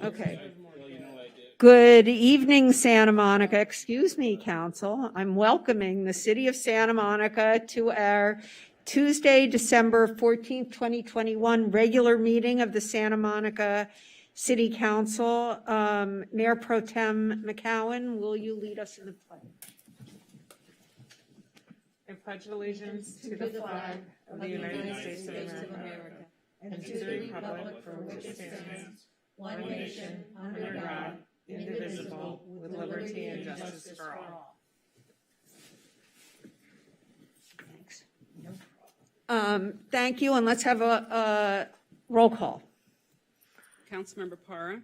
Okay. Good evening, Santa Monica. Excuse me, Council. I'm welcoming the City of Santa Monica to our Tuesday, December 14th, 2021 regular meeting of the Santa Monica City Council. Mayor Pro Tem McCowan, will you lead us in the pledge? I pledge allegiance to the flag of the United States of America and to the republic for which it stands, one nation, under God, indivisible, with liberty and justice for all. Thanks. Thank you, and let's have a roll call. Councilmember Parra.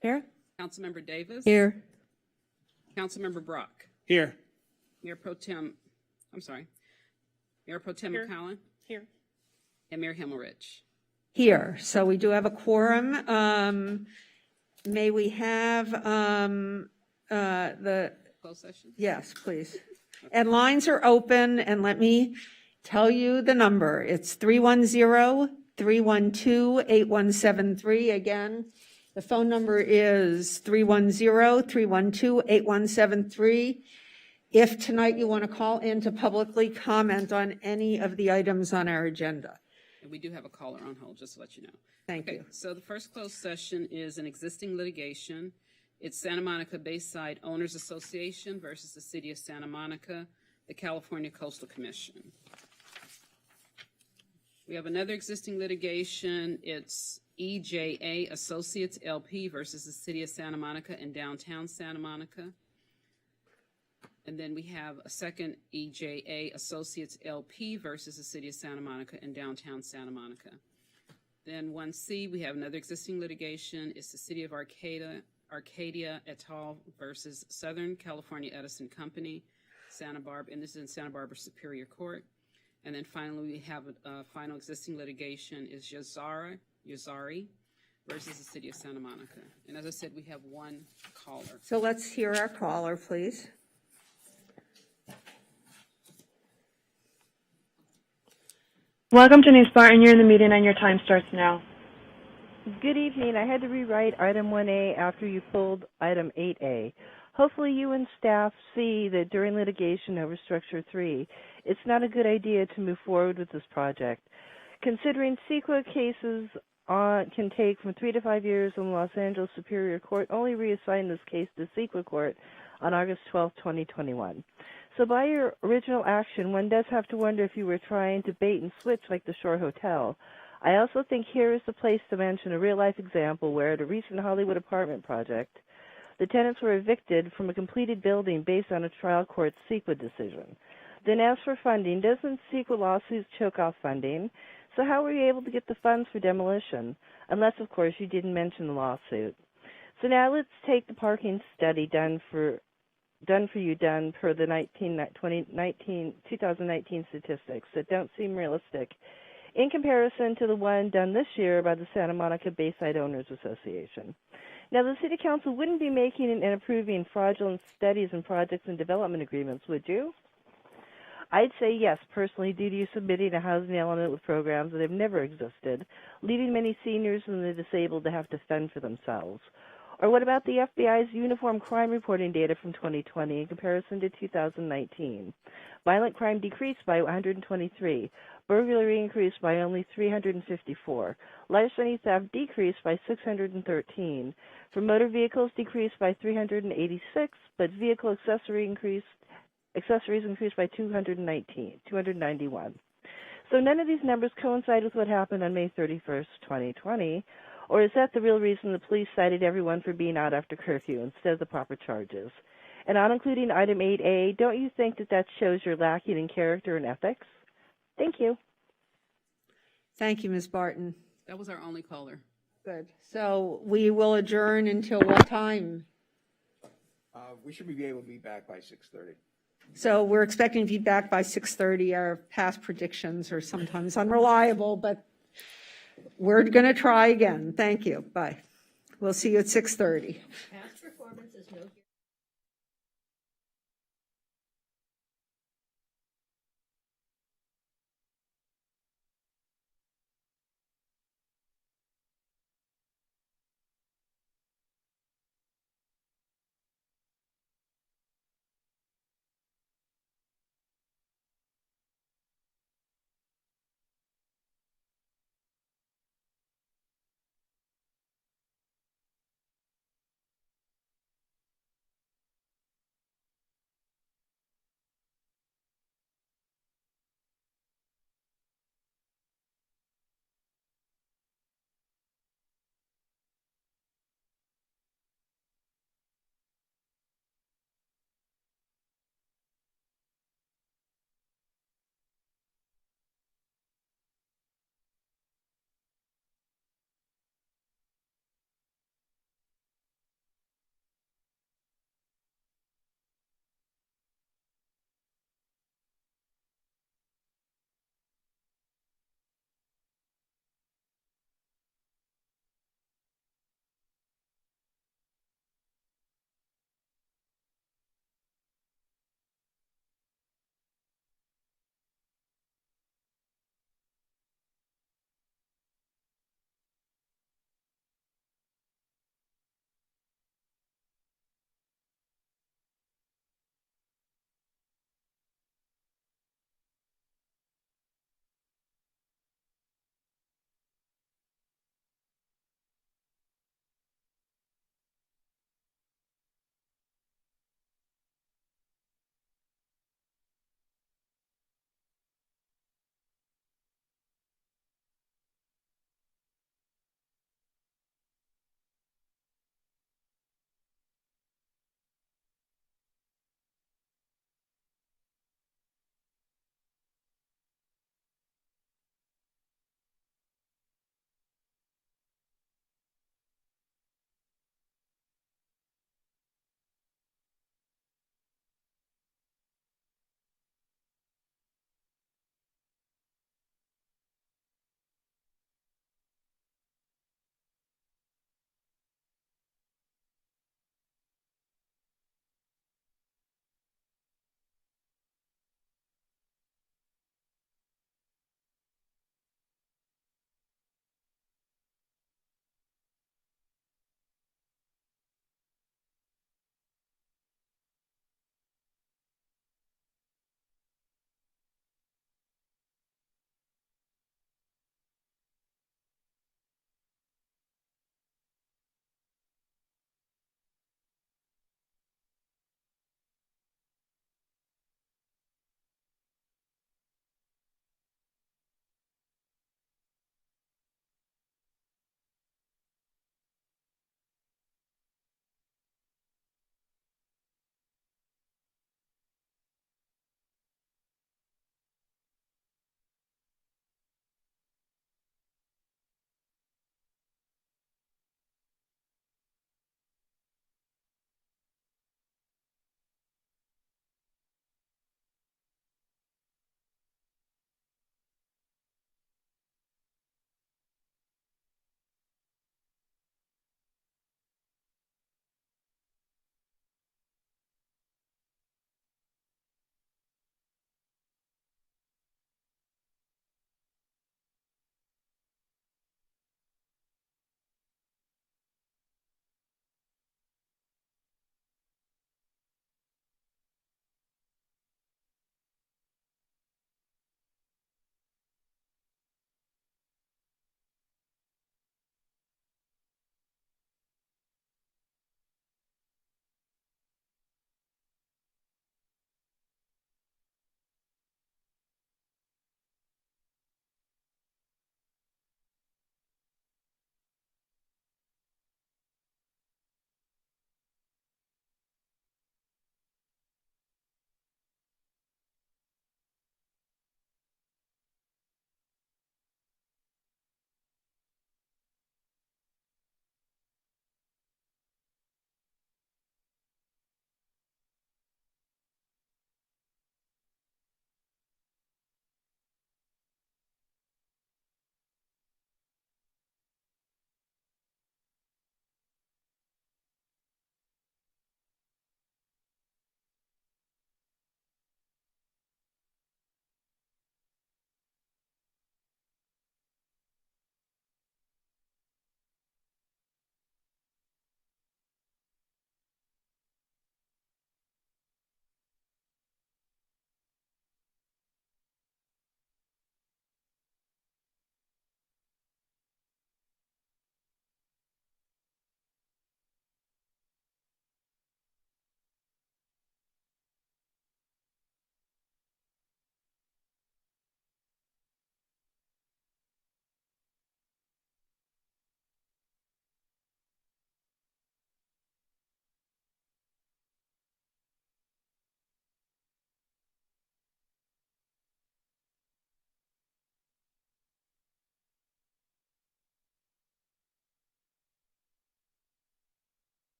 Here. Councilmember Davis. Here. Councilmember Brock. Here. Mayor Pro Tem McCowan. Here. And Mayor Himmelrich. Here. So we do have a quorum. May we have the Closed session? Yes, please. And lines are open, and let me tell you the number. It's 310-312-8173. Again, the phone number is 310-312-8173. If tonight you want to call in to publicly comment on any of the items on our agenda. And we do have a caller on hold, just to let you know. Thank you. So the first closed session is an existing litigation. It's Santa Monica Bayside Owners Association versus the City of Santa Monica, the California Coastal Commission. We have another existing litigation. It's EJA Associates LP versus the City of Santa Monica and Downtown Santa Monica. And then we have a second EJA Associates LP versus the City of Santa Monica and Downtown Santa Monica. Then 1C, we have another existing litigation. It's the City of Arcadia et al. Versus Southern California Edison Company, Santa Barbara, and this is in Santa Barbara Superior Court. And then finally, we have a final existing litigation is Yazari versus the City of Santa Monica. And as I said, we have one caller. So let's hear our caller, please. Welcome, Denise Barton. You're in the meeting and your time starts now. Good evening. I had to rewrite item 1A after you pulled item 8A. Hopefully you and staff see that during litigation over Structure 3, it's not a good idea to move forward with this project. Considering CEQA cases can take from 3 to 5 years, and the Los Angeles Superior Court only reassigned this case to CEQA Court on August 12, 2021. So by your original action, one does have to wonder if you were trying to bait and switch like the Shore Hotel. I also think here is the place to mention a real-life example where at a recent Hollywood apartment project, the tenants were evicted from a completed building based on a trial court's CEQA decision. Then as for funding, doesn't CEQA lawsuits choke off funding? So how were you able to get the funds for demolition? Unless, of course, you didn't mention the lawsuit. So now let's take the parking study done per the 2019 statistics that don't seem realistic in comparison to the one done this year by the Santa Monica Bayside Owners Association. Now, the City Council wouldn't be making and approving fraudulent studies and projects and development agreements, would you? I'd say yes, personally, due to you submitting a housing element with programs that have never existed, leaving many seniors and the disabled to have to fend for themselves. Or what about the FBI's uniform crime reporting data from 2020 in comparison to 2019? Violent crime decreased by 123. Burglary increased by only 354. Larceny theft decreased by 613. For motor vehicles decreased by 386, but vehicle accessories increased by 291. So none of these numbers coincide with what happened on May 31st, 2020. Or is that the real reason the police cited everyone for being out after curfew instead of the proper charges? And on including item 8A, don't you think that shows you're lacking in character and ethics? Thank you. Thank you, Ms. Barton. That was our only caller. Good. So we will adjourn until what time? We should be able to be back by 6:30. So we're expecting to be back by 6:30. Our past predictions are sometimes unreliable, but we're going to try again. Thank you. Bye. We'll see you at 6:30. Past performance is no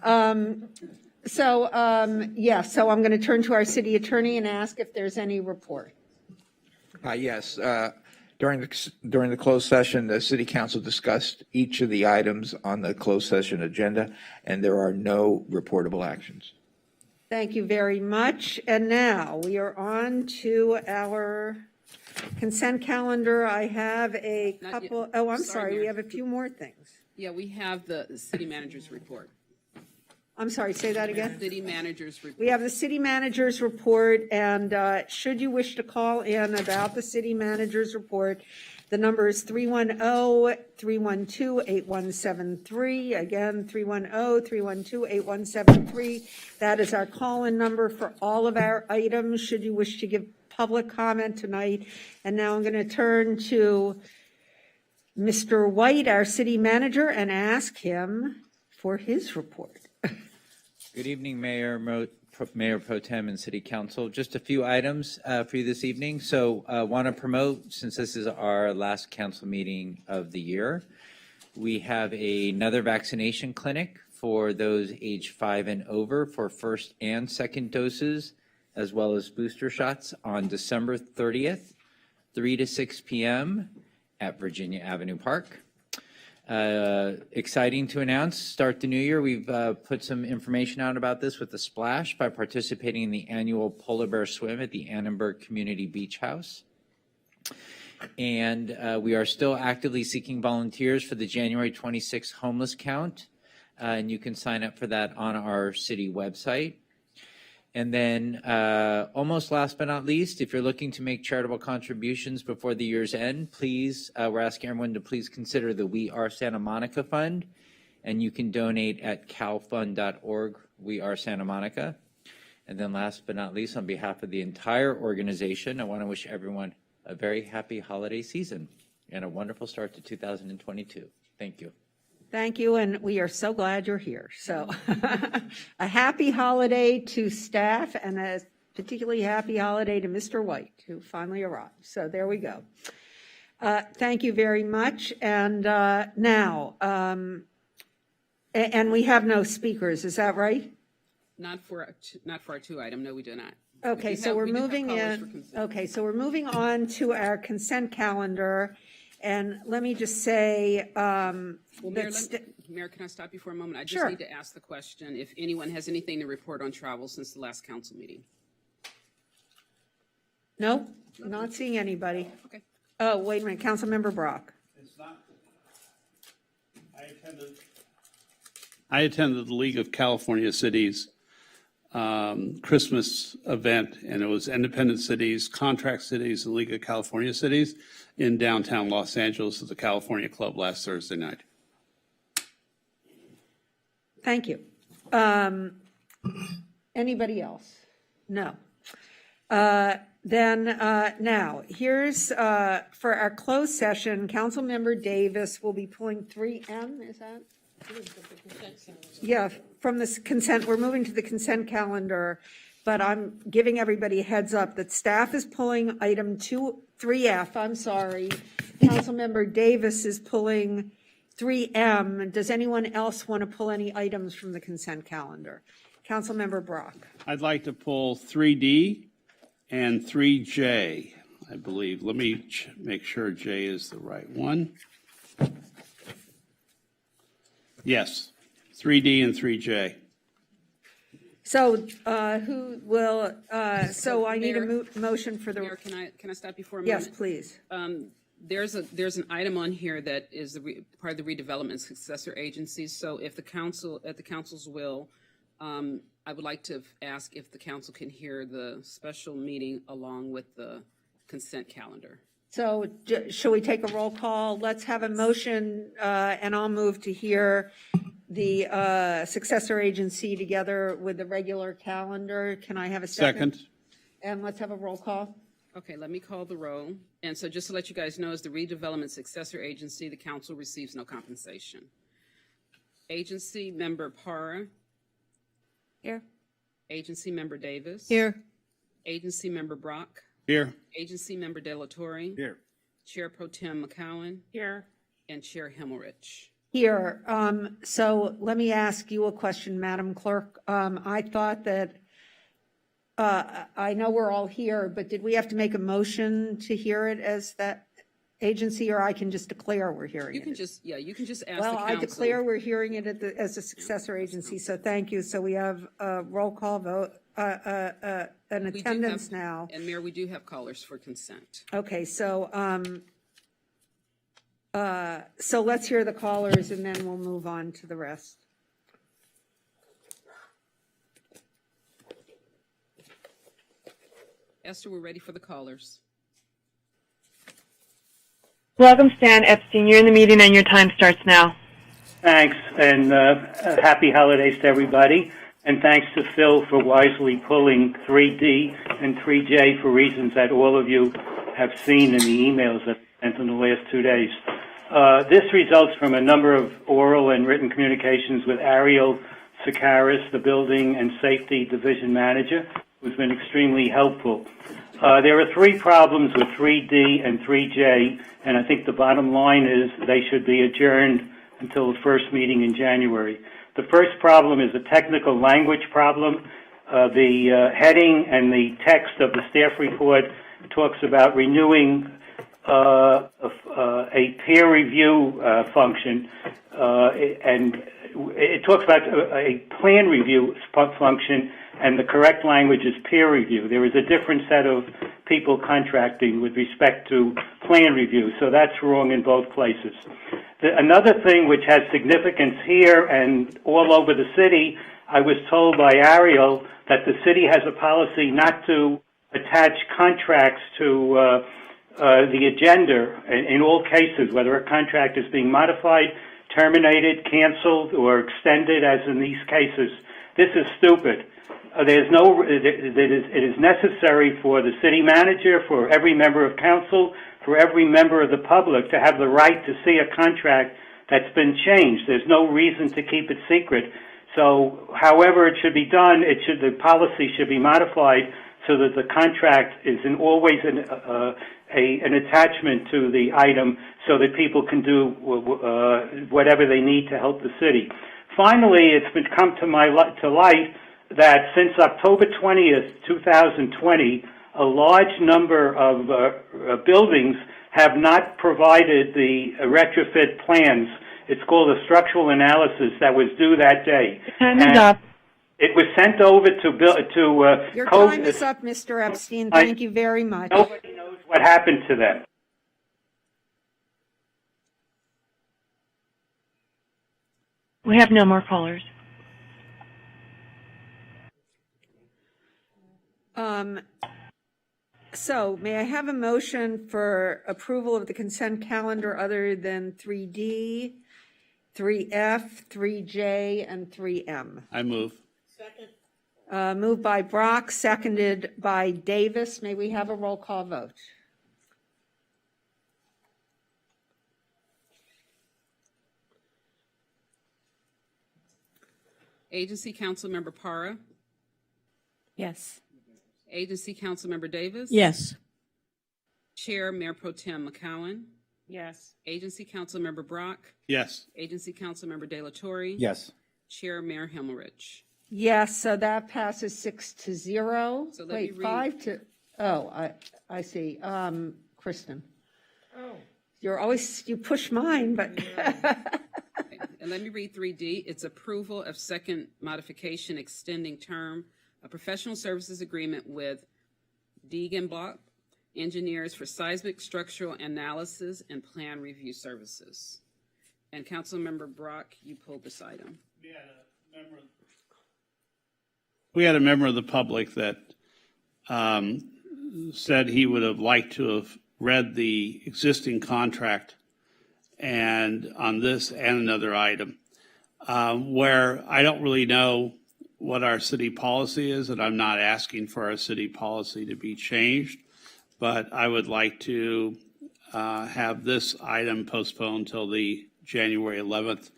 So I'm going to turn to our city attorney and ask if there's any report. Yes, during the closed session, the city council discussed each of the items on the closed session agenda, and there are no reportable actions. Thank you very much. And now we are on to our consent calendar. I have a Not yet. couple, oh, I'm Sorry, sorry, we Mayor. have a few more things. Yeah, we have the city manager's report. I'm sorry, say that again? City manager's report. We have the city manager's report, and should you wish to call in about the city manager's report, the number is 310-312-8173. Again, 310-312-8173. That is our call-in number for all of our items, should you wish to give public comment tonight. And now I'm going to turn to Mr. White, our city manager, and ask him for his report. Good evening, Mayor Pro Tem and City Council. Just a few items for you this evening. So want to promote, since this is our last council meeting of the year, we have another vaccination clinic for those age 5 and over for first and second doses, as well as booster shots on December 30th, 3 to 6 p.m. at Virginia Avenue Park. Exciting to announce, start the new year. We've put some information out about this with the Splash by participating in the annual Polar Bear Swim at the Annenberg Community Beach House. And we are still actively seeking volunteers for the January 26th homeless count. And you can sign up for that on our city website. And then almost last but not least, if you're looking to make charitable contributions before the year's end, please, we're asking everyone to please consider the We Are Santa Monica Fund, and you can donate at calfund.org, We Are Santa Monica. And then last but not least, on behalf of the entire organization, I want to wish everyone a very happy holiday season and a wonderful start to 2022. Thank you. Thank you, and we are so glad you're here. So a happy holiday to staff and a particularly happy holiday to Mr. White, who finally arrived. So there we go. Thank you very much. And now, and we have no speakers, is that right? Not for our 2 item. No, we do not. Okay, so we're moving in. Okay, so we're moving on to our consent calendar. And let me just say, Well, Mayor, can I stop you for a moment? I just Sure. need to ask the question if anyone has anything to report on travel since the last council meeting. no, not seeing anybody. Okay. Oh, wait a minute, Councilmember Brock. It's not. I attended the League of California Cities Christmas event, and it was Independent Cities, Contract Cities, and League of California Cities in downtown Los Angeles at the California Club last Thursday night. Thank you. Anybody else? No. Then now, here's for our closed session, Councilmember Davis will be pulling 3M, is that? Yeah, from this consent, we're moving to the consent calendar, but I'm giving everybody a heads up that staff is pulling item 3F, I'm sorry. Councilmember Davis is pulling 3M. Does anyone else want to pull any items from the consent calendar? Councilmember Brock. I'd like to pull 3D and 3J, I believe. Let me make sure J is the right one. Yes, 3D and 3J. So who will, so I need a motion for the. Mayor, can I stop you for a moment? Yes, please. There's an item on here that is part of the redevelopment successor agencies. So if the council, at the council's will, I would like to ask if the council can hear the special meeting along with the consent calendar. So shall we take a roll call? Let's have a motion, and I'll move to hear the successor agency together with the regular calendar. Can I have a second? Second. And let's have a roll call. Okay, let me call the roll. And so just to let you guys know, as the redevelopment successor agency, the council receives no compensation. Agency member Parra. Here. Agency member Davis. Here. Agency member Brock. Here. Agency member De La Torre. Here. Chair Pro Tem McCowan. Here. And Chair Himmelrich. Here, so let me ask you a question, Madam Clerk. I thought that, I know we're all here, but did we have to make a motion to hear it as that agency, or I can just declare we're hearing it? You can just, yeah, you can just ask the Well, I council. declare we're hearing it as a successor agency, so thank you. So we have a roll call vote, an We do attendance have- now. And Mayor, we do have callers for consent. Okay, so let's hear the callers and then we'll move on to the rest. Esther, we're ready for the callers. Welcome, Stan Epstein. You're in the meeting and your time starts now. Thanks, and happy holidays to everybody. And thanks to Phil for wisely pulling 3D and 3J for reasons that all of you have seen in the emails that I sent in the last 2 days. This results from a number of oral and written communications with Ariel Sakaris, the Building and Safety Division Manager, who's been extremely helpful. There are 3 problems with 3D and 3J, and I think the bottom line is they should be adjourned until the first meeting in January. The first problem is a technical language problem. The heading and the text of the staff report talks about renewing a peer review function, and it talks about a plan review function, and the correct language is peer review. There is a different set of people contracting with respect to plan review, so that's wrong in both places. Another thing which has significance here and all over the city, I was told by Ariel that the city has a policy not to attach contracts to the agenda in all cases, whether a contract is being modified, terminated, canceled, or extended, as in these cases. This is stupid. It is necessary for the city manager, for every member of council, for every member of the public to have the right to see a contract that's been changed. There's no reason to keep it secret. So however it should be done, the policy should be modified so that the contract is always an attachment to the item so that people can do whatever they need to help the city. Finally, it's been come to light that since October 20th, 2020, a large number of buildings have not provided the retrofit plans. It's called a structural analysis that was due that day. Time is up. It was sent over to Your code. time is up, Mr. Epstein. Thank you very much. Nobody knows what happened to them. We have no more callers. So may I have a motion for approval of the consent calendar other than 3D, 3F, 3J, and 3M? I move. Moved by Brock, seconded by Davis. May we have a roll call vote? Agency Councilmember Para, Yes. Agency Councilmember Davis. Yes. Chair Mayor Pro Tem McCowen, Yes. Agency Councilmember Brock, Yes. Agency Councilmember De La Torre. Yes. Chair Mayor Himmelrich. Yes, so that passes 6-0. So let Wait, me read. I see. Kristen. Oh. You push mine, but. And let me read 3D. It's approval of second modification extending term, a professional services agreement with Degenbach Engineers for seismic structural analysis and plan review services. And Councilmember Brock, you pulled this item. We had a member of the public that said he would have liked to have read the existing contract and on this and another item, where I don't really know what our city policy is, and I'm not asking for our city policy to be changed, but I would like to have this item postponed till the January 11th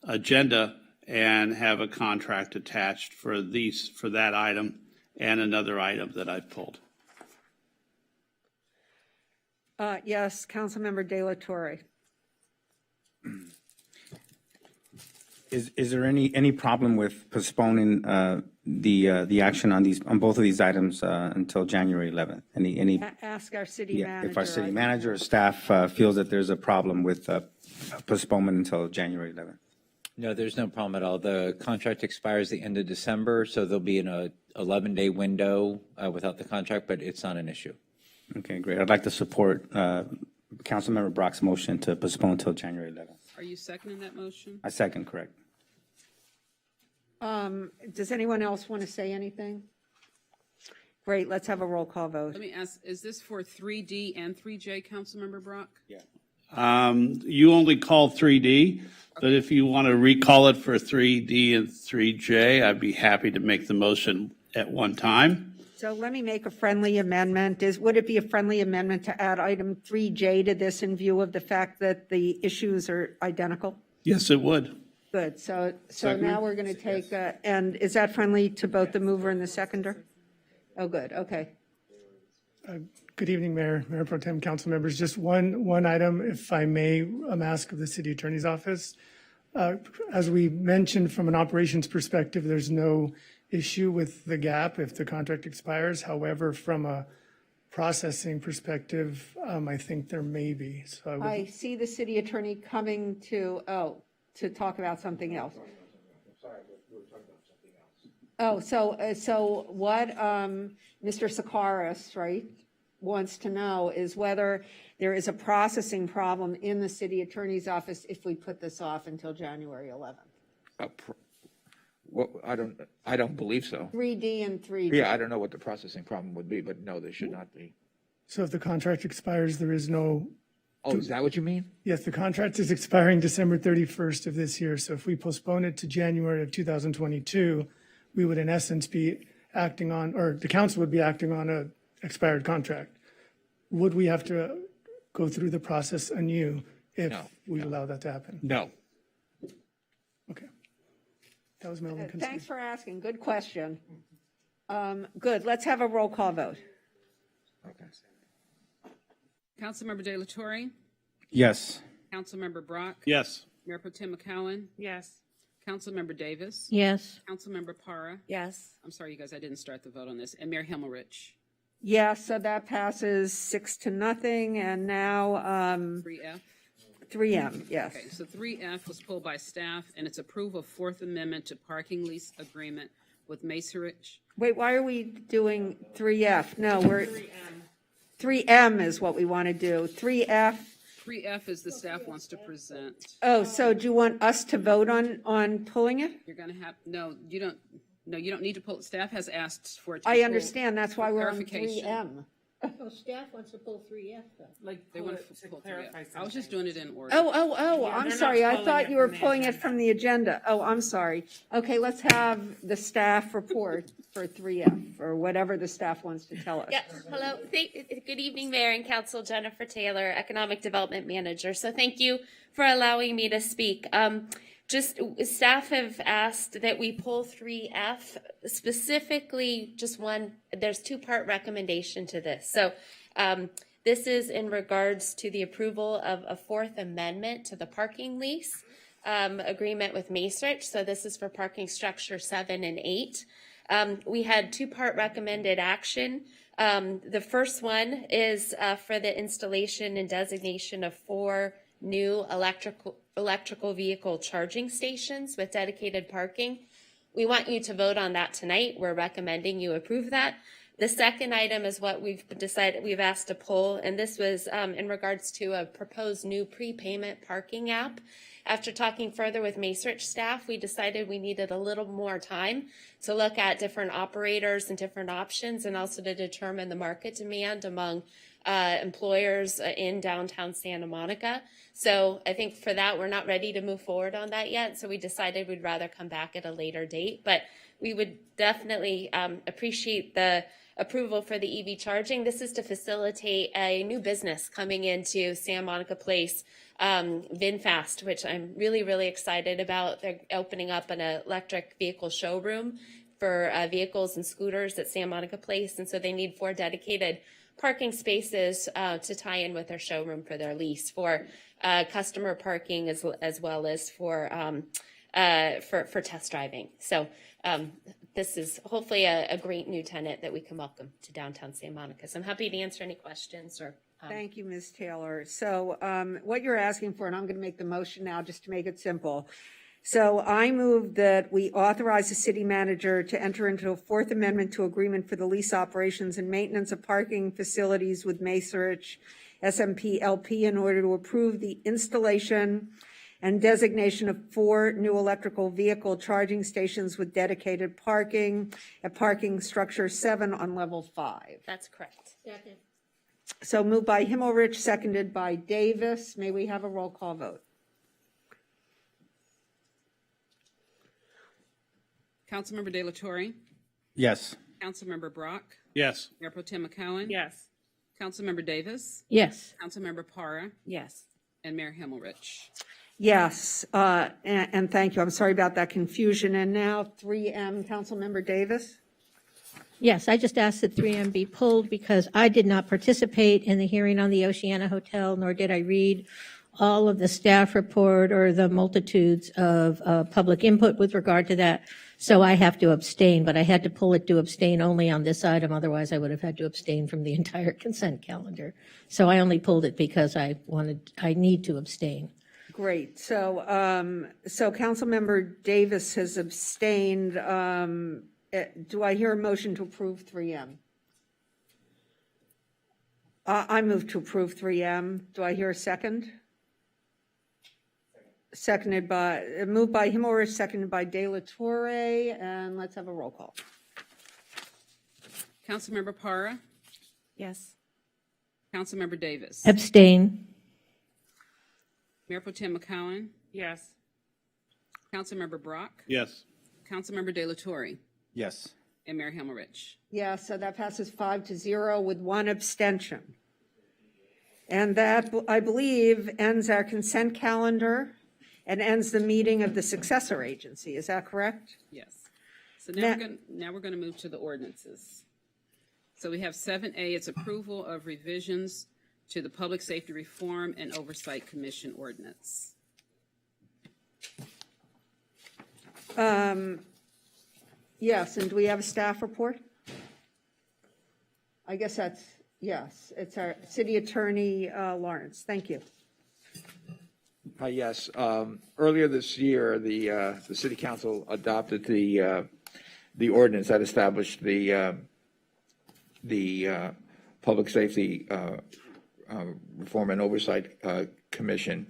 agenda and have a contract attached for that item and another item that I've pulled. Yes, Councilmember De La Torre. Is there any problem with postponing the action on both of these items until January 11th? Any? Ask our city Yeah, manager. if our city manager or staff feels that there's a problem with postponement until January 11th. No, there's no problem at all. The contract expires the end of December, so there'll be an 11-day window without the contract, but it's not an issue. Okay, great. I'd like to support Councilmember Brock's motion to postpone until January 11th. Are you seconding that motion? I second, correct. Does anyone else want to say anything? Great, let's have a roll call vote. Let me ask, is this for 3D and 3J, Councilmember Brock? Yeah. You only called 3D, but if you want to recall it for 3D and 3J, I'd be happy to make the motion at one time. So let me make a friendly amendment. Would it be a friendly amendment to add item 3J to this in view of the fact that the issues are identical? Yes, it would. Good, so now we're going to take, and is that friendly to both the mover and the seconder? Oh, good, okay. Good evening, Mayor Pro Tem, council members. Just one item, if I may, ask of the City Attorney's Office. As we mentioned, from an operations perspective, there's no issue with the gap if the contract expires. However, from a processing perspective, I think there may be. So I see the city attorney coming to talk about something else. Oh, so what Mr. Sakaris, right, wants to know is whether there is a processing problem in the city attorney's office if we put this off until January 11th. Well, I don't believe so. 3D and 3J. Yeah, I don't know what the processing problem would be, but no, there should not be. So if the contract expires, there is no. Oh, is that what you mean? Yes, the contract is expiring December 31st of this year. So if we postpone it to January of 2022, we would in essence be acting on, or the council would be acting on a expired contract. Would we have to go through the process anew if we allow that to happen? No. Okay. That was my only concern. Thanks for asking. Good question. Good. Let's have a roll call vote. Okay. Councilmember De La Torre? Yes. Councilmember Brock? Yes. Mayor Pro Tem McCowen? Yes. Councilmember Davis? Yes. Councilmember Para? Yes. I'm sorry, you guys, I didn't start the vote on this. And Mayor Himmelrich? Yes, so that passes 6-0, and now 3F? 3M, yes. Okay, so 3F was pulled by staff, and it's approval of Fourth Amendment to parking lease agreement with Macerich. Wait, why are we doing 3F? No, 3M is what we want to do. 3F. 3F is the staff wants to present. Oh, so do you want us to vote on pulling it? You're going to have, no, you don't need to pull, staff has asked for it to be I pulled understand, that's why we're on clarification. 3M. Oh, staff wants to pull 3F though. Like, They want to pull 3F. clarify I was just something. doing it in order. Oh, Yeah, I'm they're sorry, not I pulling thought it you were from the pulling it agenda. from the agenda. Oh, I'm sorry. Okay, let's have the staff report for 3F, or whatever the staff wants to tell us. Yeah, hello. Good evening, Mayor and Council. Jennifer Taylor, Economic Development Manager. So thank you for allowing me to speak. Just staff have asked that we pull 3F, specifically just one, there's two-part recommendation to this. So this is in regards to the approval of a Fourth Amendment to the parking lease agreement with Macerich. So this is for parking structure 7 and 8. We had two-part recommended action. The first one is for the installation and designation of 4 new electrical vehicle charging stations with dedicated parking. We want you to vote on that tonight. We're recommending you approve that. The second item is what we've asked to pull, and this was in regards to a proposed new prepayment parking app. After talking further with Macerich staff, we decided we needed a little more time to look at different operators and different options, and also to determine the market demand among employers in downtown Santa Monica. So I think for that, we're not ready to move forward on that yet. So we decided we'd rather come back at a later date, but we would definitely appreciate the approval for the EV charging. This is to facilitate a new business coming into Santa Monica Place, VinFast, which I'm really, really excited about. They're opening up an electric vehicle showroom for vehicles and scooters at Santa Monica Place. And so they need 4 dedicated parking spaces to tie in with their showroom for their lease for customer parking as well as for for test driving. So this is hopefully a great new tenant that we can welcome to downtown Santa Monica. So I'm happy to answer any questions or. Thank you, Ms. Taylor. So what you're asking for, and I'm going to make the motion now just to make it simple. So I move that we authorize the city manager to enter into a Fourth Amendment to agreement for the lease operations and maintenance of parking facilities with Macerich SMP LP in order to approve the installation and designation of 4 new electrical vehicle charging stations with dedicated parking at parking structure 7 on level 5. That's correct. Second. So moved by Himmelrich, seconded by Davis. May we have a roll call vote? Councilmember De La Torre, Yes. Councilmember Brock, Yes. Mayor Pro Tem McCowen, Yes. Councilmember Davis, Yes. Councilmember Para, Yes. and Mayor Himmelrich. Yes, and thank you. I'm sorry about that confusion. And now 3M, Councilmember Davis. Yes, I just asked that 3M be pulled because I did not participate in the hearing on the Oceana Hotel, nor did I read all of the staff report or the multitudes of public input with regard to that. So I have to abstain, but I had to pull it to abstain only on this item. Otherwise, I would have had to abstain from the entire consent calendar. So I only pulled it because I need to abstain. Great. So Councilmember Davis has abstained. Do I hear a motion to approve 3M? I move to approve 3M. Do I hear a second? Moved by Himmelrich, seconded by De La Torre, and let's have a roll call. Councilmember Para, Yes. Councilmember Davis, Abstain. Mayor Pro Tem McCowen, Yes. Councilmember Brock, Yes. Councilmember De La Torre, Yes. and Mayor Himmelrich. Yeah, so that passes 5-0 with 1 abstention. And that, I believe, ends our consent calendar and ends the meeting of the successor agency. Is that correct? Yes. So now we're going to move to the ordinances. So we have 7A, it's approval of revisions to the Public Safety Reform and Oversight Commission ordinance. Yes, and do we have a staff report? I guess that's, yes, it's our city attorney, Lawrence. Thank you. Yes, earlier this year, the city council adopted the ordinance that established the Public Safety Reform and Oversight Commission.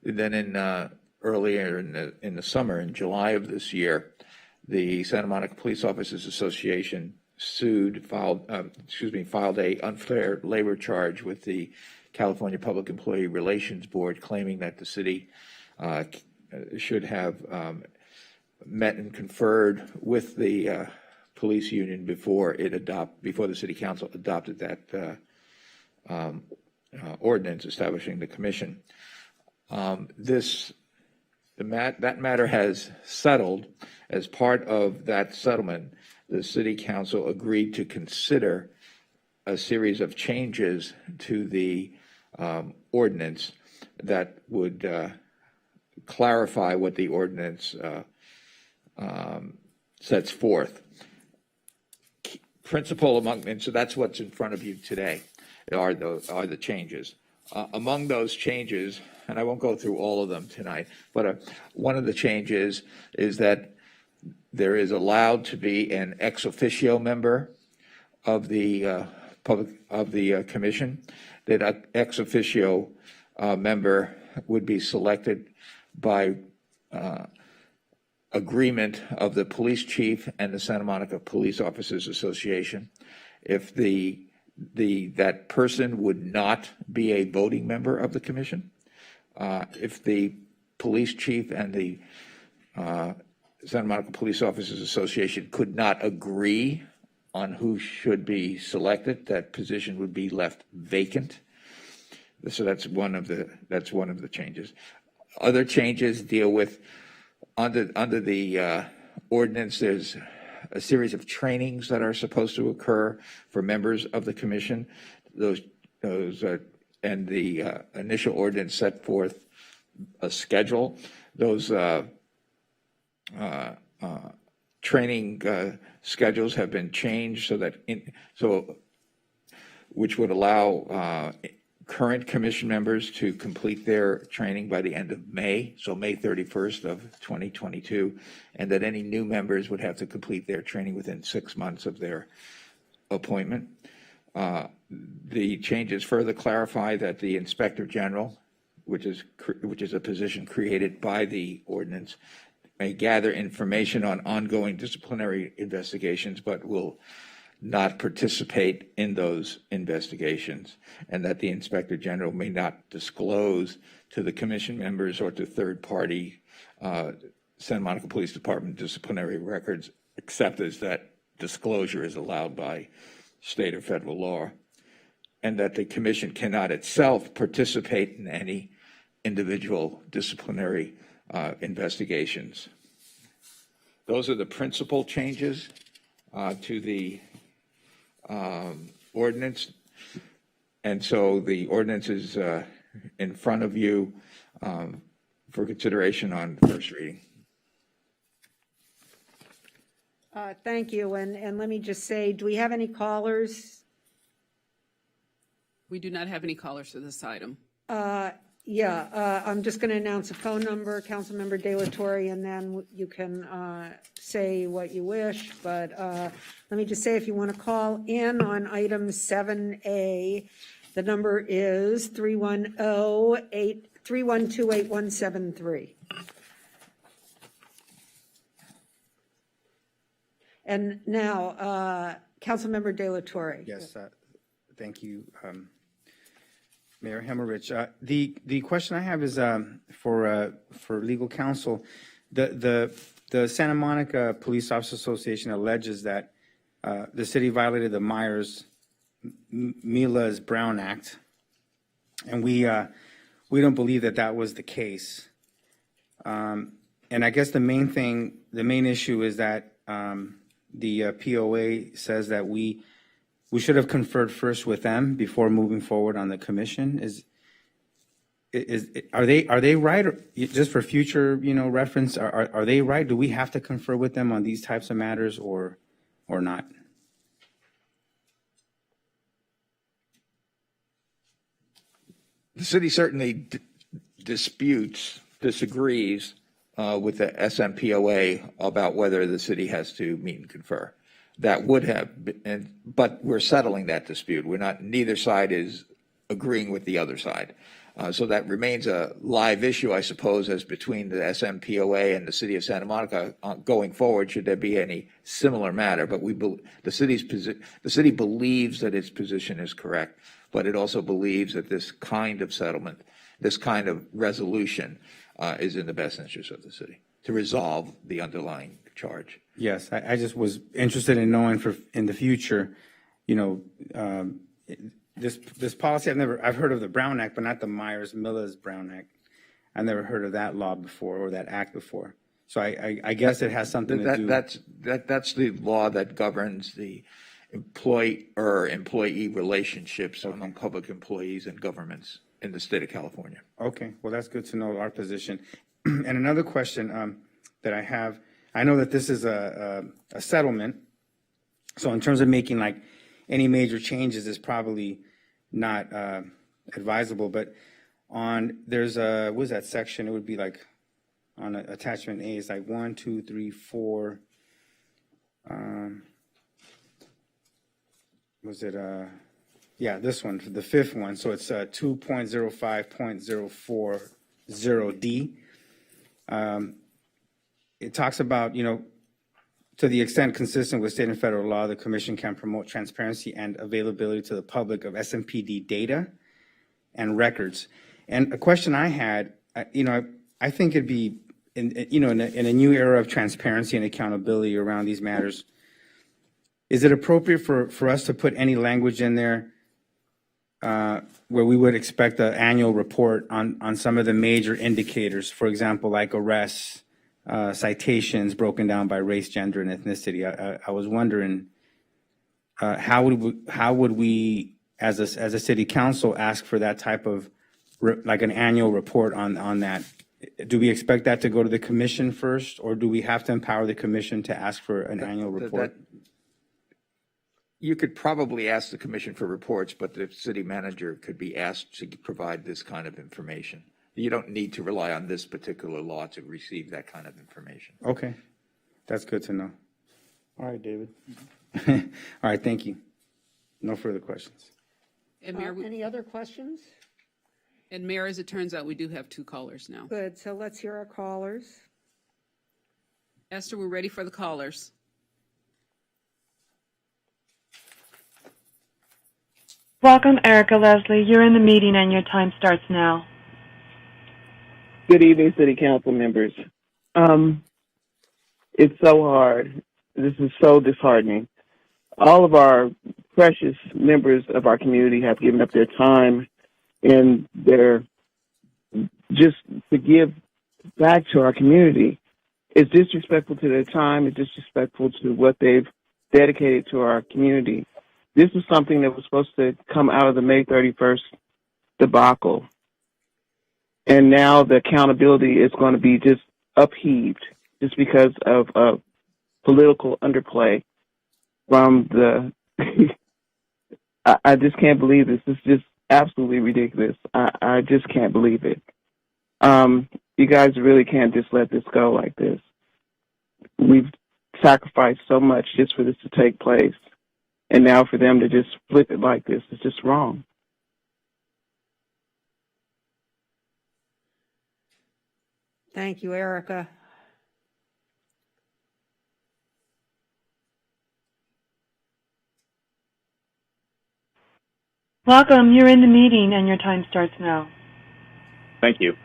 Then earlier in the summer, in July of this year, the Santa Monica Police Officers Association filed a unfair labor charge with the California Public Employee Relations Board, claiming that the city should have met and conferred with the police union before the city council adopted that ordinance establishing the commission. That matter has settled. As part of that settlement, the city council agreed to consider a series of changes to the ordinance that would clarify what the ordinance sets forth. And so that's what's in front of you today, are the changes. Among those changes, and I won't go through all of them tonight, but one of the changes is that there is allowed to be an ex officio member of the commission. That ex officio member would be selected by agreement of the police chief and the Santa Monica Police Officers Association. If that person would not be a voting member of the commission, if the police chief and the Santa Monica Police Officers Association could not agree on who should be selected, that position would be left vacant. So that's one of the changes. Other changes deal with under the ordinance. There's a series of trainings that are supposed to occur for members of the commission. And the initial ordinance set forth a schedule. Those training schedules have been changed so that which would allow current commission members to complete their training by the end of May, so May 31st of 2022, and that any new members would have to complete their training within 6 months of their appointment. The changes further clarify that the Inspector General, which is a position created by the ordinance, may gather information on ongoing disciplinary investigations, but will not participate in those investigations, and that the Inspector General may not disclose to the commission members or to third-party Santa Monica Police Department disciplinary records, except as that disclosure is allowed by state or federal law, and that the commission cannot itself participate in any individual disciplinary investigations. Those are the principal changes to the ordinance. And so the ordinance is in front of you for consideration on first reading. Thank you. And let me just say, do we have any callers? We do not have any callers for this item. I'm just going to announce a phone number, Councilmember De La Torre, and then you can say what you wish. But let me just say, if you want to call in on item 7A, the number is 312-8173. And now, Councilmember De La Torre. Yes, thank you, Mayor Hemmerich. The question I have is for legal counsel. The Santa Monica Police Officers Association alleges that the city violated the Myers-Brown Act, and we don't believe that that was the case. And I guess the main issue is that the POA says that we should have conferred first with them before moving forward on the commission. Are they right? Or just for future, reference, are they right? Do we have to confer with them on these types of matters or not? The city certainly disagrees with the SMPOA about whether the city has to meet and confer. That would have been, but we're settling that dispute. Neither side is agreeing with the other side. So that remains a live issue, I suppose, as between the SMPOA and the city of Santa Monica going forward, should there be any similar matter. But the city believes that its position is correct, but it also believes that this kind of settlement, this kind of resolution is in the best interest of the city to resolve the underlying charge. Yes, I just was interested in knowing in the future, this policy, I've heard of the Brown Act, but not the Myers-Brown Act. I've never heard of that law before or that act before. So I guess it has something to do. That's the law that governs the employee relationships among public employees and governments in the state of California. Okay, well, that's good to know our position. And another question that I have, I know that this is a settlement. So in terms of making like any major changes is probably not advisable, but there's what is that section? It would be like on attachment A, it's like 1, 2, 3, 4. Yeah, this one, the fifth one. So it's 2.05.040D. It talks about, to the extent consistent with state and federal law, the commission can promote transparency and availability to the public of SMPD data and records. And a question I had, I think it'd be, in a new era of transparency and accountability around these matters, is it appropriate for us to put any language in there where we would expect an annual report on some of the major indicators, for example, like arrests, citations broken down by race, gender, and ethnicity? I was wondering how would we as a city council ask for that type of like an annual report on that? do we expect that to go to the commission first, or do we have to empower the commission to ask for an annual report? You could probably ask the commission for reports, but the city manager could be asked to provide this kind of information. You don't need to rely on this particular law to receive that kind of information. Okay, that's good to know. All right, David. All right, thank you. No further questions. And Mayor, Any other questions? and Mayor, as it turns out, we do have 2 callers now. Good, so let's hear our callers. Esther, we're ready for the callers. Welcome, Erica Leslie. You're in the meeting and your time starts now. Good evening, City Council members. It's so hard. This is so disheartening. All of our precious members of our community have given up their time and their just to give back to our community. It's disrespectful to their time. It's disrespectful to what they've dedicated to our community. This is something that was supposed to come out of the May 31st debacle. And now the accountability is going to be just upheaved just because of political underplay from the I just can't believe this. This is just absolutely ridiculous. I just can't believe it. You guys really can't just let this go like this. We've sacrificed so much just for this to take place. And now for them to just flip it like this is just wrong. Thank you, Erica. Welcome. You're in the meeting and your time starts now. Thank you.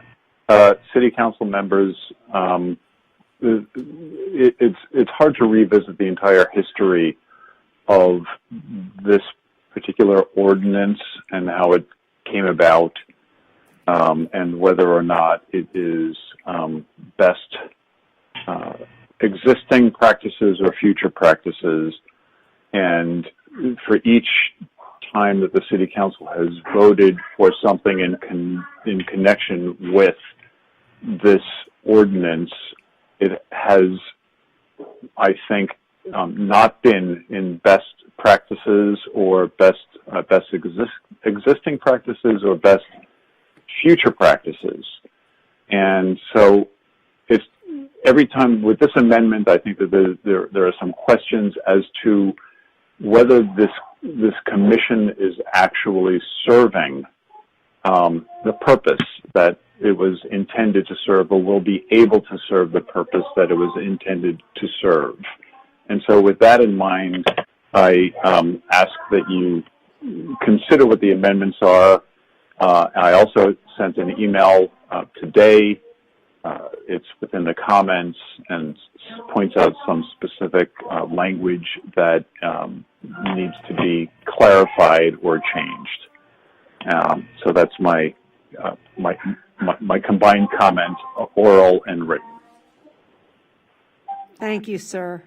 City Council members, it's hard to revisit the entire history of this particular ordinance and how it came about, and whether or not it is best existing practices or future practices. And for each time that the City Council has voted for something in connection with this ordinance, it has, I think, not been in best practices or best existing practices or best future practices. And so it's every time with this amendment, I think that there are some questions as to whether this commission is actually serving the purpose that it was intended to serve, or will be able to serve the purpose that it was intended to serve. And so with that in mind, I ask that you consider what the amendments are. I also sent an email today. It's within the comments and points out some specific language that needs to be clarified or changed. So that's my combined comment, oral and written. Thank you, sir.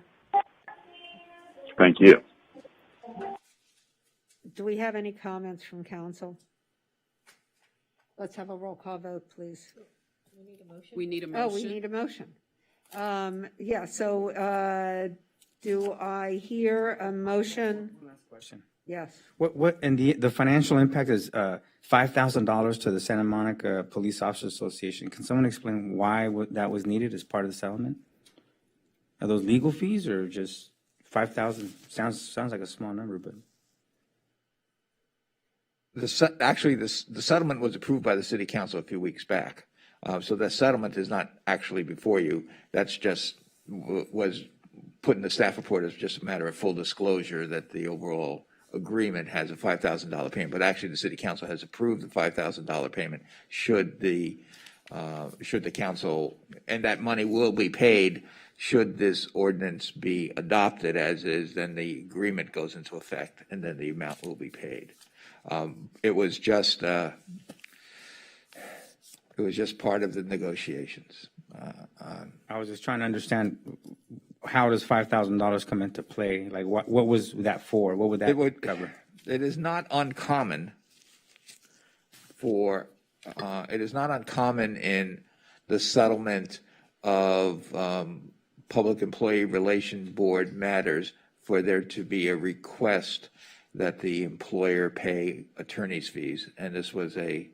Thank you. Do we have any comments from council? Let's have a roll call vote, please. We need a Oh, motion. we need a motion. Yeah, so do I hear a motion? Last question. Yes. What, and the financial impact is $5,000 to the Santa Monica Police Officers Association. Can someone explain why that was needed as part of the settlement? Are those legal fees or just 5,000? Sounds like a small number, but. The settlement was approved by the city council a few weeks back. So the settlement is not actually before you. That's just was put in the staff report as just a matter of full disclosure that the overall agreement has a $5,000 payment. But actually, the city council has approved the $5,000 payment should the council, and that money will be paid should this ordinance be adopted as is. Then the agreement goes into effect, and then the amount will be paid. It was just part of the negotiations. I was just trying to understand, how does $5,000 come into play? Like, what was that for? What would that cover? It is not uncommon in the settlement of Public Employee Relations Board matters for there to be a request that the employer pay attorney's fees. And this was a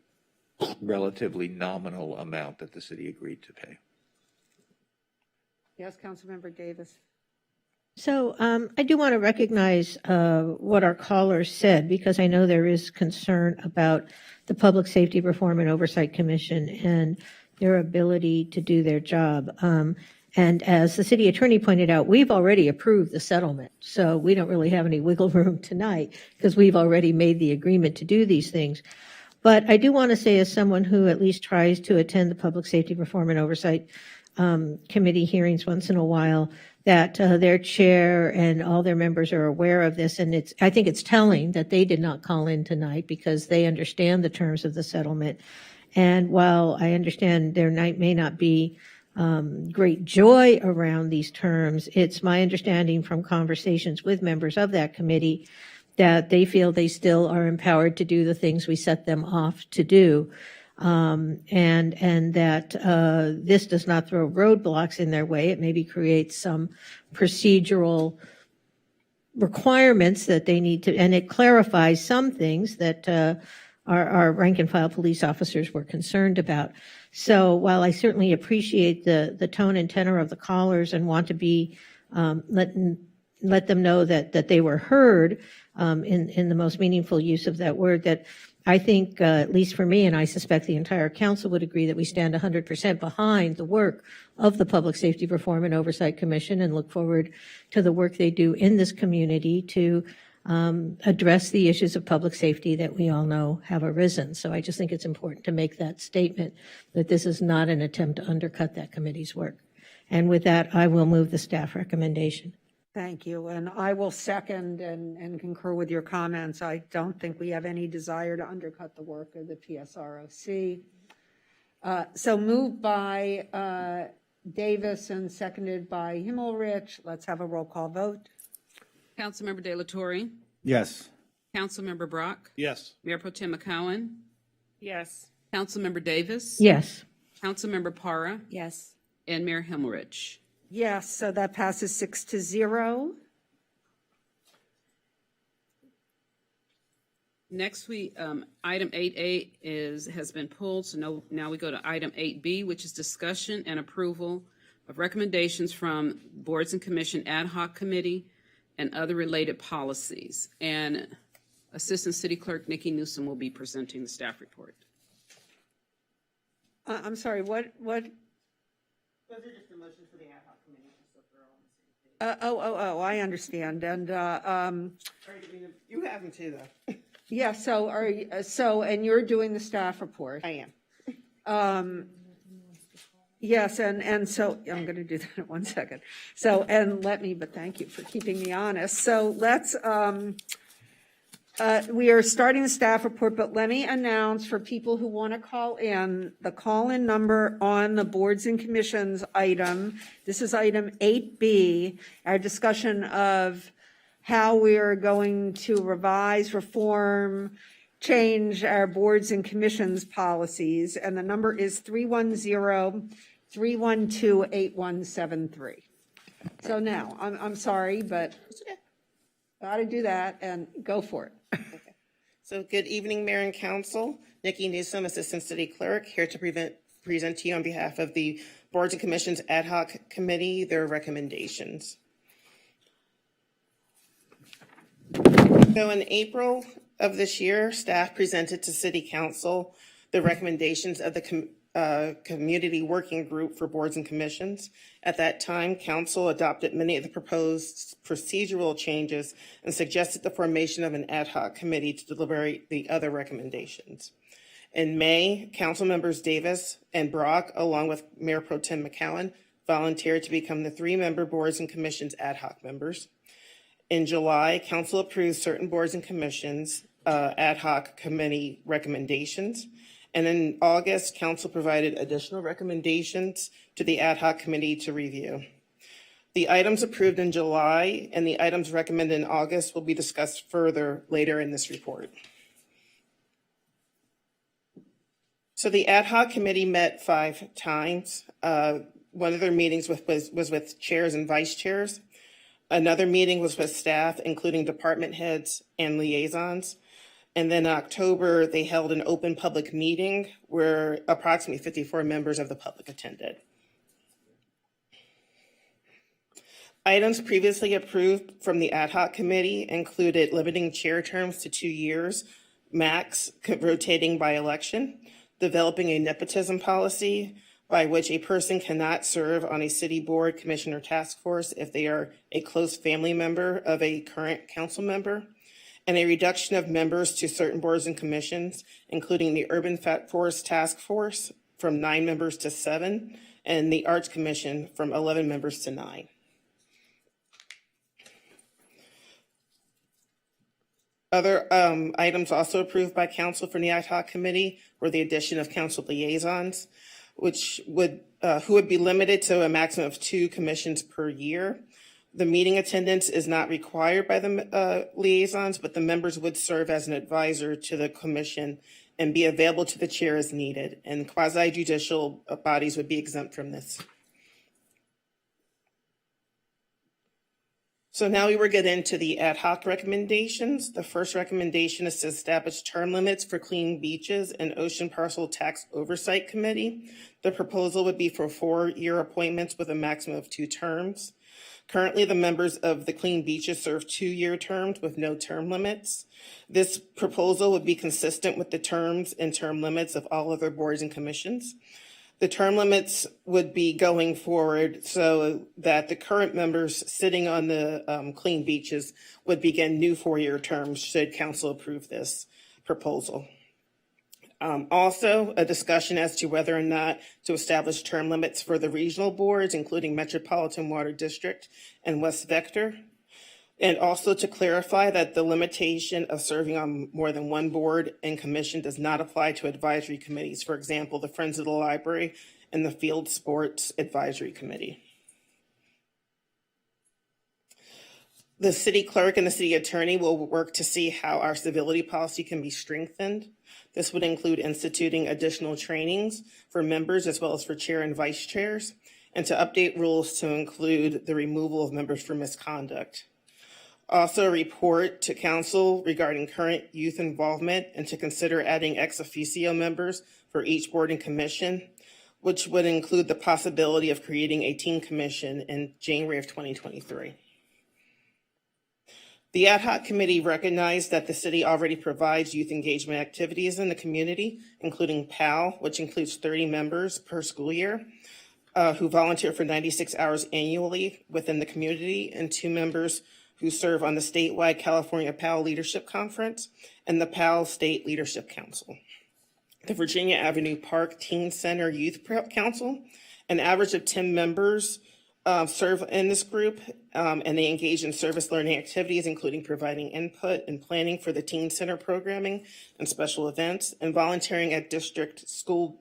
relatively nominal amount that the city agreed to pay. Yes, Councilmember Davis. So I do want to recognize what our caller said, because I know there is concern about the Public Safety Reform and Oversight Commission and their ability to do their job. And as the city attorney pointed out, we've already approved the settlement. So we don't really have any wiggle room tonight because we've already made the agreement to do these things. But I do want to say, as someone who at least tries to attend the Public Safety Reform and Oversight Committee hearings once in a while, that their chair and all their members are aware of this. And I think it's telling that they did not call in tonight because they understand the terms of the settlement. And while I understand there may not be great joy around these terms, it's my understanding from conversations with members of that committee that they feel they still are empowered to do the things we set them off to do. And that this does not throw roadblocks in their way. It maybe creates some procedural requirements that they need to, and it clarifies some things that our rank and file police officers were concerned about. So while I certainly appreciate the tone and tenor of the callers and want to be let them know that they were heard in the most meaningful use of that word, that I think, at least for me, and I suspect the entire council would agree, that we stand 100% behind the work of the Public Safety Reform and Oversight Commission and look forward to the work they do in this community to address the issues of public safety that we all know have arisen. So I just think it's important to make that statement that this is not an attempt to undercut that committee's work. And with that, I will move the staff recommendation. Thank you. And I will second and concur with your comments. I don't think we have any desire to undercut the work of the PSROC. So moved by Davis and seconded by Himmelrich. Let's have a roll call vote. Councilmember De La Torre, Yes. Councilmember Brock, Yes. Mayor Pro Tem McCowen, Yes. Councilmember Davis. Yes. Councilmember Para, Yes. and Mayor Himmelrich. Yes, so that passes 6-0. Next, item 8A has been pulled, so now we go to item 8B, which is discussion and approval of recommendations from Boards and Commission Ad Hoc Committee and other related policies. And Assistant City Clerk Nikki Newsom will be presenting the staff report. I'm sorry, what? Those are just the motions for the ad hoc committee. So they're all I understand. And you have them too, though. yeah, and you're doing the staff report. I am. Yes, and so I'm going to do that in 1 second. So, but thank you for keeping me honest. So let's, we are starting the staff report, but let me announce for people who want to call in, the call-in number on the boards and commissions item. This is item 8B, our discussion of how we are going to revise, reform, change our boards and commissions policies, and the number is 310-312-8173. So now, I'm sorry, but got to do that and go for it. Okay. So good evening, Mayor and Council. Nikki Newsom, Assistant City Clerk, here to present to you on behalf of the Boards and Commissions Ad Hoc Committee their recommendations. So in April of this year, staff presented to City Council the recommendations of the Community Working Group for Boards and Commissions. At that time, Council adopted many of the proposed procedural changes and suggested the formation of an ad hoc committee to deliberate the other recommendations. In May, Council members Davis and Brock, along with Mayor Pro Tem McCowen, volunteered to become the 3-member Boards and Commissions ad hoc members. In July, Council approved certain boards and commissions ad hoc committee recommendations. And in August, Council provided additional recommendations to the ad hoc committee to review. The items approved in July and the items recommended in August will be discussed further later in this report. So the ad hoc committee met 5 times. One of their meetings was with chairs and vice chairs. Another meeting was with staff, including department heads and liaisons. And then in October, they held an open public meeting where approximately 54 members of the public attended. Items previously approved from the ad hoc committee included limiting chair terms to 2 years, max, rotating by election, developing a nepotism policy by which a person cannot serve on a city board, commission, or task force if they are a close family member of a current council member, and a reduction of members to certain boards and commissions, including the Urban Forest Task Force from 9 members to 7, and the Arts Commission from 11 members to 9. Other items also approved by council from the ad hoc committee were the addition of council liaisons, which would who would be limited to a maximum of 2 commissions per year. The meeting attendance is not required by the liaisons, but the members would serve as an advisor to the commission and be available to the chair as needed, and quasi-judicial bodies would be exempt from this. So now we will get into the ad hoc recommendations. The first recommendation is to establish term limits for Clean Beaches and Ocean Parcel Tax Oversight Committee. The proposal would be for 4-year appointments with a maximum of 2 terms. Currently, the members of the Clean Beaches serve 2-year terms with no term limits. This proposal would be consistent with the terms and term limits of all other boards and commissions. The term limits would be going forward so that the current members sitting on the Clean Beaches would begin new 4-year terms should council approve this proposal. Also, a discussion as to whether or not to establish term limits for the regional boards, including Metropolitan Water District and West Vector. And also to clarify that the limitation of serving on more than 1 board and commission does not apply to advisory committees. For example, the Friends of the Library and the Field Sports Advisory Committee. The city clerk and the city attorney will work to see how our civility policy can be strengthened. This would include instituting additional trainings for members as well as for chair and vice chairs, and to update rules to include the removal of members for misconduct. Also, a report to council regarding current youth involvement and to consider adding ex officio members for each board and commission, which would include the possibility of creating a teen commission in January of 2023. The ad hoc committee recognized that the city already provides youth engagement activities in the community, including PAL, which includes 30 members per school year, who volunteer for 96 hours annually within the community, and 2 members who serve on the statewide California PAL Leadership Conference and the PAL State Leadership Council. The Virginia Avenue Park Teen Center Youth Council, an average of 10 members serve in this group, and they engage in service learning activities, including providing input and planning for the Teen Center programming and special events, and volunteering at district schools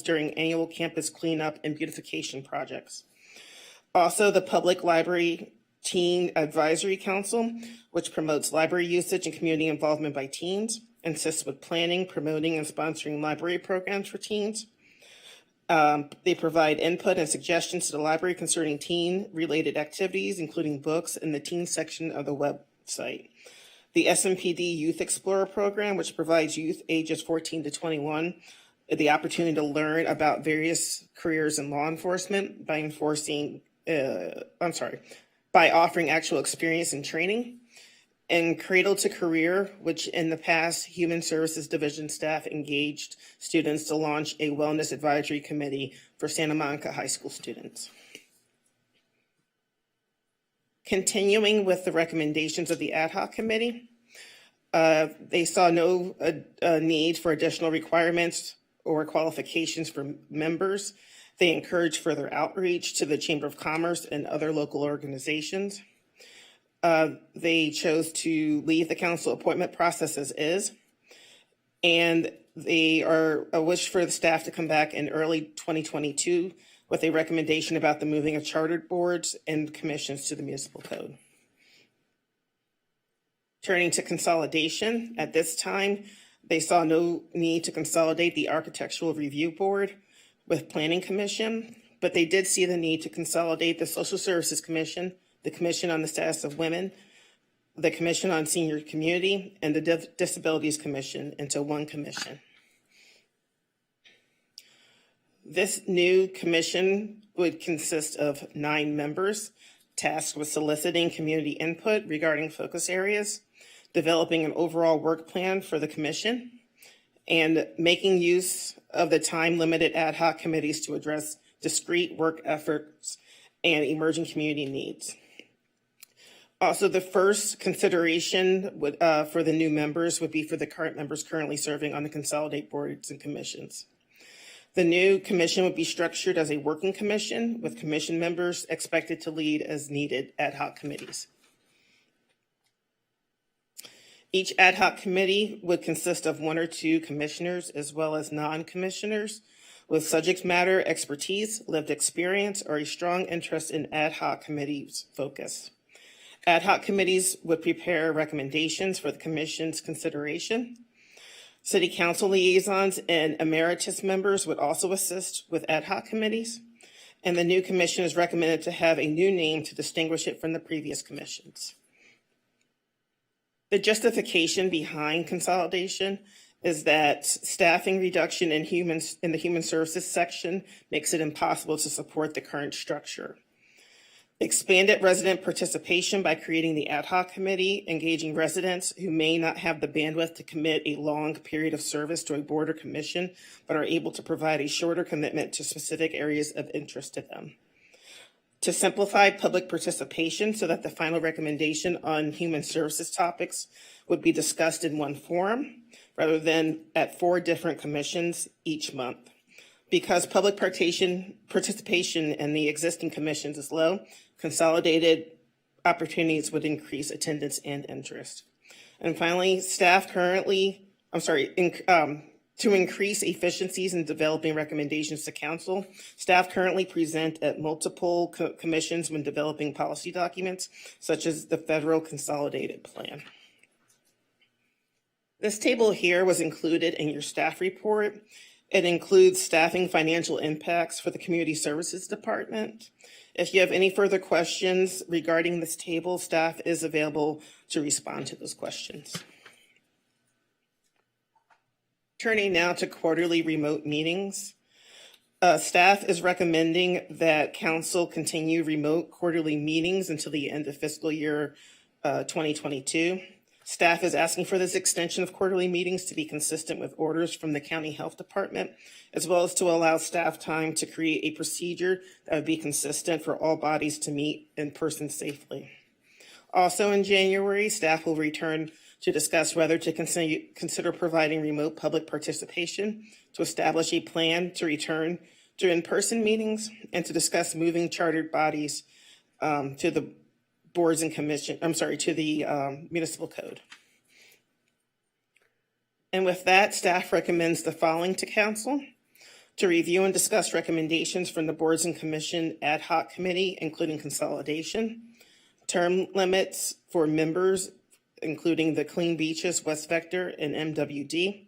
during annual campus cleanup and beautification projects. Also, the Public Library Teen Advisory Council, which promotes library usage and community involvement by teens, assists with planning, promoting, and sponsoring library programs for teens. They provide input and suggestions to the library concerning teen-related activities, including books, in the teen section of the website. The SMPD Youth Explorer program, which provides youth ages 14 to 21 the opportunity to learn about various careers in law enforcement by offering actual experience and training. And Cradle to Career, which in the past, Human Services Division staff engaged students to launch a wellness advisory committee for Santa Monica high school students. Continuing with the recommendations of the ad hoc committee, they saw no need for additional requirements or qualifications for members. They encouraged further outreach to the Chamber of Commerce and other local organizations. They chose to leave the council appointment process as is, and they are a wish for the staff to come back in early 2022 with a recommendation about the moving of chartered boards and commissions to the municipal code. Turning to consolidation, at this time, They saw no need to consolidate the Architectural Review Board with Planning Commission, but they did see the need to consolidate the Social Services Commission, the Commission on the Status of Women, the Commission on Senior Community, and the Disabilities Commission into one commission. This new commission would consist of 9 members, tasked with soliciting community input regarding focus areas, developing an overall work plan for the commission, and making use of the time-limited ad hoc committees to address discrete work efforts and emerging community needs. Also, the first consideration would, for the new members would be for the current members currently serving on the consolidated boards and commissions. The new commission would be structured as a working commission with commission members expected to lead as needed ad hoc committees. Each ad hoc committee would consist of 1 or 2 commissioners as well as non-commissioners with subject matter expertise, lived experience, or a strong interest in ad hoc committees' focus. Ad hoc committees would prepare recommendations for the commission's consideration. City council liaisons and emeritus members would also assist with ad hoc committees, and the new commission is recommended to have a new name to distinguish it from the previous commissions. The justification behind consolidation is that staffing reduction in the human services section makes it impossible to support the current structure. Expanded resident participation by creating the ad hoc committee, engaging residents who may not have the bandwidth to commit a long period of service to a board or commission, but are able to provide a shorter commitment to specific areas of interest to them. To simplify public participation so that the final recommendation on human services topics would be discussed in one forum rather than at 4 different commissions each month. Because public participation in the existing commissions is low, consolidated opportunities would increase attendance and interest. And finally, to increase efficiencies in developing recommendations to council, staff currently present at multiple commissions when developing policy documents, such as the Federal Consolidated Plan. This table here was included in your staff report. It includes staffing financial impacts for the Community Services Department. If you have any further questions regarding this table, staff is available to respond to those questions. Turning now to quarterly remote meetings. Staff is recommending that council continue remote quarterly meetings until the end of fiscal year 2022. Staff is asking for this extension of quarterly meetings to be consistent with orders from the County Health Department, as well as to allow staff time to create a procedure that would be consistent for all bodies to meet in person safely. Also in January, staff will return to discuss whether to consider providing remote public participation, to establish a plan to return to in-person meetings, and to discuss moving chartered bodies to the boards and commission, to the municipal code. And with that, staff recommends the following to council: to review and discuss recommendations from the boards and commission ad hoc committee, including consolidation, term limits for members, including the Clean Beaches, West Vector, and MWD,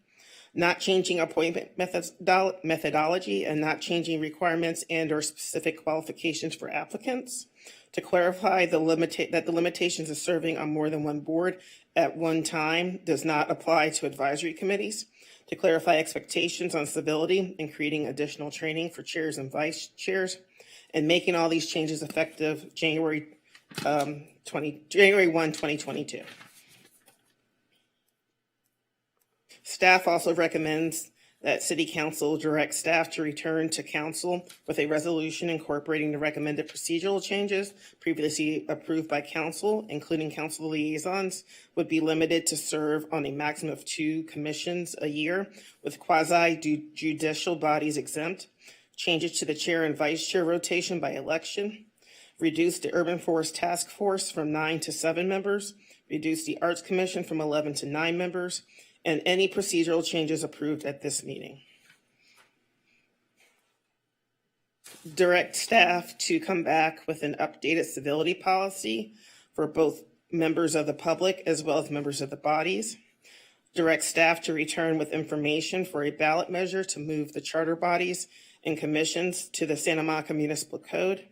not changing appointment methodology and not changing requirements and or specific qualifications for applicants, to clarify that the limitations of serving on more than one board at one time does not apply to advisory committees, to clarify expectations on civility and creating additional training for chairs and vice chairs, and making all these changes effective January 1, 2022. Staff also recommends that City Council direct staff to return to Council with a resolution incorporating the recommended procedural changes previously approved by Council, including Council liaisons, would be limited to serve on a maximum of 2 commissions a year, with quasi-judicial bodies exempt, changes to the chair and vice chair rotation by election, reduce the Urban Forest Task Force from 9 to 7 members, reduce the Arts Commission from 11 to 9 members, and any procedural changes approved at this meeting. Direct staff to come back with an updated civility policy for both members of the public as well as members of the bodies. direct staff to return with information for a ballot measure to move the charter bodies and commissions to the Santa Monica Municipal Code,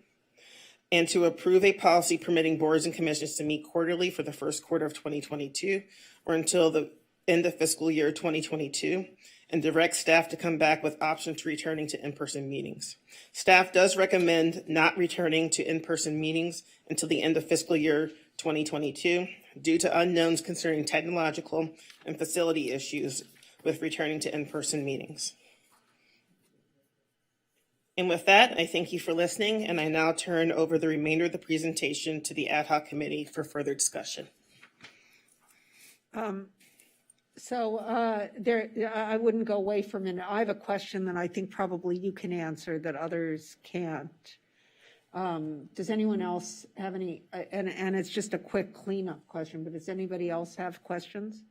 and to approve a policy permitting boards and commissions to meet quarterly for the first quarter of 2022 or until the end of fiscal year 2022, and direct staff to come back with options to returning to in-person meetings. Staff does recommend not returning to in-person meetings until the end of fiscal year 2022 due to unknowns concerning technological and facility issues with returning to in-person meetings. And with that, I thank you for listening, and I now turn over the remainder of the presentation to the ad hoc committee for further discussion. I wouldn't go away from it. I have a question that I think probably you can answer that others can't. Does anyone else have any, and it's just a quick cleanup question, but does anybody else have questions?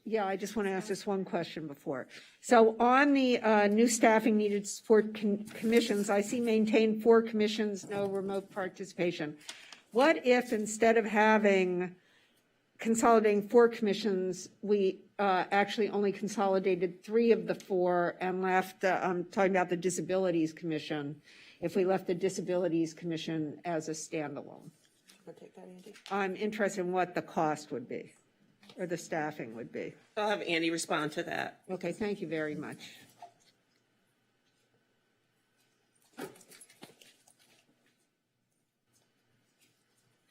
Yeah, I just want to ask this one question before. So on the new staffing needed to support commissions, I see maintain 4 commissions, no remote participation. What if instead of consolidating 4 commissions, we actually only consolidated 3 of the 4 and left, I'm talking about the Disabilities Commission, if we left the Disabilities Commission as a standalone? I'll take that, Andy. I'm interested in what the cost would be, or the staffing would be. I'll have Andy respond to that. Okay, thank you very much.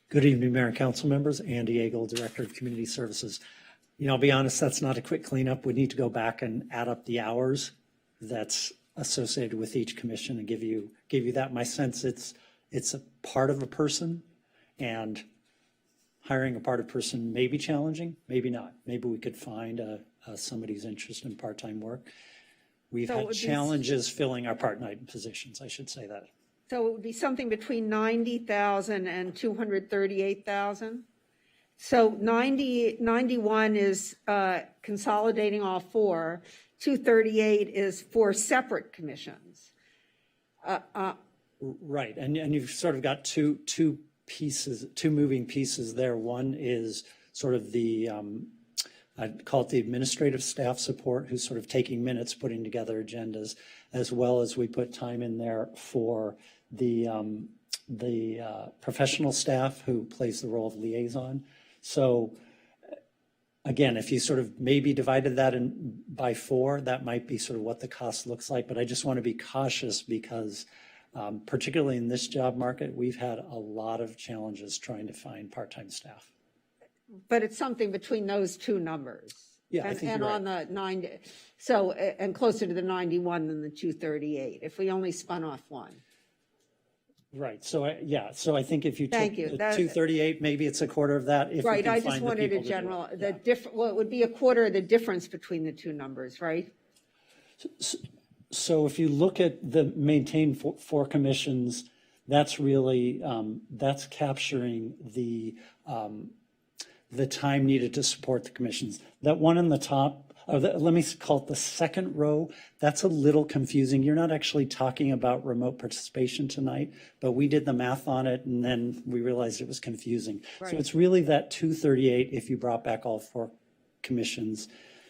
Good evening, Mayor and Council members. Andy Agel, Director of Community Services. I'll be honest, that's not a quick cleanup. We need to go back and add up the hours that's associated with each commission and give you that. My sense, it's a part of a person, and hiring a part of a person may be challenging, maybe not. Maybe we could find somebody's interest in part-time work. We've had challenges filling our part-time positions, I should say that. So it would be something between 90,000 and 238,000. So 91 is consolidating all 4. 238 is 4 separate commissions. Right, and you've sort of got two pieces, 2 moving pieces there. One is sort of the, I'd call it the administrative staff support, who's sort of taking minutes, putting together agendas, as well as we put time in there for the professional staff who plays the role of liaison. So again, if you sort of maybe divided that by 4, that might be sort of what the cost looks like. But I just want to be cautious because particularly in this job market, we've had a lot of challenges trying to find part-time staff. But it's something between those 2 numbers. Yeah, I think you're right. On the 90, so, and closer to the 91 than the 238, if we only spun off 1. Right. So I think if you took Thank you. the 238, maybe it's a quarter of that. If Right. we can I find just the wanted a people to do general, it. well, it would be a quarter of the difference between the 2 numbers, right? So if you look at the maintain 4 commissions, that's really, that's capturing the time needed to support the commissions. That one in the top, let me call it the second row, that's a little confusing. You're not actually talking about remote participation tonight, but we did the math on it and then we realized it was confusing. Right. So it's really that 238 if you brought back all 4 commissions,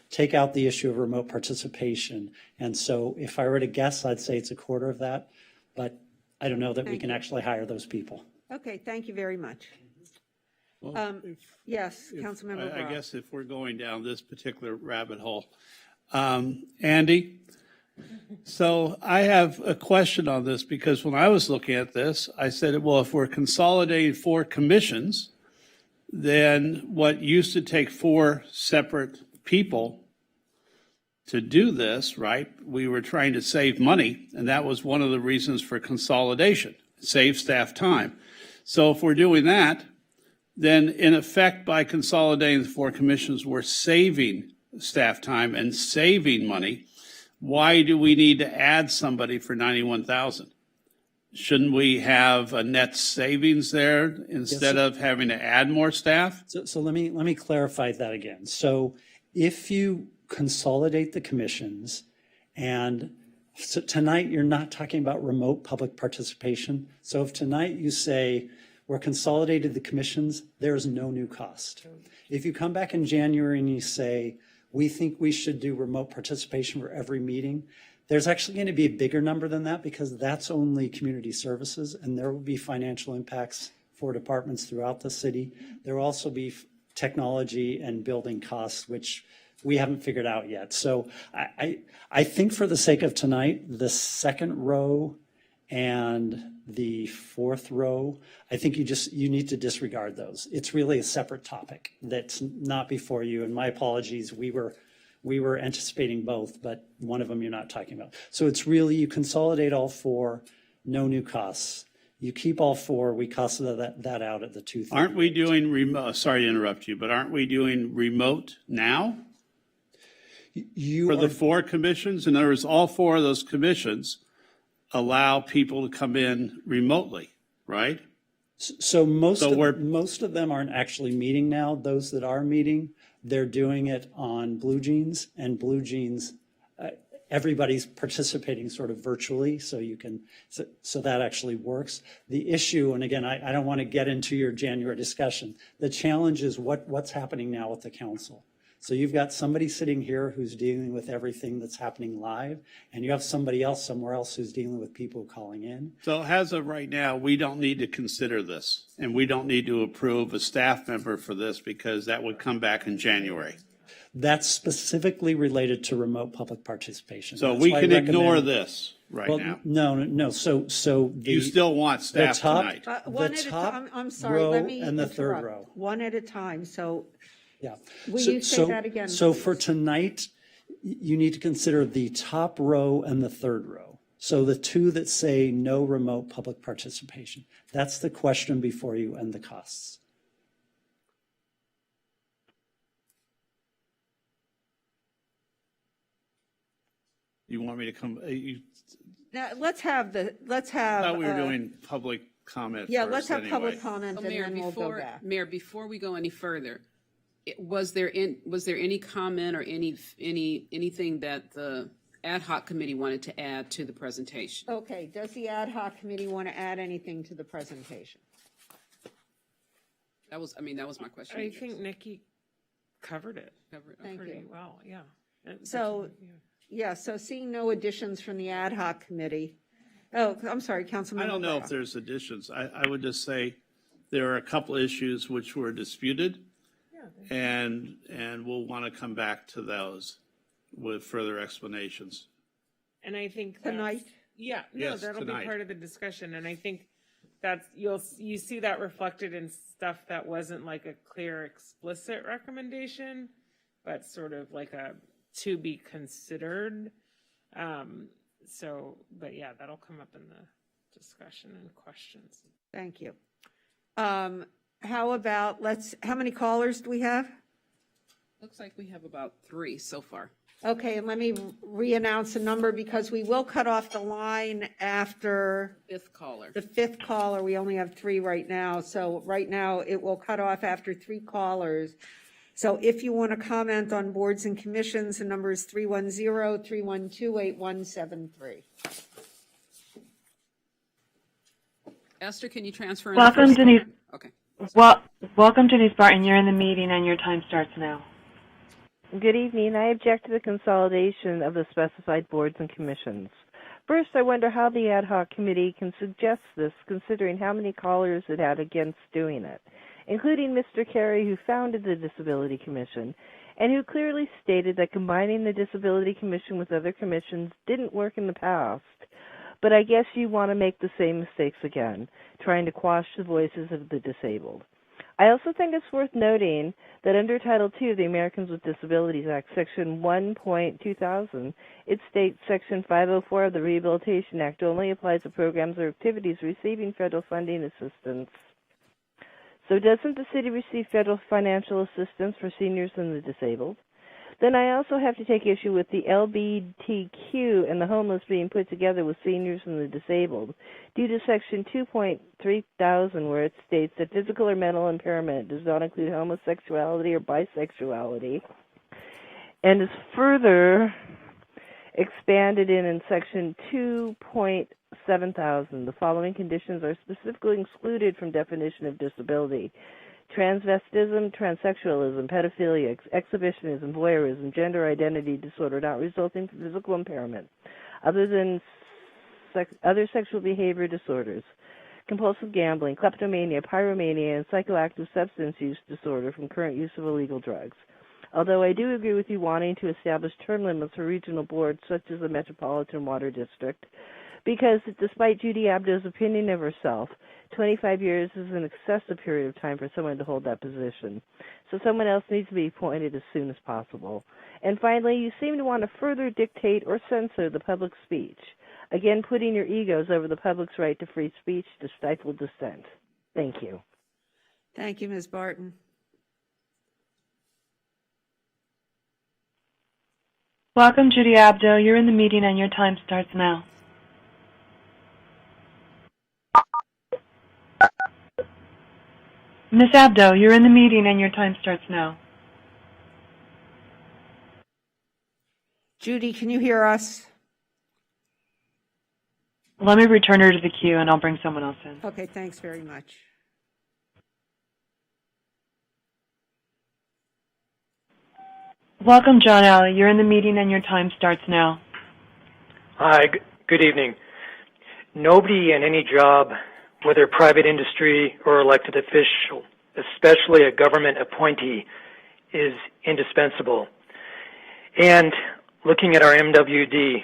take out the issue of remote participation. And so if I were to guess, I'd say it's a quarter of that, but I don't know that we can actually hire those people. Okay, thank you very much. Well, yes, Councilmember I Brock. guess if we're going down this particular rabbit hole, Andy, so I have a question on this because when I was looking at this, I said, well, if we're consolidating 4 commissions, then what used to take 4 separate people to do this, right? We were trying to save money, and that was one of the reasons for consolidation, save staff time. So if we're doing that, then in effect, by consolidating the 4 commissions, we're saving staff time and saving money. Why do we need to add somebody for 91,000? Shouldn't we have a net savings there instead of having to add more staff? So let me clarify that again. So if you consolidate the commissions, and so tonight you're not talking about remote public participation. So if tonight you say, We're consolidated the commissions. There is no new cost. If you come back in January and you say, we think we should do remote participation for every meeting, there's actually going to be a bigger number than that because that's only community services, and there will be financial impacts for departments throughout the city. There will also be technology and building costs, which we haven't figured out yet. So I think for the sake of tonight, the second row and the fourth row, I think you need to disregard those. It's really a separate topic that's not before you. And my apologies, we were anticipating both, but one of them you're not talking about. So it's really, you consolidate all four, no new costs. You keep all four, we cost that out at the 230. Aren't we doing remote? Sorry to interrupt you, but aren't we doing remote now? For the four commissions? In other words, all four of those commissions allow people to come in remotely, right? So most of them aren't actually meeting now. Those that are meeting, they're doing it on Blue Jeans, and Blue Jeans, everybody's participating sort of virtually, so you can, so that actually works. The issue, and again, I don't want to get into your January discussion, the challenge is what's happening now with the council. So you've got somebody sitting here who's dealing with everything that's happening live, and you have somebody else somewhere else who's dealing with people calling in. So as of right now, we don't need to consider this, and we don't need to approve a staff member for this because that would come back in January. That's specifically related to remote public participation. So That's we why I can ignore recommend- this right Well, now. No. So You still want staff the top, tonight. One the at a top time, I'm sorry, row let me and the third interrupt. row. One at a time, so Yeah. will So- you say so- that again? So please? for tonight, you need to consider the top row and the third row. So the two that say no remote public participation. That's the question before you and the costs. You want me to come, Now, let's have, I thought we were doing public comment yeah, first let's have anyway. public comment So, and Mayor, then we'll go back. Mayor, before we go any further, was there any comment or anything that the ad hoc committee wanted to add to the presentation? Okay, does the ad hoc committee want to add anything to the presentation? That was my question. I think Nikki covered it Thank pretty you. well, yeah. So, yeah, so seeing no additions from the ad hoc committee. Oh, I'm sorry, Councilmember. I don't know Brown. if there's additions. I would just say there are a couple issues which were disputed, and we'll want to come back to those with further explanations. And I think Tonight? Yeah, no, Yes, that'll tonight. be part of the discussion, and I think that's, you see that reflected in stuff that wasn't like a clear, explicit recommendation, but sort of like a to be considered. But yeah, that'll come up in the discussion and questions. Thank you. How about, how many callers do we have? Looks like we have about 3 so far. Okay, and let me re-announce a number because we will cut off the line after Fifth caller. the fifth caller. We only have 3 right now. So right now it will cut off after 3 callers. So if you want to comment on boards and commissions, the number is 310-312-8173. Esther, can you transfer? Welcome, Denise. Okay. Welcome, Denise Barton. You're in the meeting, and your time starts now. Good evening. I object to the consolidation of the specified boards and commissions. First, I wonder how the ad hoc committee can suggest this, considering how many callers it had against doing it, including Mr. Carey, who founded the Disability Commission, and who clearly stated that combining the Disability Commission with other commissions didn't work in the past. But I guess you want to make the same mistakes again, trying to quash the voices of the disabled. I also think it's worth noting that under Title II of the Americans with Disabilities Act, Section 1.2000, it states Section 504 of the Rehabilitation Act only applies to programs or activities receiving federal funding assistance. So doesn't the city receive federal financial assistance for seniors and the disabled? Then I also have to take issue with the LGBTQ and the homeless being put together with seniors and the disabled due to Section 2.3000, where it states that physical or mental impairment does not include homosexuality or bisexuality, and is further expanded in Section 2.30 $7,000. The following conditions are specifically excluded from definition of disability: transvestism, transsexualism, pedophilia, exhibitionism, voyeurism, gender identity disorder not resulting from physical impairment, other sexual behavior disorders, compulsive gambling, kleptomania, pyromania, and psychoactive substance use disorder from current use of illegal drugs. Although I do agree with you wanting to establish term limits for regional boards such as the Metropolitan Water District, because despite Judy Abdo's opinion of herself, 25 years is an excessive period of time for someone to hold that position. So someone else needs to be appointed as soon as possible. And finally, you seem to want to further dictate or censor the public speech, again putting your egos over the public's right to free speech to stifle dissent. Thank you. Thank you, Ms. Barton. Welcome, Judy Abdo. You're in the meeting and your time starts now. Ms. Abdo, you're in the meeting and your time starts now. Judy, can you hear us? Let me return her to the queue and I'll bring someone else in. Okay, thanks very much. Welcome, John Alley. You're in the meeting and your time starts now. Hi, good evening. Nobody in any job, whether private industry or elected official, especially a government appointee, is indispensable. And looking at our MWD,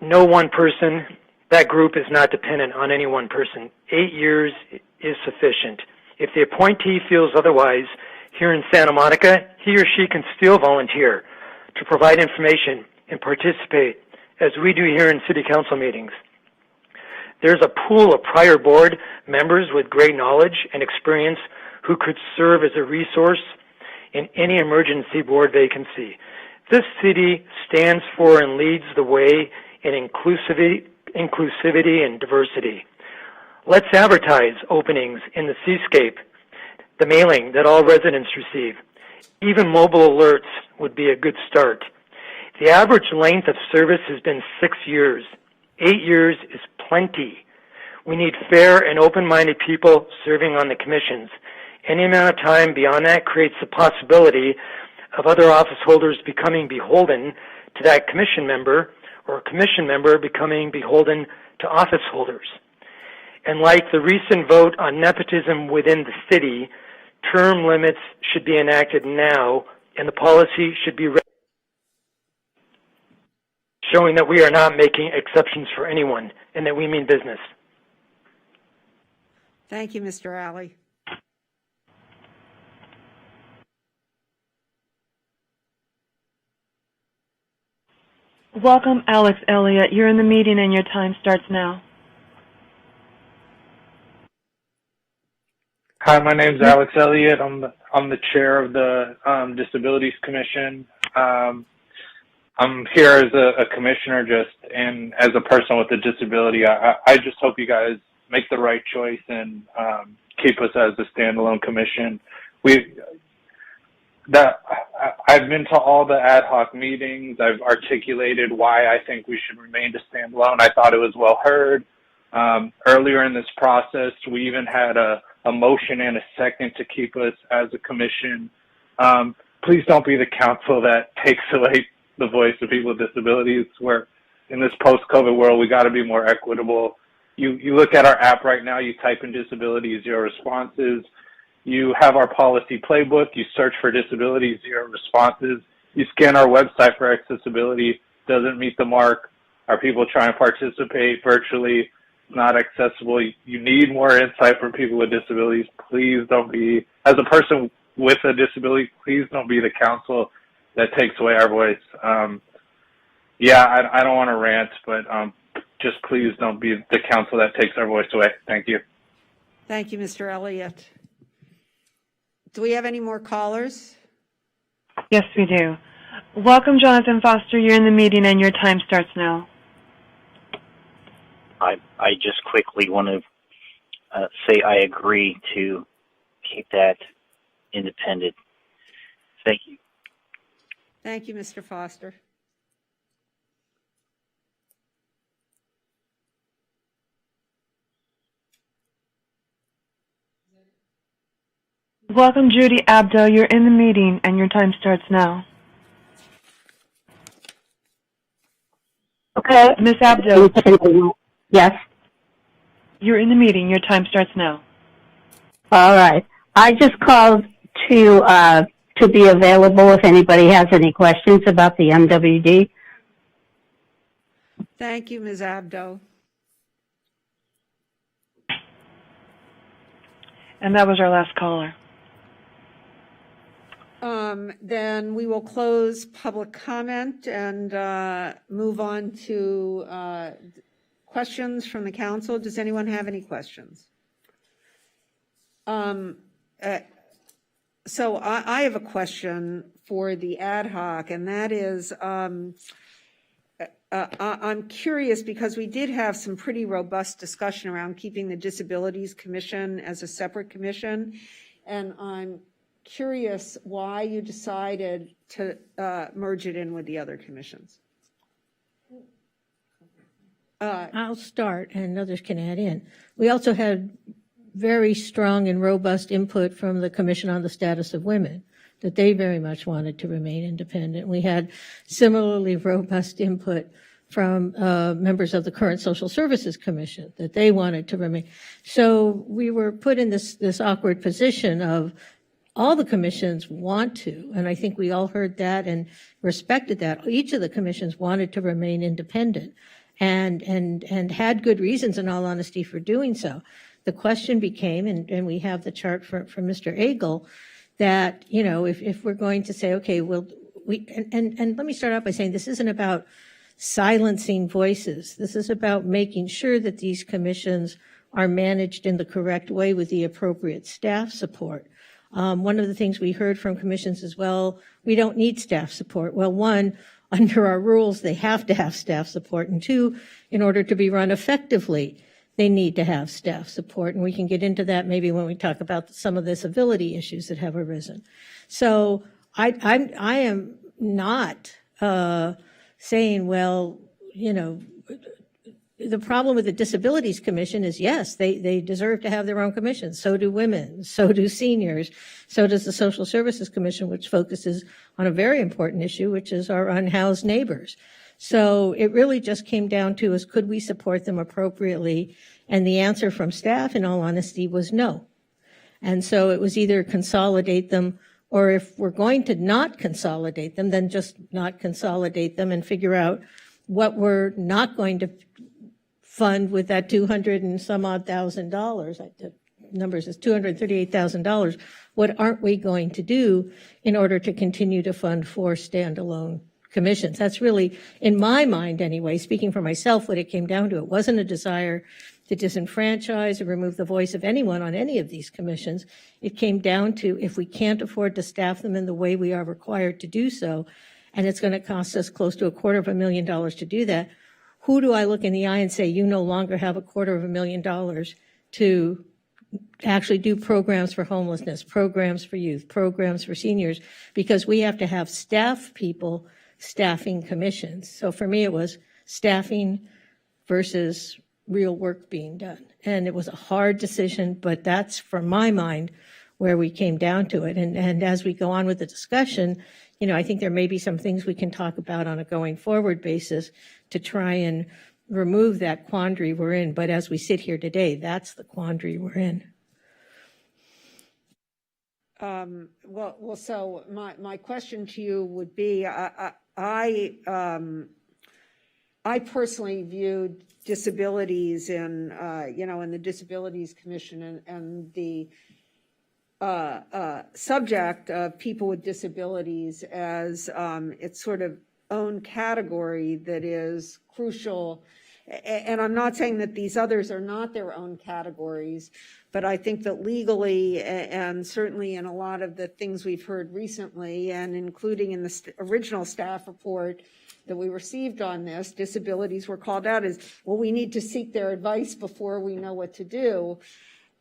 no one person, that group is not dependent on any one person. 8 years is sufficient. If the appointee feels otherwise, here in Santa Monica, he or she can still volunteer to provide information and participate, as we do here in city council meetings. There's a pool of prior board members with great knowledge and experience who could serve as a resource in any emergency board vacancy. This city stands for and leads the way in inclusivity and diversity. Let's advertise openings in the Seascape, the mailing that all residents receive. Even mobile alerts would be a good start. The average length of service has been 6 years. 8 years is plenty. We need fair and open-minded people serving on the commissions. Any amount of time beyond that creates the possibility of other office holders becoming beholden to that commission member, or a commission member becoming beholden to office holders. And like the recent vote on nepotism within the city, term limits should be enacted now, and the policy should be showing that we are not making exceptions for anyone and that we mean business. Thank you, Mr. Alley. Welcome, Alex Elliott. You're in the meeting and your time starts now. Hi, my name's Alex Elliott. I'm the chair of the Disabilities Commission. I'm here as a commissioner and as a person with a disability. I just hope you guys make the right choice and keep us as a standalone commission. I've been to all the ad hoc meetings. I've articulated why I think we should remain to standalone. I thought it was well heard. Earlier in this process, we even had a motion and a second to keep us as a commission. Please don't be the council that takes away the voice of people with disabilities. Where in this post-COVID world, we got to be more equitable. You look at our app right now, you type in disability, 0 responses. You have our policy playbook, you search for disability, 0 responses. You scan our website for accessibility, doesn't meet the mark. Are people trying to participate virtually? Not accessible. You need more insight from people with disabilities. Please don't be, as a person with a disability, please don't be the council that takes away our voice. I don't want to rant, but just please don't be the council that takes our voice away. Thank you. Thank you, Mr. Elliott. Do we have any more callers? Yes, we do. Welcome, Jonathan Foster. You're in the meeting and your time starts now. I just quickly want to say I agree to keep that independent. Thank you. Thank you, Mr. Foster. Welcome, Judy Abdo. You're in the meeting, and your time starts now. Okay. Ms. Abdo. Yes. You're in the meeting. Your time starts now. All right. I just called to be available if anybody has any questions about the MWD. Thank you, Ms. Abdo. And that was our last caller. Then we will close public comment and move on to questions from the council. Does anyone have any questions? So I have a question for the ad hoc, and that is, I'm curious because we did have some pretty robust discussion around keeping the Disabilities Commission as a separate commission, and I'm curious why you decided to merge it in with the other commissions. I'll start and others can add in. We also had very strong and robust input from the Commission on the Status of Women, that they very much wanted to remain independent. We had similarly robust input from members of the current Social Services Commission, that they wanted to remain. So we were put in this awkward position of all the commissions want to, and I think we all heard that and respected that. Each of the commissions wanted to remain independent and had good reasons, in all honesty, for doing so. The question became, and we have the chart from Mr. Agel, that, you know, if we're going to say, okay, well, and let me start out by saying this isn't about silencing voices. This is about making sure that these commissions are managed in the correct way with the appropriate staff support. One of the things we heard from commissions as well, we don't need staff support. Well, one, under our rules, they have to have staff support. And two, in order to be run effectively, they need to have staff support. And we can get into that maybe when we talk about some of the civility issues that have arisen. So I am not saying, well, you know, the problem with the Disabilities Commission is, yes, they deserve to have their own commission. So do women, so do seniors, so does the Social Services Commission, which focuses on a very important issue, which is our unhoused neighbors. So it really just came down to is, could we support them appropriately? And the answer from staff, in all honesty, was no. And so it was either consolidate them, or if we're going to not consolidate them, then just not consolidate them and figure out what we're not going to fund with that $200 and some odd thousand. The numbers is $238,000. What aren't we going to do in order to continue to fund 4 standalone commissions? That's really, in my mind anyway, speaking for myself, what it came down to. It wasn't a desire to disenfranchise or remove the voice of anyone on any of these commissions. It came down to, if we can't afford to staff them in the way we are required to do so, and it's going to cost us close to $250,000 to do that, who do I look in the eye and say, you no longer have $250,000 to actually do programs for homelessness, programs for youth, programs for seniors, because we have to have staff people staffing commissions. So for me, it was staffing versus real work being done. And it was a hard decision, but that's, from my mind, where we came down to it. And as we go on with the discussion, you know, I think there may be some things we can talk about on a going forward basis to try and remove that quandary we're in. But as we sit here today, that's the quandary we're in. Well, so my question to you would be, I personally viewed disabilities in, you know, in the Disabilities Commission and the subject of people with disabilities as its sort of own category that is crucial. And I'm not saying that these others are not their own categories, but I think that legally, and certainly in a lot of the things we've heard recently, and including in the original staff report that we received on this, disabilities were called out as, well, we need to seek their advice before we know what to do.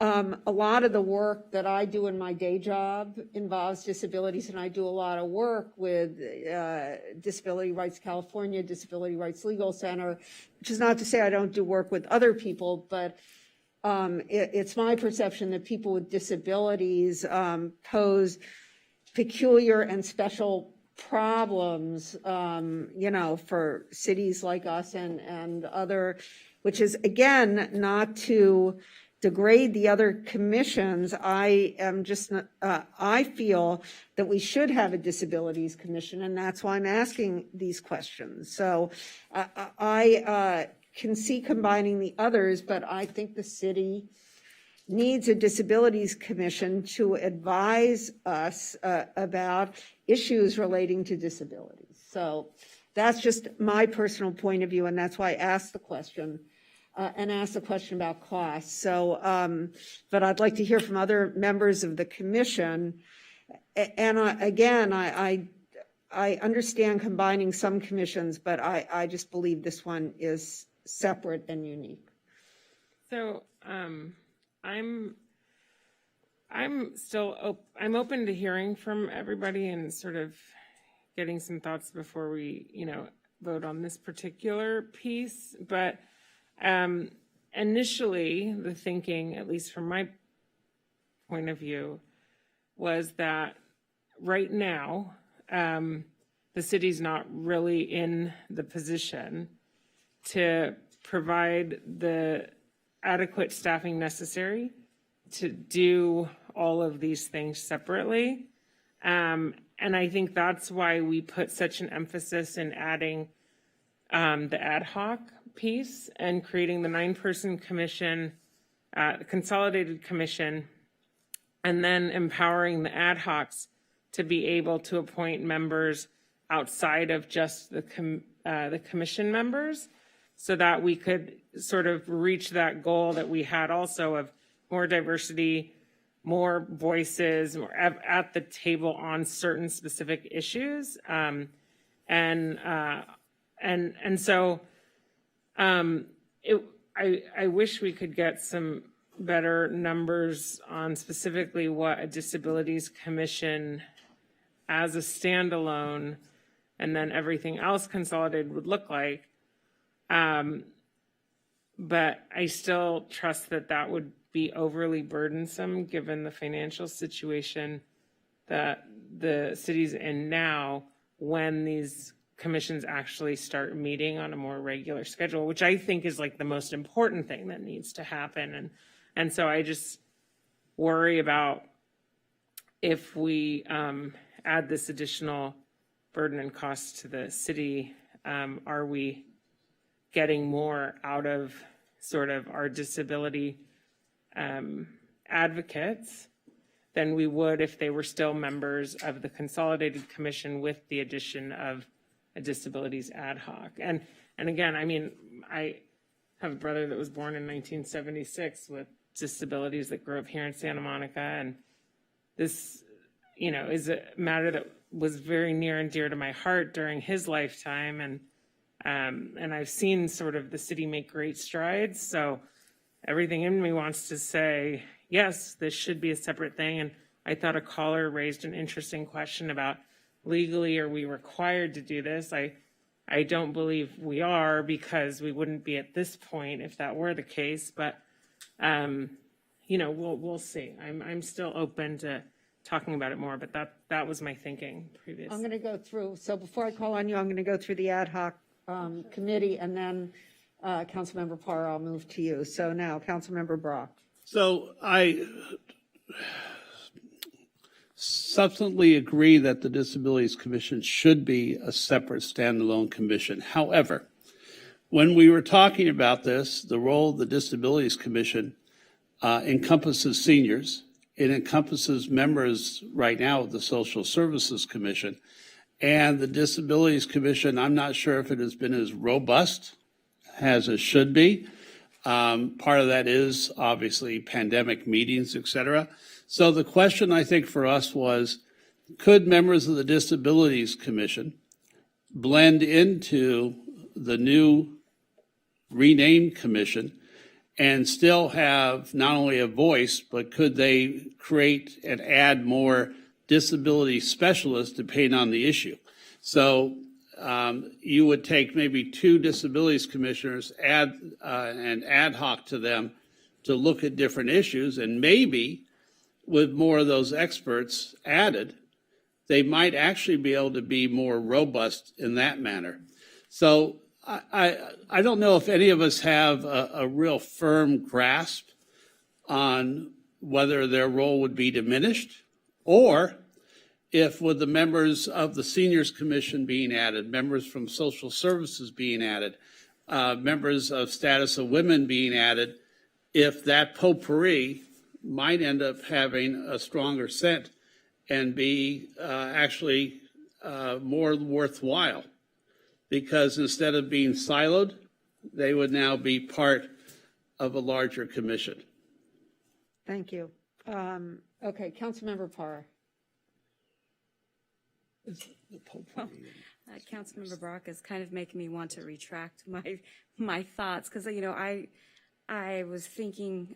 A lot of the work that I do in my day job involves disabilities, and I do a lot of work with Disability Rights California, Disability Rights Legal Center, which is not to say I don't do work with other people, but it's my perception that people with disabilities pose peculiar and special problems, for cities like us and other, which is, again, not to degrade the other commissions. I feel that we should have a disabilities commission, and that's why I'm asking these questions. So I can see combining the others, but I think the city needs a disabilities commission to advise us about issues relating to disabilities. So that's just my personal point of view, and that's why I asked the question. And ask a question about costs. So, but I'd like to hear from other members of the commission. And I understand combining some commissions, but I just believe this one is separate and unique. So I'm still I'm open to hearing from everybody and sort of getting some thoughts before we vote on this particular piece, but. Initially, the thinking, at least from my point of view, was that right now, the city's not really in the position to provide the adequate staffing necessary to do all of these things separately. And I think that's why we put such an emphasis in adding the ad hoc piece and creating the 9-person commission, consolidated commission, and then empowering the ad hocs to be able to appoint members outside of just the commission members, so that we could sort of reach that goal that we had also of more diversity, more voices at the table on certain specific issues, and so. I wish we could get some better numbers on specifically what a disabilities commission as a standalone and then everything else consolidated would look like. But I still trust that would be overly burdensome given the financial situation that the city's in now when these commissions actually start meeting on a more regular schedule, which I think is like the most important thing that needs to happen. And so I just worry about if we add this additional burden and cost to the city, are we getting more out of sort of our disability advocates than we would if they were still members of the consolidated commission with the addition of a disabilities ad hoc. And again, I mean, I have a brother that was born in 1976 with disabilities that grew up here in Santa Monica. And this, is a matter that was very near and dear to my heart during his lifetime. And I've seen sort of the city make great strides. So everything in me wants to say, yes, this should be a separate thing. And I thought a caller raised an interesting question about legally, are we required to do this? I don't believe we are, because we wouldn't be at this point if that were the case. But we'll see. I'm still open to talking about it more. But that was my thinking previously. I'm going to go through. So before I call on you, I'm going to go through the ad hoc committee, and then Councilmember Parr, I'll move to you. So now, Councilmember Brock. So I substantively agree that the Disabilities Commission should be a separate standalone commission. However, when we were talking about this, the role of the Disabilities Commission encompasses seniors. It encompasses members right now of the Social Services Commission. And the Disabilities Commission, I'm not sure if it has been as robust as it should be. Part of that is obviously pandemic meetings, et cetera. So the question I think for us was, could members of the Disabilities Commission blend into the new renamed commission and still have not only a voice, but could they create and add more disability specialists depending on the issue? So you would take maybe 2 disabilities commissioners, add an ad hoc to them to look at different issues, and maybe with more of those experts added, they might actually be able to be more robust in that manner. So I don't know if any of us have a real firm grasp on whether their role would be diminished, or if with the members of the Seniors Commission being added, members from social services being added, members of status of women being added, if that potpourri might end up having a stronger scent and be actually more worthwhile. Because instead of being siloed, they would now be part of a larger commission. Thank you. Okay, Councilmember Parr. Councilmember Brock is kind of making me want to retract my thoughts, because I was thinking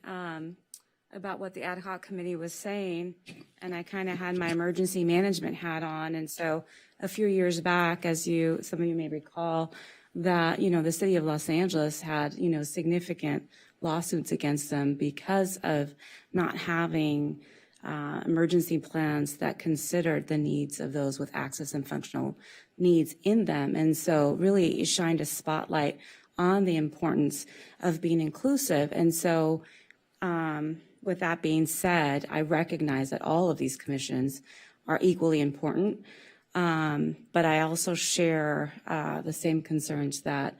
about what the ad hoc committee was saying, and I kind of had my emergency management hat on. And so a few years back, as some of you may recall, that the city of Los Angeles had significant lawsuits against them because of not having emergency plans that considered the needs of those with access and functional needs in them. And so really it shined a spotlight on the importance of being inclusive. And so with that being said, I recognize that all of these commissions are equally important, but I also share the same concerns that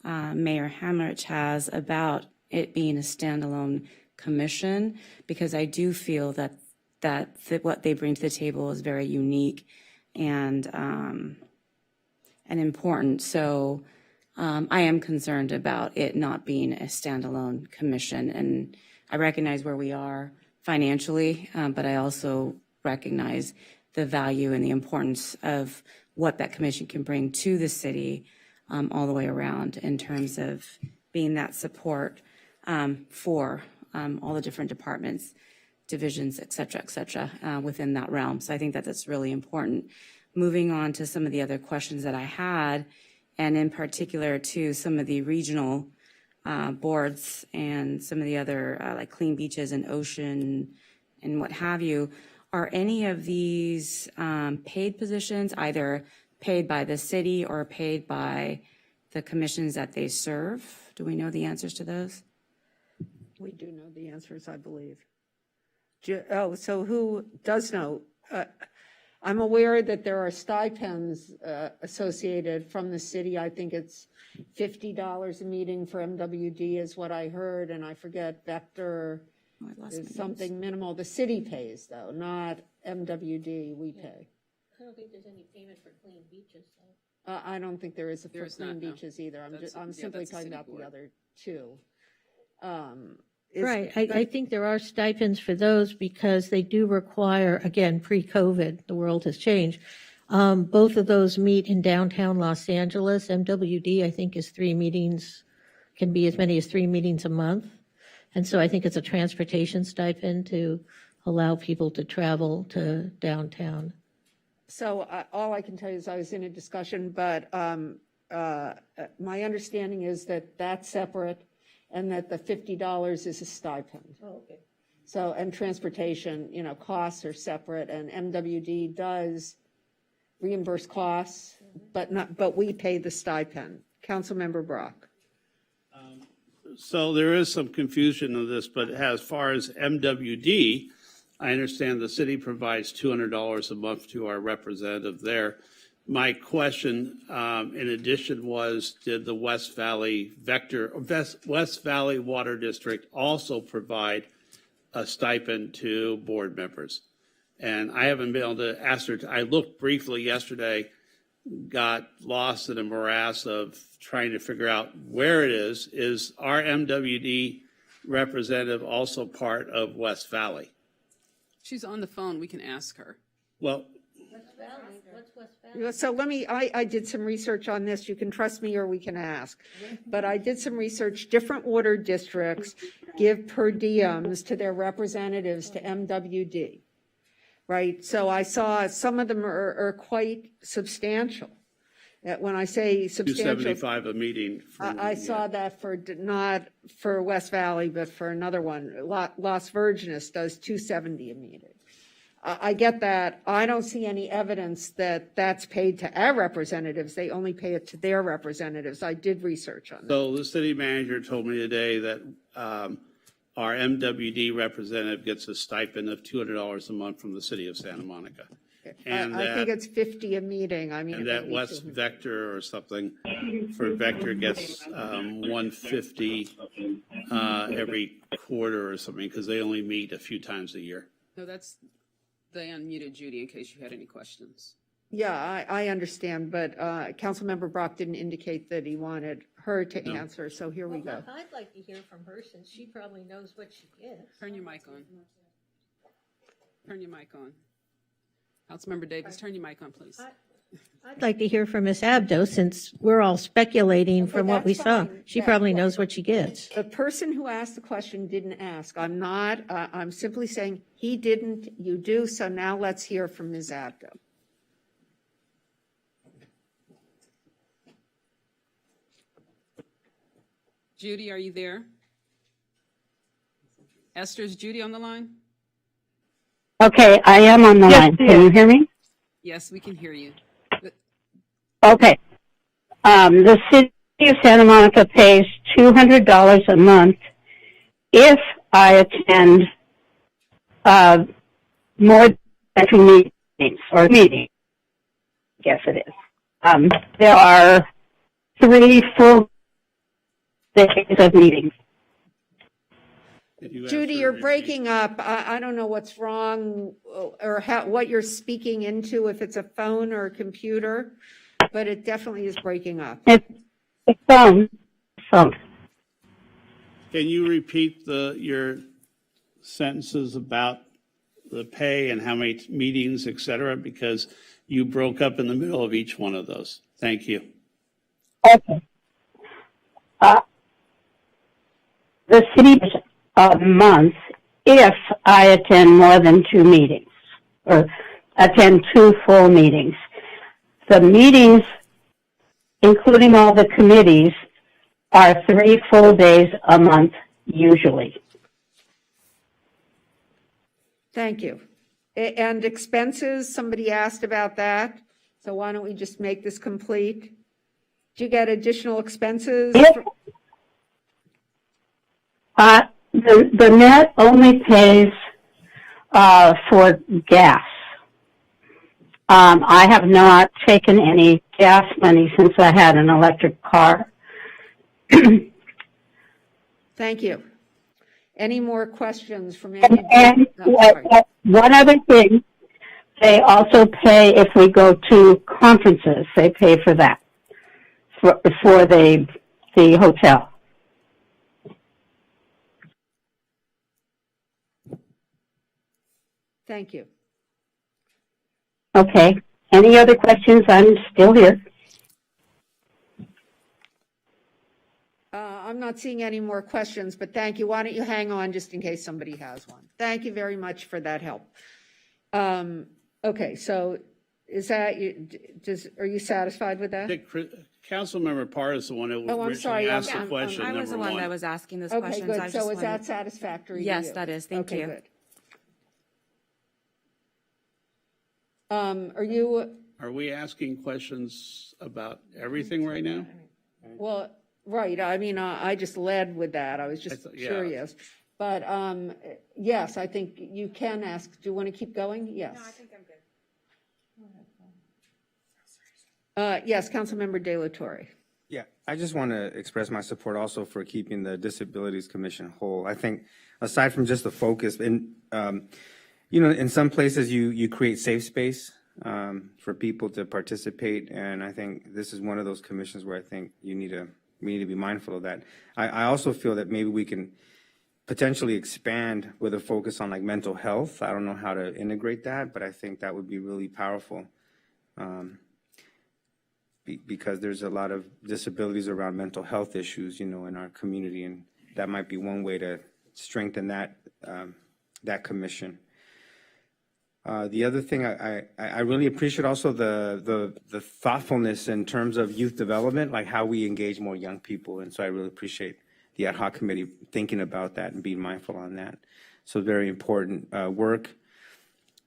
Mayor Hammerich has about it being a standalone commission, because I do feel that what they bring to the table is very unique and important. So I am concerned about it not being a standalone commission, and I recognize where we are financially, but I also recognize the value and the importance of what that commission can bring to the city all the way around in terms of being that support for all the different departments, divisions, et cetera, within that realm. So I think that that's really important. Moving on to some of the other questions that I had, and in particular to some of the regional boards and some of the other like Clean Beaches and Ocean and what have you, are any of these paid positions either paid by the city or paid by the commissions that they serve? Do we know the answers to those? We do know the answers, I believe. So who does know? I'm aware that there are stipends associated from the city. I think it's $50 a meeting for MWD is what I heard, and I forget Vector is something minimal. The city pays though, not MWD, we pay. I don't think there's any payment for Clean Beaches, though. I don't think there is for Clean not, no. Beaches either. I'm simply talking about the other two. Right. I think there are stipends for those because they do require, again, pre-COVID, the world has changed. Both of those meet in downtown Los Angeles. MWD, I think, is 3 meetings, can be as many as 3 meetings a month. And so I think it's a transportation stipend to allow people to travel to downtown. So all I can tell you is I was in a discussion, but my understanding is that that's separate and that the $50 is a stipend. Oh, okay. So, and transportation, costs are separate, and MWD does reimburse costs, but we pay the stipend. Councilmember Brock. So there is some confusion of this, but as far as MWD, I understand the city provides $200 a month to our representative there. My question, in addition, was did the West Valley Water District also provide a stipend to board members? And I haven't been able to ascertain. I looked briefly yesterday, got lost in a morass of trying to figure out where it is. Is our MWD representative also part of West Valley? She's on the phone. We can ask her. Well, West Valley. What's West Valley? So I did some research on this. You can trust me or we can ask. But I did some research. Different water districts give per diems to their representatives to MWD, right? So I saw some of them are quite substantial. When I say substantial, 275 a meeting. I saw that for, not for West Valley, but for another one. Las Virgenes does 270 a meeting. I get that. I don't see any evidence that that's paid to our representatives. They only pay it to their representatives. I did research on that. So the city manager told me today that our MWD representative gets a stipend of $200 a month from the city of Santa Monica. And I think it's 50 a meeting. I mean, and that West Vector or something for Vector gets 150 every quarter or something, because they only meet a few times a year. No, that's, they unmuted Judy in case you had any questions. Yeah, I understand, but Councilmember Brock didn't indicate that he wanted her to answer, so here we go. I'd like to hear from her since she probably knows what she gets. Turn your mic on. Turn your mic on. Councilmember Davis, turn your mic on, please. I'd like to hear from Ms. Abdo since we're all speculating from what we saw. She probably knows what she gets. The person who asked the question didn't ask. I'm not, I'm simply saying he didn't, you do, so now let's hear from Ms. Abdo. Judy, are you there? Esther, is Judy on the line? Okay, I am on the line. Can you hear me? Yes, we can hear you. Okay. The city of Santa Monica pays $200 a month if I attend more than 2 meetings, or meetings. Yes, it is. There are 3 full days of meetings. Judy, you're breaking up. I don't know what's wrong or what you're speaking into, if it's a phone or a computer, but it definitely is breaking up. It's phone. Phone. Can you repeat your sentences about the pay and how many meetings, et cetera, because you broke up in the middle of each one of those. Thank you. Okay. The city a month if I attend more than 2 meetings or attend 2 full meetings. The meetings, including all the committees, are 3 full days a month usually. Thank you. And expenses, somebody asked about that. So why don't we just make this complete? Do you get additional expenses? The net only pays for gas. I have not taken any gas money since I had an electric car. Thank you. Any more questions from any? And one other thing, they also pay if we go to conferences. They pay for that for the hotel. Thank you. Okay. Any other questions? I'm still here. I'm not seeing any more questions, but thank you. Why don't you hang on just in case somebody has one? Thank you very much for that help. Okay, so is that, are you satisfied with that? Councilmember Parr is the one who originally asked the question. I was the one that was asking those questions. Okay, good. So is that satisfactory to you? Yes, that is. Thank you. Good. Are we asking questions about everything right now? Well, right. I mean, I just led with that. I was just curious. But yes, I think you can ask. Do you want to keep going? Yes. No, I think I'm good. Yes, Councilmember De La Torre. Yeah, I just want to express my support also for keeping the Disabilities Commission whole. I think aside from just the focus, in some places you create safe space for people to participate, and I think this is one of those commissions where I think we need to be mindful of that. I also feel that maybe we can potentially expand with a focus on like mental health. I don't know how to integrate that, but I think that would be really powerful. Because there's a lot of disabilities around mental health issues, in our community, and that might be one way to strengthen that commission. The other thing, I really appreciate also the thoughtfulness in terms of youth development, like how we engage more young people. And so I really appreciate the ad hoc committee thinking about that and being mindful on that. So very important work.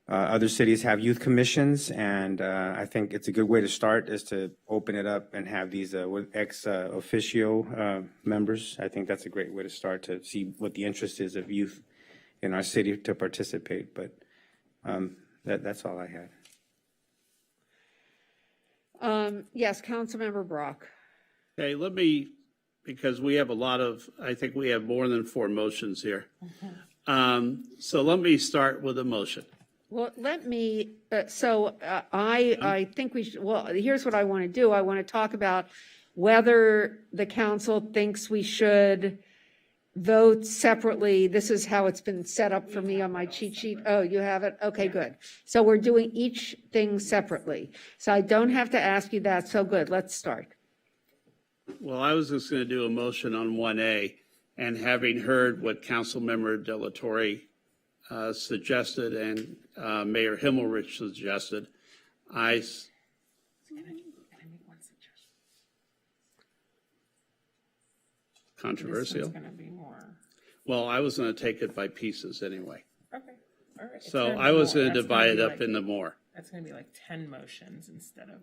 Other cities have youth commissions, and I think it's a good way to start is to open it up and have these ex officio members. I think that's a great way to start to see what the interest is of youth in our city to participate. But that's all I had. Yes, Councilmember Brock. Okay, because we have I think we have more than 4 motions here. So let me start with a motion. Well, let me, I think we should, well, here's what I want to do. I want to talk about whether the council thinks we should vote separately. This is how it's been set up for me on my cheat sheet. Oh, you have it? Okay, good. So we're doing each thing separately. So I don't have to ask you that. So good, let's start. Well, I was just going to do a motion on 1A, and having heard what Councilmember Delatorre suggested and Mayor Himmelrich suggested, controversial. Well, I was going to take it by pieces anyway. Okay, all right. So I was going to divide it up into more. That's going to be like 10 motions instead of.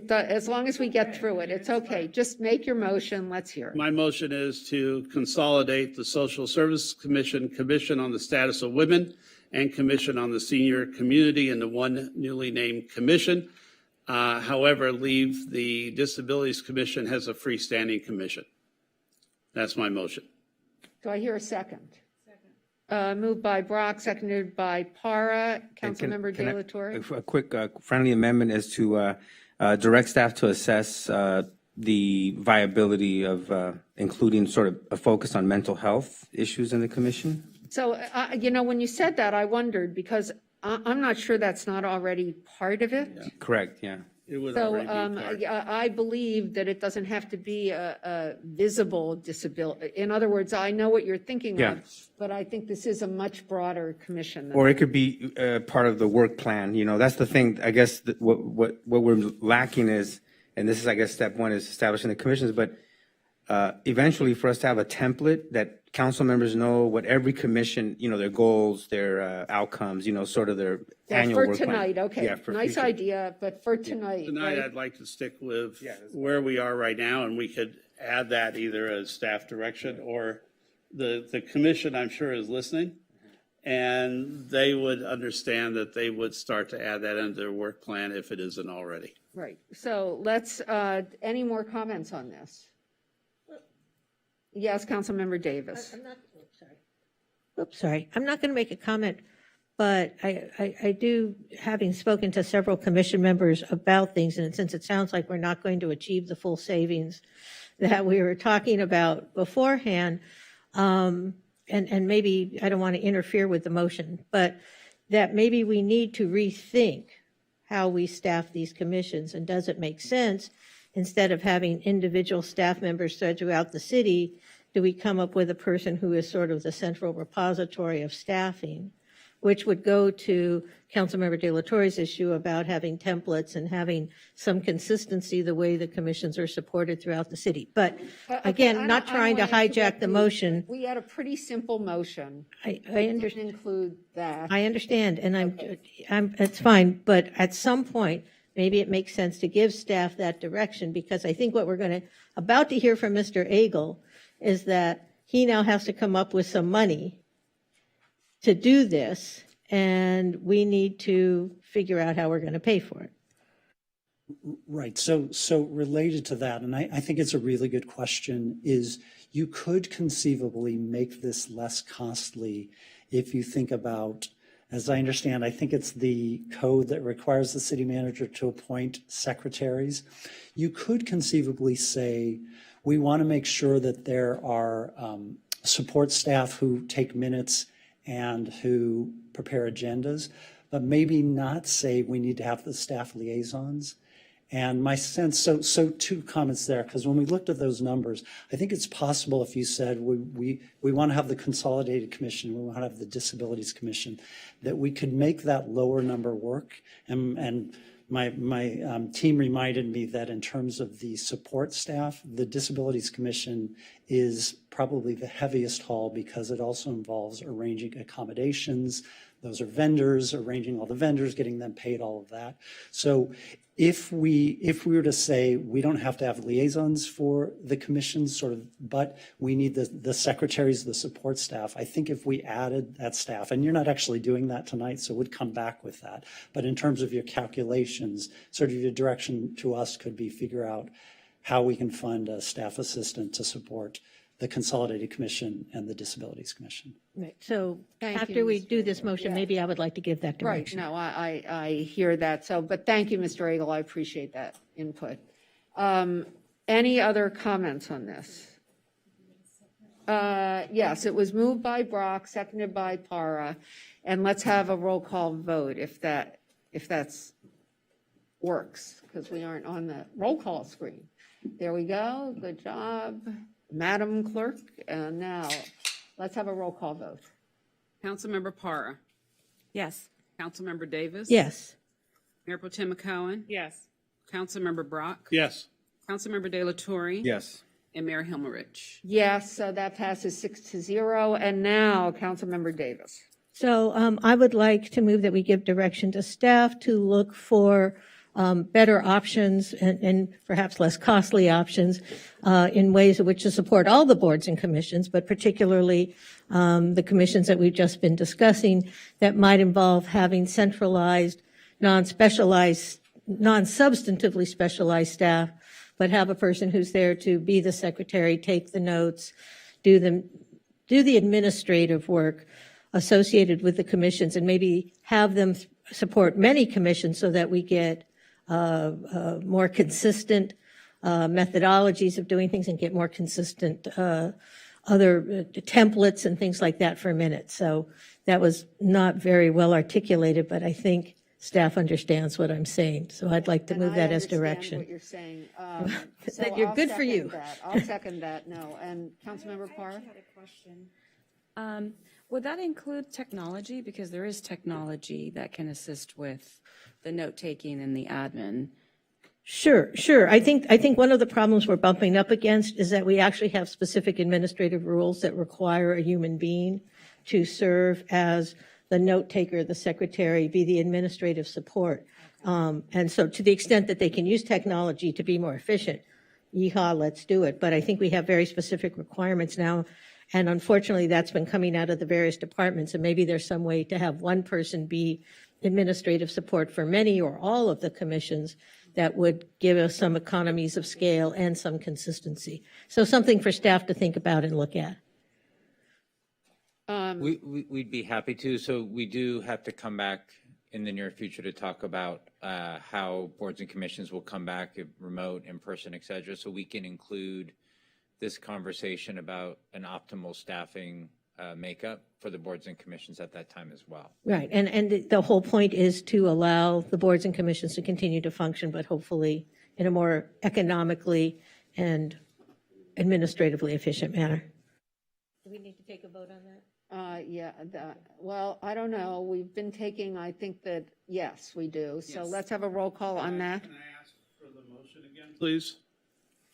As long as we get through it, it's okay. Just make your motion. Let's hear it. My motion is to consolidate the Social Services Commission, Commission on the Status of Women, and Commission on the Senior Community into one newly named commission. However, leave the Disabilities Commission as a freestanding commission. That's my motion. Do I hear a second? Second. Moved by Brock, seconded by Para. Councilmember De La Torre. A quick friendly amendment is to direct staff to assess the viability of including sort of a focus on mental health issues in the commission. So, when you said that, I wondered because I'm not sure that's not already part of it. Yeah. Correct, yeah. It would So already be part. I believe that it doesn't have to be a visible disability. In other words, I know what you're thinking of, but I think this is a much broader commission. Or it could be part of the work plan. That's the thing. I guess what we're lacking is, and this is, I guess, step one is establishing the commissions, but eventually for us to have a template that council members know what every commission, their goals, their outcomes, sort of their annual for work tonight, plan. okay. Nice future. idea, but for tonight. Tonight, right? I'd like to stick with where we are right now, and we could add that either as staff direction or the commission, I'm sure, is listening, and they would understand that they would start to add that into their work plan if it isn't already. Right. So let's, any more comments on this? Yes, Councilmember Davis. I'm not going to make a comment, but I do, having spoken to several commission members about things, and since it sounds like we're not going to achieve the full savings that we were talking about beforehand, and maybe I don't want to interfere with the motion, but that maybe we need to rethink how we staff these commissions, and does it make sense, instead of having individual staff members spread throughout the city, do we come up with a person who is sort of the central repository of staffing, which would go to Councilmember De La Torre's issue about having templates and having some consistency the way the commissions are supported throughout the city. But again, not trying to hijack the motion. We had a pretty simple motion. I understand. Include that. I understand, and it's fine, but at some point, maybe it makes sense to give staff that direction, because I think what we're about to hear from Mr. Agel is that he now has to come up with some money to do this, and we need to figure out how we're going to pay for it. Right. So related to that, and I think it's a really good question, is you could conceivably make this less costly if you think about, as I understand, I think it's the code that requires the city manager to appoint secretaries. You could conceivably say, we want to make sure that there are support staff who take minutes and who prepare agendas, but maybe not say we need to have the staff liaisons, And my sense, so two comments there, because when we looked at those numbers, I think it's possible if you said we want to have the Consolidated Commission, we want to have the Disabilities Commission, that we could make that lower number work. And my team reminded me that in terms of the support staff, the Disabilities Commission is probably the heaviest haul because it also involves arranging accommodations. Those are vendors, arranging all the vendors, getting them paid, all of that. So if we were to say we don't have to have liaisons for the commissions, but we need the secretaries, the support staff, I think if we added that staff, and you're not actually doing that tonight, so we'd come back with that. But in terms of your calculations, sort of your direction to us could be figure out how we can fund a staff assistant to support the Consolidated Commission and the Disabilities Commission. Right. So Thank after you, we Mr. do this motion, Yeah. maybe I would like to give that Right, direction. no, I hear that, so, but thank you, Mr. Agel, I appreciate that input. Any other comments on this? Yes, it was moved by Brock, seconded by Para, and let's have a roll call vote if that's works, because we aren't on the roll call screen. There we go, good job, Madam Clerk, and now, let's have a roll call vote. Councilmember Para. Yes. Councilmember Davis. Yes. Mayor Pro Tem McCowen. Yes. Councilmember Brock. Yes. Councilmember De La Torre. Yes. And Mayor Himmerich. Yes, so that passes 6-0, and now, Councilmember Davis. So I would like to move that we give direction to staff to look for better options and perhaps less costly options in ways in which to support all the boards and commissions, but particularly the commissions that we've just been discussing that might involve having centralized, non-specialized, non-substantively specialized staff, but have a person who's there to be the secretary, take the notes, do the administrative work associated with the commissions, and maybe have them support many commissions so that we get more consistent methodologies of doing things and get more consistent other templates and things like that for minutes. So that was not very well articulated, but I think staff understands what I'm saying. So I'd like to move that as direction. What you're saying. That you're good for you. I'll second that, no. And Councilmember Parr? I had a question. Would that include technology? Because there is technology that can assist with the note-taking and the admin. Sure. I think one of the problems we're bumping up against is that we actually have specific administrative rules that require a human being to serve as the note taker, the secretary, be the administrative support. And so to the extent that they can use technology to be more efficient, yeehaw, let's do it. But I think we have very specific requirements now. And unfortunately, that's been coming out of the various departments. And maybe there's some way to have one person be administrative support for many or all of the commissions that would give us some economies of scale and some consistency. So something for staff to think about and look at. We'd be happy to. So we do have to come back in the near future to talk about how boards and commissions will come back remote, in person, et cetera. So we can include this conversation about an optimal staffing makeup for the boards and commissions at that time as well. Right. And the whole point is to allow the boards and commissions to continue to function, but hopefully in a more economically and administratively efficient manner. Do we need to take a vote on that? Well, I don't know. We've been taking, I think that, yes, we do. So Yes. let's have a roll call on that. Can I ask for the motion again, please?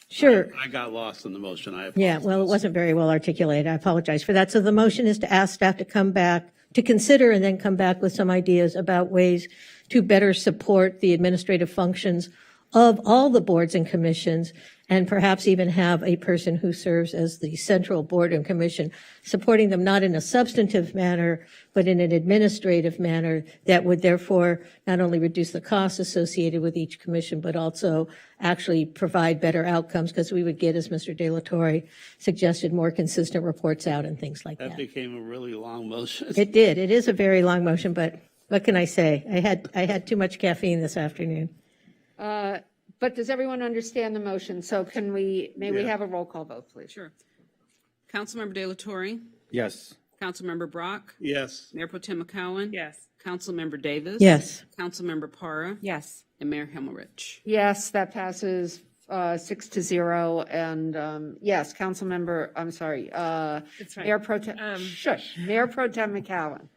Sure. I got lost in the motion. I apologize. Yeah, well, it wasn't very well articulated. I apologize for that. So the motion is to ask staff to come back, to consider and then come back with some ideas about ways to better support the administrative functions of all the boards and commissions, and perhaps even have a person who serves as the central board and commission, supporting them not in a substantive manner, but in an administrative manner that would therefore not only reduce the costs associated with each commission, but also actually provide better outcomes, because we would get, as Mr. De La Torre suggested, more consistent reports out and things like That that. became a really long motion. It did. It is a very long motion, but what can I say? I had too much caffeine this afternoon. But does everyone understand the motion? So may we have a roll call vote, please? Sure. Councilmember De La Torre. Yes. Councilmember Brock. Yes. Mayor Pro Tem McCowen. Yes. Councilmember Davis. Yes. Councilmember Para. Yes. And Mayor Himmelrich. Yes, that passes 6-0. And yes, Councilmember, I'm sorry, It's fine. Mayor Pro Tem, Mayor Pro Tem McCowan.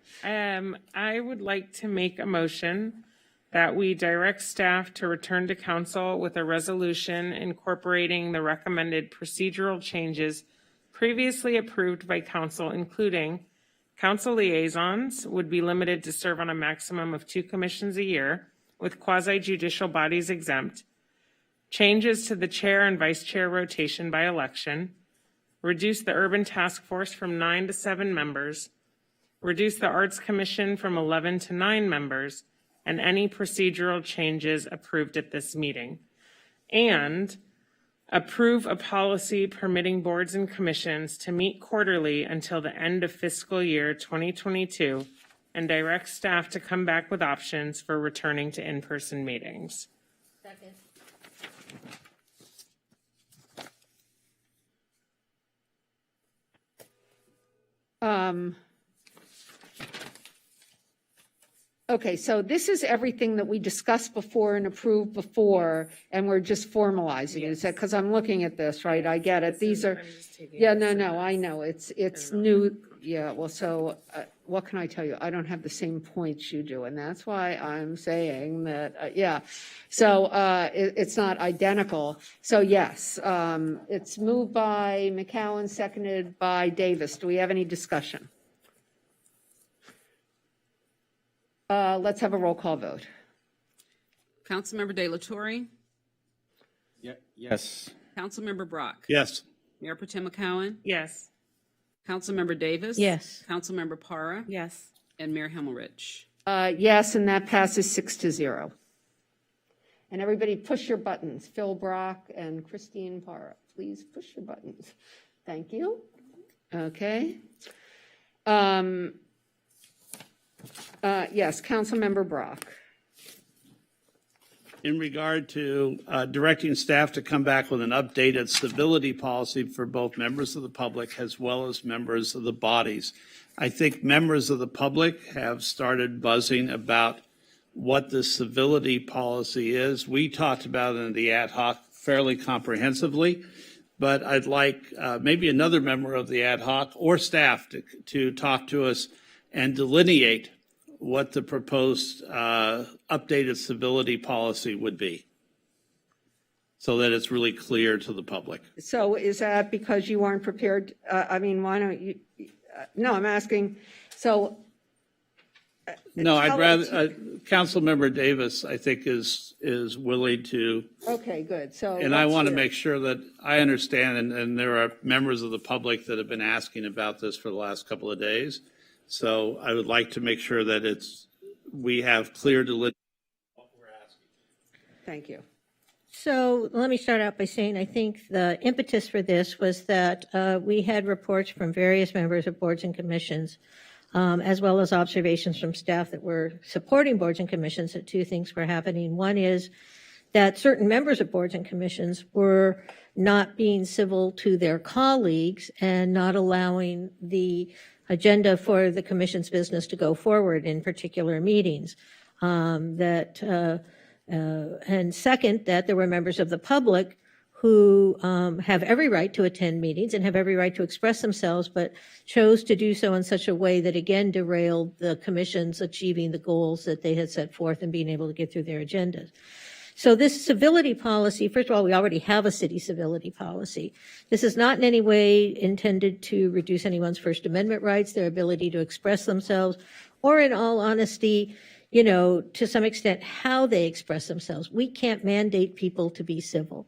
I would like to make a motion that we direct staff to return to council with a resolution incorporating the recommended procedural changes previously approved by council, including council liaisons would be limited to serve on a maximum of 2 commissions a year, with quasi-judicial bodies exempt, changes to the chair and vice chair rotation by election, reduce the urban task force from 9 to 7 members, reduce the arts commission from 11 to 9 members, and any procedural changes approved at this meeting, and approve a policy permitting boards and commissions to meet quarterly until the end of fiscal year 2022, and direct staff to come back with options for returning to in-person meetings. Second. Okay, so this is everything that we discussed before and approved before, and we're just formalizing it. Is that, because I'm looking at this, right? I get it. These are, yeah, no, I know. It's new. Yeah, well, so what can I tell you? I don't have the same points you do, and that's why I'm saying that, yeah. So it's not identical. So yes, it's moved by McCowan, seconded by Davis. Do we have any discussion? Let's have a roll call vote. Councilmember De La Torre. Yes. Councilmember Brock. Yes. Mayor Pro Tem McCowan. Yes. Councilmember Davis. Yes. Councilmember Para. Yes. And Mayor Himmelrich. Yes, and that passes 6-0. And everybody push your buttons. Phil Brock and Christine Para, please push your buttons. Thank you. Okay. Yes, Councilmember Brock. In regard to directing staff to come back with an updated civility policy for both members of the public as well as members of the bodies. I think members of the public have started buzzing about what the civility policy is. We talked about it in the ad hoc fairly comprehensively, but I'd like maybe another member of the ad hoc or staff to talk to us and delineate what the proposed updated civility policy would be, so that it's really clear to the public. So is that because you weren't prepared? I mean, why don't you? No, I'm asking. So. No, I'd rather, Councilmember Davis, I think, is willing to. Okay, good. So. And I want to make sure that I understand, and there are members of the public that have been asking about this for the last couple of days. So I would like to make sure that we have clear delineation. Thank you. So let me start out by saying I think the impetus for this was that we had reports from various members of boards and commissions, as well as observations from staff that were supporting boards and commissions that 2 things were happening. One is that certain members of boards and commissions were not being civil to their colleagues and not allowing the agenda for the commission's business to go forward in particular meetings. And second, that there were members of the public who have every right to attend meetings and have every right to express themselves, but chose to do so in such a way that again derailed the commission's achieving the goals that they had set forth and being able to get through their agendas. So this civility policy, first of all, we already have a city civility policy. This is not in any way intended to reduce anyone's First Amendment rights, their ability to express themselves, or in all honesty, you know, to some extent, how they express themselves. We can't mandate people to be civil.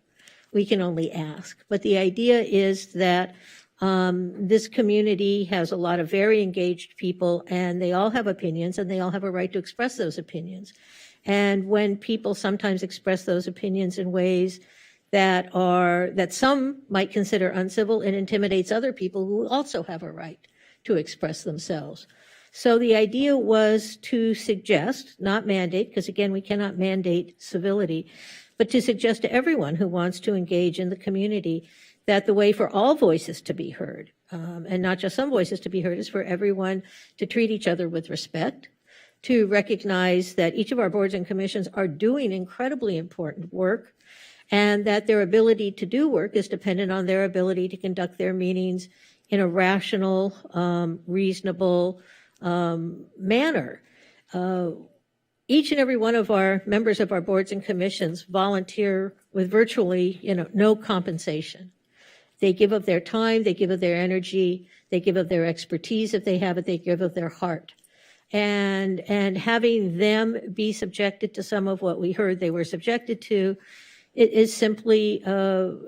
We can only ask. But the idea is that this community has a lot of very engaged people, and they all have opinions, and they all have a right to express those opinions. And when people sometimes express those opinions in ways that some might consider uncivil, it intimidates other people who also have a right to express themselves. So the idea was to suggest, not mandate, because again, we cannot mandate civility, but to suggest to everyone who wants to engage in the community that the way for all voices to be heard, and not just some voices to be heard, is for everyone to treat each other with respect, to recognize that each of our boards and commissions are doing incredibly important work, and that their ability to do work is dependent on their ability to conduct their meetings in a rational, reasonable manner. Each and every one of our members of our boards and commissions volunteer with virtually, no compensation. They give of their time, they give of their energy, they give of their expertise if they have it, they give of their heart. And having them be subjected to some of what we heard they were subjected to, it is simply,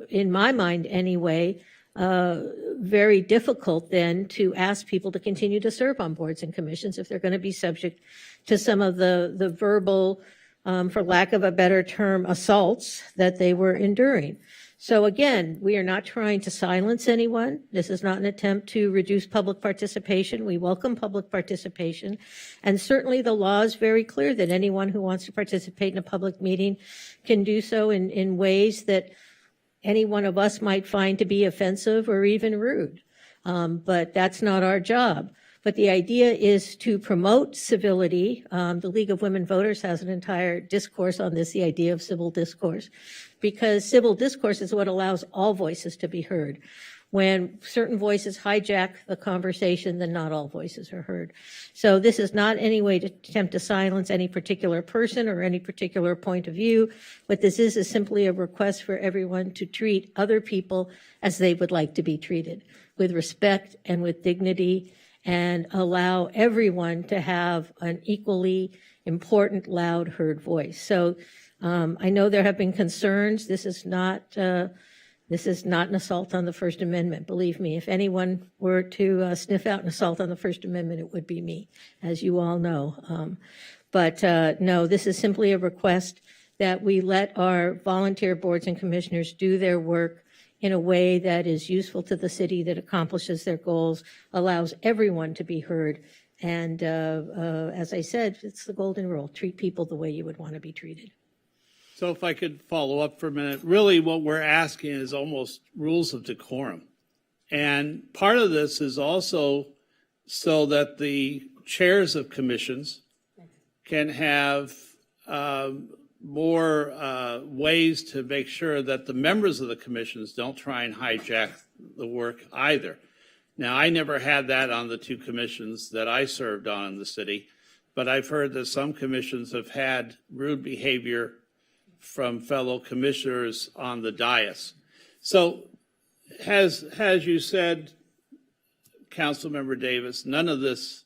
in my mind anyway, very difficult then to ask people to continue to serve on boards and commissions if they're going to be subject to some of the verbal, for lack of a better term, assaults that they were enduring. So again, we are not trying to silence anyone. This is not an attempt to reduce public participation. We welcome public participation. And certainly the law is very clear that anyone who wants to participate in a public meeting can do so in ways that any one of us might find to be offensive or even rude. But that's not our job. But the idea is to promote civility. The League of Women Voters has an entire discourse on this, the idea of civil discourse, because civil discourse is what allows all voices to be heard. When certain voices hijack the conversation, then not all voices are heard. So this is not any way to attempt to silence any particular person or any particular point of view. What this is simply a request for everyone to treat other people as they would like to be treated, with respect and with dignity, and allow everyone to have an equally important, loud, heard voice. So I know there have been concerns. This is not an assault on the First Amendment. Believe me, if anyone were to sniff out an assault on the First Amendment, it would be me, as you all know. But no, this is simply a request that we let our volunteer boards and commissioners do their work in a way that is useful to the city, that accomplishes their goals, allows everyone to be heard. And as I said, it's the golden rule: treat people the way you would want to be treated. So if I could follow up for a minute, really what we're asking is almost rules of decorum. And part of this is also so that the chairs of commissions can have more ways to make sure that the members of the commissions don't try and hijack the work either. Now, I never had that on the two commissions that I served on in the city, but I've heard that some commissions have had rude behavior from fellow commissioners on the dais. So, as you said, Councilmember Davis, none of this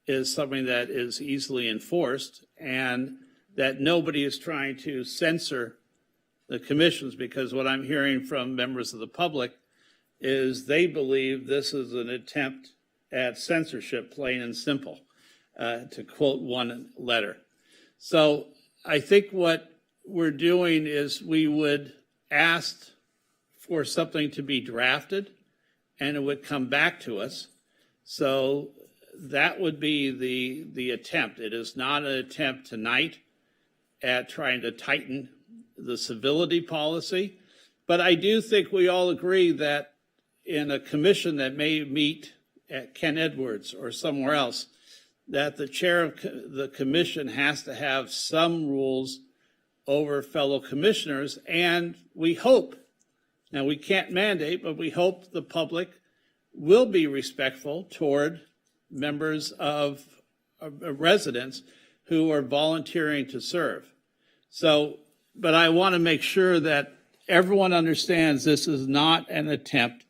is something that is easily enforced, and that nobody is trying to censor the commissions, because what I'm hearing from members of the public is they believe this is an attempt at censorship, plain and simple, to quote one letter. So I think what we're doing is we would ask for something to be drafted, and it would come back to us. So that would be the attempt. It is not an attempt tonight at trying to tighten the civility policy. But I do think we all agree that in a commission that may meet at Ken Edwards or somewhere else, that the chair of the commission has to have some rules over fellow commissioners. And we hope, now we can't mandate, but we hope the public will be respectful toward members of residents who are volunteering to serve. So, but I want to make sure that everyone understands this is not an attempt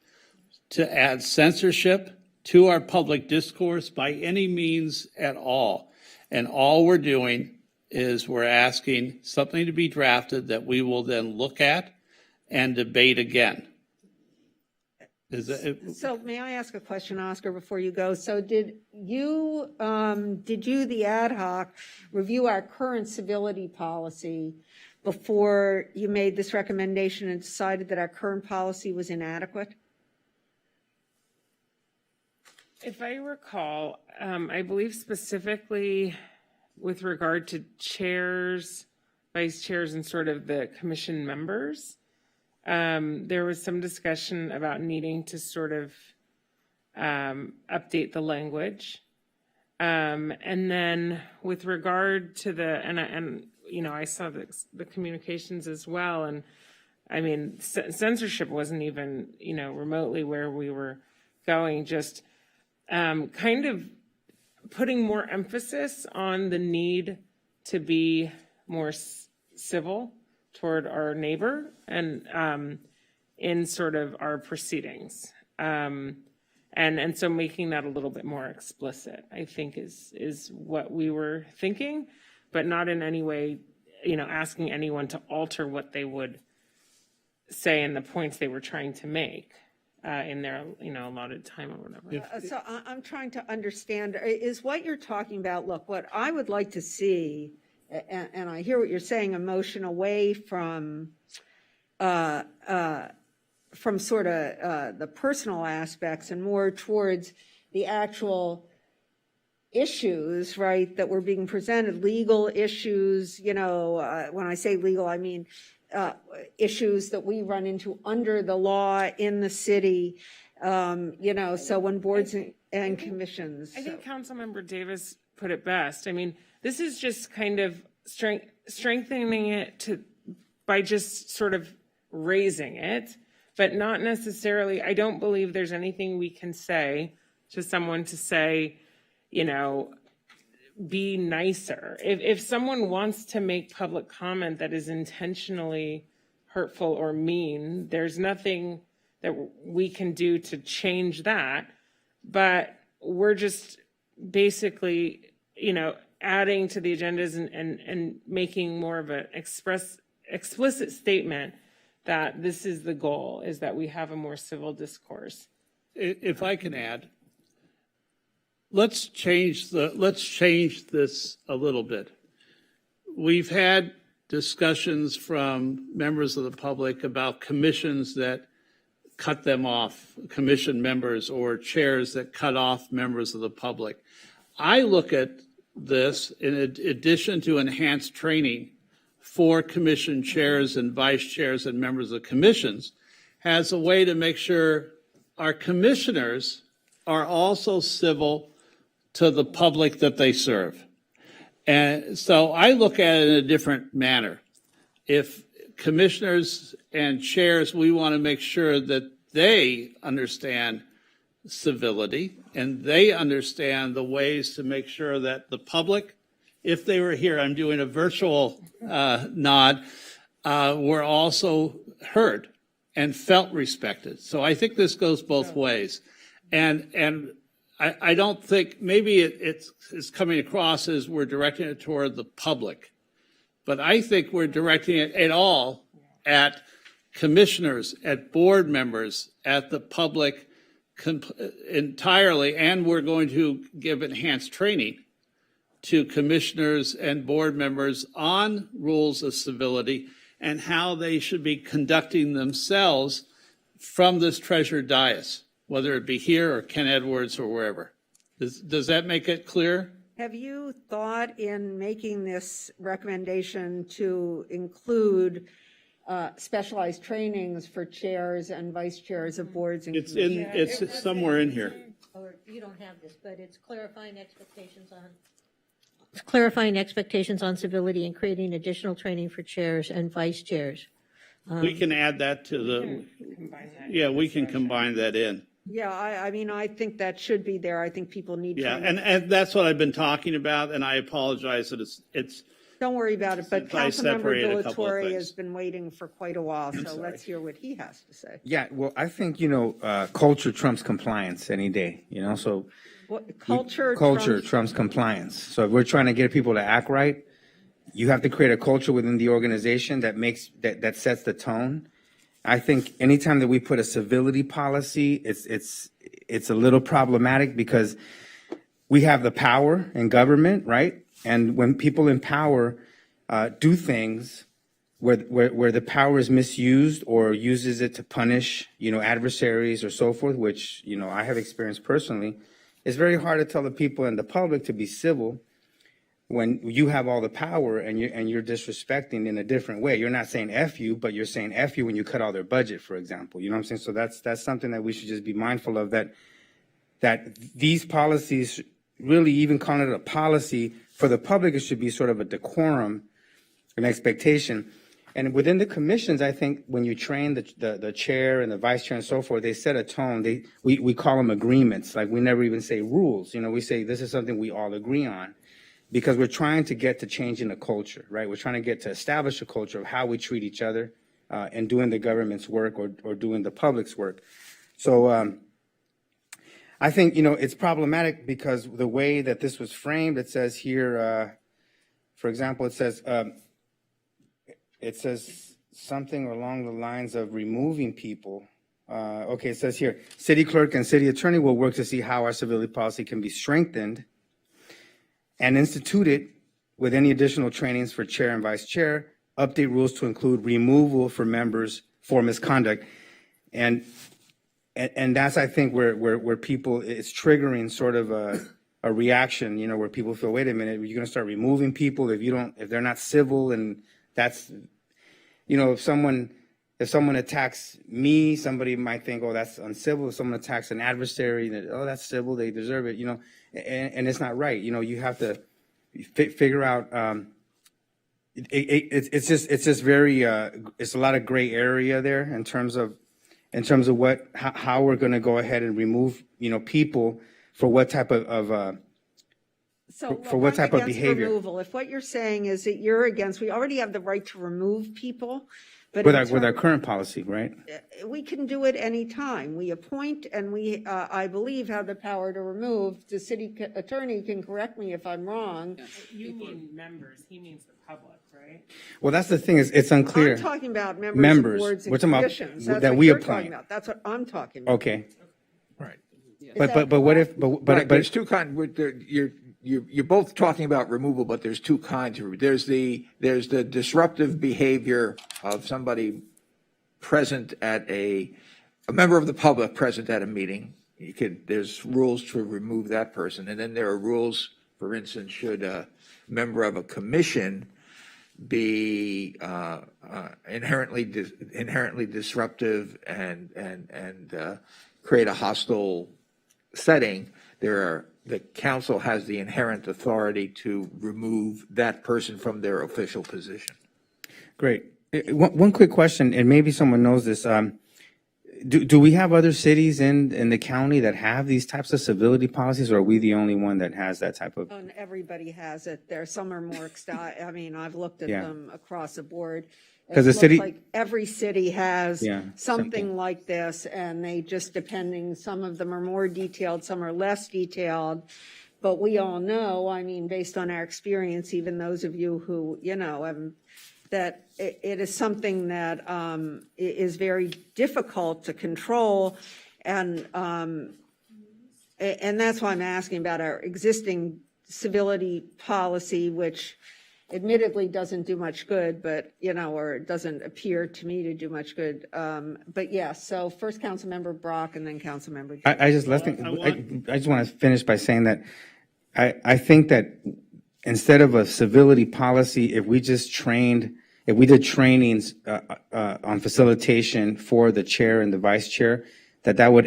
to add censorship to our public discourse by any means at all. And all we're doing is we're asking something to be drafted that we will then look at and debate again. So may I ask a question, Oscar, before you go? So did you, the ad hoc, review our current civility policy before you made this recommendation and decided that our current policy was inadequate? If I recall, I believe specifically with regard to chairs, vice chairs, and sort of the commission members, there was some discussion about needing to sort of update the language. And then with regard to I saw the communications as well. And I mean, censorship wasn't even, remotely where we were going, just kind of putting more emphasis on the need to be more civil toward our neighbor and in sort of our proceedings. And so making that a little bit more explicit, I think is what we were thinking, but not in any way, asking anyone to alter what they would say and the points they were trying to make in their, allotted time or whatever. So I'm trying to understand, is what you're talking about, look, what I would like to see, and I hear what you're saying, a motion away from sort of the personal aspects and more towards the actual issues, right, that were being presented, legal issues, when I say legal, I mean issues that we run into under the law in the city, so when boards and commissions. I think Councilmember Davis put it best. I mean, this is just kind of strengthening it by just sort of raising it, but not necessarily, I don't believe there's anything we can say to someone to say, be nicer. If someone wants to make public comment that is intentionally hurtful or mean, there's nothing that we can do to change that. But we're just basically, adding to the agendas and making more of an explicit statement that this is the goal, is that we have a more civil discourse. If I can add, let's change this a little bit. We've had discussions from members of the public about commissions that cut them off, commission members or chairs that cut off members of the public. I look at this in addition to enhanced training for commission chairs and vice chairs and members of commissions as a way to make sure our commissioners are also civil to the public that they serve. And so I look at it in a different manner. If commissioners and chairs, we want to make sure that they understand civility and they understand the ways to make sure that the public, if they were here, I'm doing a virtual nod, were also heard and felt respected. So I think this goes both ways. And I don't think, maybe it's coming across as we're directing it toward the public, but I think we're directing it at all at commissioners, at board members, at the public entirely, and we're going to give enhanced training to commissioners and board members on rules of civility and how they should be conducting themselves from this treasured dais, whether it be here or Ken Edwards or wherever. Does that make it clear? Have you thought in making this recommendation to include specialized trainings for chairs and vice chairs of boards and commissions? It's somewhere in here. Or you don't have this, but it's clarifying expectations on civility and creating additional training for chairs and vice chairs. We can add that to the, we can combine that in. Yeah, I mean, I think that should be there. I think people need Yeah, training. and that's what I've been talking about, and I apologize that it's. Don't worry about it, but I Councilmember separated a couple of Delatorre things. has been waiting for quite a while, so let's hear what he has to say. Yeah, well, I think, culture trumps compliance any day, so. Culture Trumps compliance. So if we're trying to get people to act right, you have to create a culture within the organization that sets the tone. I think anytime that we put a civility policy, it's a little problematic because we have the power in government, right? And when people in power do things where the power is misused or uses it to punish, adversaries or so forth, which, I have experienced personally, it's very hard to tell the people and the public to be civil when you have all the power and you're disrespecting in a different way. You're not saying F you, but you're saying F you when you cut all their budget, for example. You know what I'm saying? So that's something that we should just be mindful of, that these policies really even calling it a policy. For the public, it should be sort of a decorum, an expectation. And within the commissions, I think when you train the chair and the vice chair and so forth, they set a tone. We call them agreements. Like we never even say rules. You know, we say this is something we all agree on, because we're trying to get to changing the culture, right? We're trying to get to establish a culture of how we treat each other and doing the government's work or doing the public's work. So I think, you know, it's problematic because the way that this was framed, it says here, for example, it says something along the lines of removing people. Okay, it says here, city clerk and city attorney will work to see how our civility policy can be strengthened and instituted with any additional trainings for chair and vice chair, update rules to include removal for members for misconduct. And that's, I think, where people, it's triggering sort of a reaction, you know, where people feel, wait a minute, you're going to start removing people if they're not civil. And that's, you know, if someone attacks me, somebody might think, oh, that's uncivil. If someone attacks an adversary, oh, that's civil, they deserve it, you know, and it's not right. You know, you have to figure out, it's just very, it's a lot of gray area there in terms of how we're going to go ahead and remove, you know, people for what type of for what type of behavior. Removal. If what you're saying is that you're against, we already have the right to remove people, but with our current policy, right? We can do it anytime. We appoint, and we, I believe, have the power to remove. The city attorney can correct me if I'm wrong. You mean members, he means the public, right? Well, that's the thing, is it's unclear. I'm talking about members of boards and We're talking commissions. about That's that what we you're appoint. talking about. That's what I'm talking about. Okay. Right. But what if, but there's two kinds, you're both talking about removal, but there's two kinds. There's the disruptive behavior of somebody present at a member of the public present at a meeting. There's rules to remove that person. And then there are rules, for instance, should a member of a commission be inherently disruptive and create a hostile setting, the council has the inherent authority to remove that person from their official position. Great. One quick question, and maybe someone knows this. Do we have other cities in the county that have these types of civility policies, or are we the only one that has that type of? And everybody has it. Some are more, I mean, I've looked at Yeah. them across the board. Because It the city- looks like every city has Yeah, something like this, and they just depending, some of them are more detailed, some are less detailed. But we all know, I mean, based on our experience, even those of you who, you know, that it is something that is very difficult to control. And that's why I'm asking about our existing civility policy, which admittedly doesn't do much good, but, you know, or it doesn't appear to me to do much good. But yes, so first Councilmember Brock and then Councilmember. I just want to finish by saying that I think that instead of a civility policy, if we did trainings on facilitation for the chair and the vice chair, that would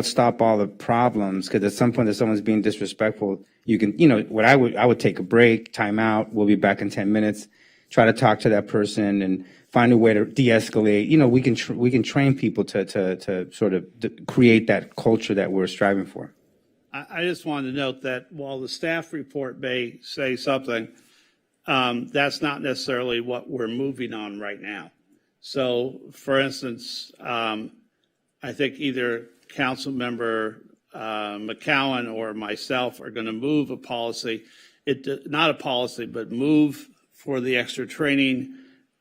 stop all the problems. Because at some point, if someone's being disrespectful, you can, you know, I would take a break, time out. We'll be back in 10 minutes. Try to talk to that person and find a way to de-escalate. You know, we can train people to sort of create that culture that we're striving for. I just wanted to note that while the staff report may say something, that's not necessarily what we're moving on right now. So, for instance, I think either Councilmember McCowan or myself are going to move a policy, not a policy, but move for the extra training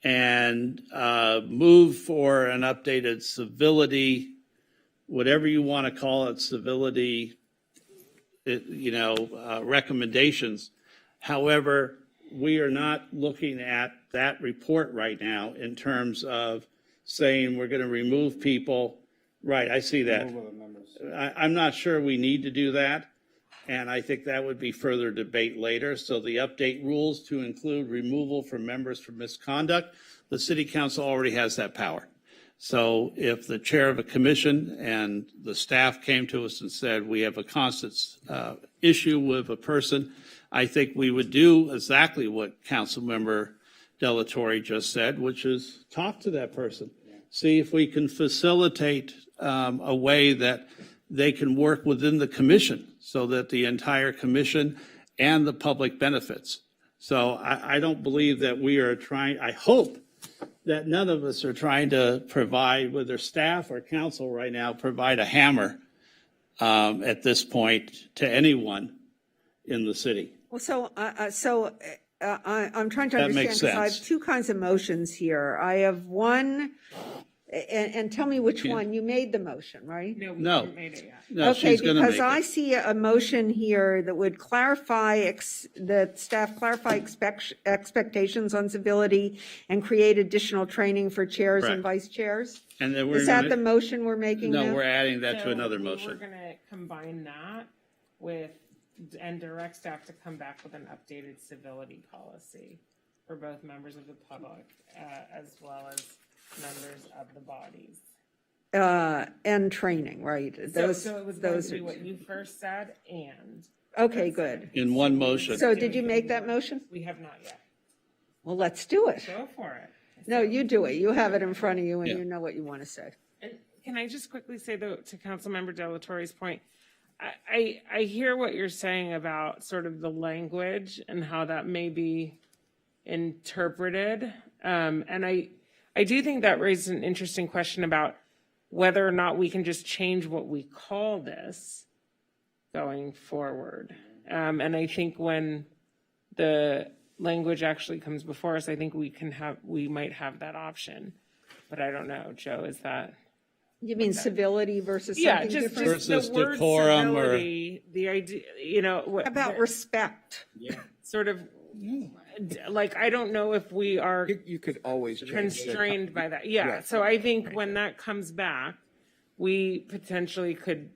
and move for an updated civility, whatever you want to call it, civility, recommendations. However, we are not looking at that report right now in terms of saying we're going to remove people. Right, I see that. I'm not sure we need to do that, and I think that would be further debate later. So the update rules to include removal from members for misconduct, the city council already has that power. So if the chair of a commission and the staff came to us and said, we have a constant issue with a person, I think we would do exactly what Councilmember Delatorre just said, which is talk to that person. See if we can facilitate a way that they can work within the commission so that the entire commission and the public benefits. So I don't believe that we are trying, I hope that none of us are trying to provide, whether staff or council right now, provide a hammer at this point to anyone in the city. Well, I'm trying to That understand, makes because I have sense. two kinds of motions here. I have one, and tell me which one. You made the motion, right? No, we No. haven't made it yet. No, Okay, she's gonna because make I it. see a motion here that would clarify, that staff clarify expectations on civility and create additional training for chairs and Correct. vice chairs. And then we're Is that gonna- the motion we're making now? No, we're adding that to So another We're motion. going to combine that with, and direct staff to come back with an updated civility policy for both members of the public as well as members of the bodies. And training, right? So it was going to be what you first said and. Okay, good. In one motion. So did you make that motion? We have not yet. Well, let's do it. Go for it. No, you do it. You have it in front of you and Yeah. you know what you want to say. And can I just quickly say, though, to Councilmember Delatorre's point, I hear what you're saying about sort of the language and how that may be interpreted. And I do think that raises an interesting question about whether or not we can just change what we call this going forward. And I think when the language actually comes before us, I think we might have that option. But I don't know, Joe, is that? You mean civility versus Yeah, something just different? Versus the word decorum or- civility, the idea, you know. How about respect? Sort of, like, I don't know if we are You could always change it. constrained by that. Yeah, so I think when that comes back, we potentially could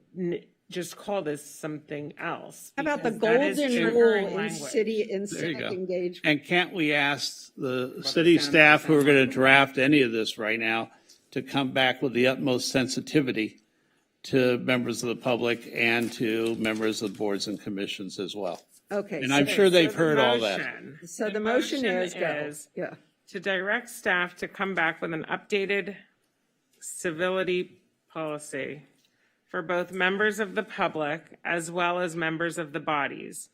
just call this something else. How about the because that is golden rule triggering in language. city and There you civic go. engagement? And can't we ask the city staff who are going to draft any of this right now to come back with the utmost sensitivity to members of the public and to members of boards and commissions as well? Okay. And I'm sure they've heard all that. So the motion is, go. is Yeah. to direct staff to come back with an updated civility policy for both members of the public as well as members of the bodies,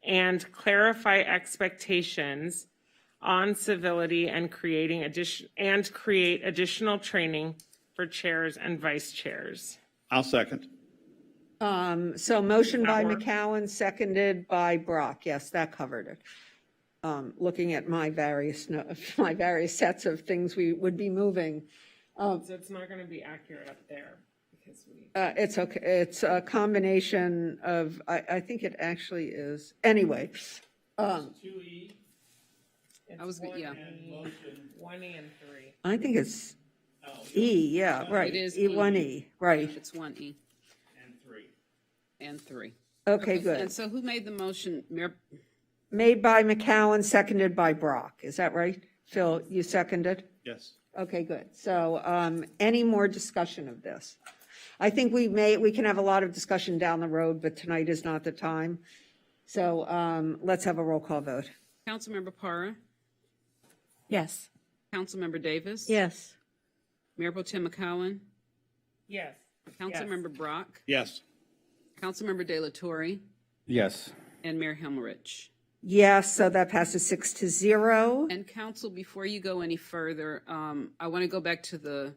and clarify expectations on civility and create additional training for chairs and vice chairs. I'll second. So motion by McCowan, seconded by Brock. Yes, that covered it. Looking at my various sets of things we would be moving. So it's not going to be accurate up there because we. It's okay. It's a combination of, I think it actually is. Anyway. 2E. It's I was, yeah. 1E and 3. I think it's E, yeah, right. It is E1E, right. It's 1E. And 3. And 3. Okay, good. And so who made the motion? Mayor? Made by McCowan, seconded by Brock. Is that right? Phil, you seconded? Yes. Okay, good. So any more discussion of this? I think we can have a lot of discussion down the road, but tonight is not the time. So let's have a roll call vote. Councilmember Parra? Yes. Councilmember Davis? Yes. Mayor Pro Tem McCowan? Yes. Councilmember Brock? Yes. Councilmember De La Torre? Yes. And Mayor Helmerich? Yes, so that passes 6-0. And council, before you go any further, I want to go back to the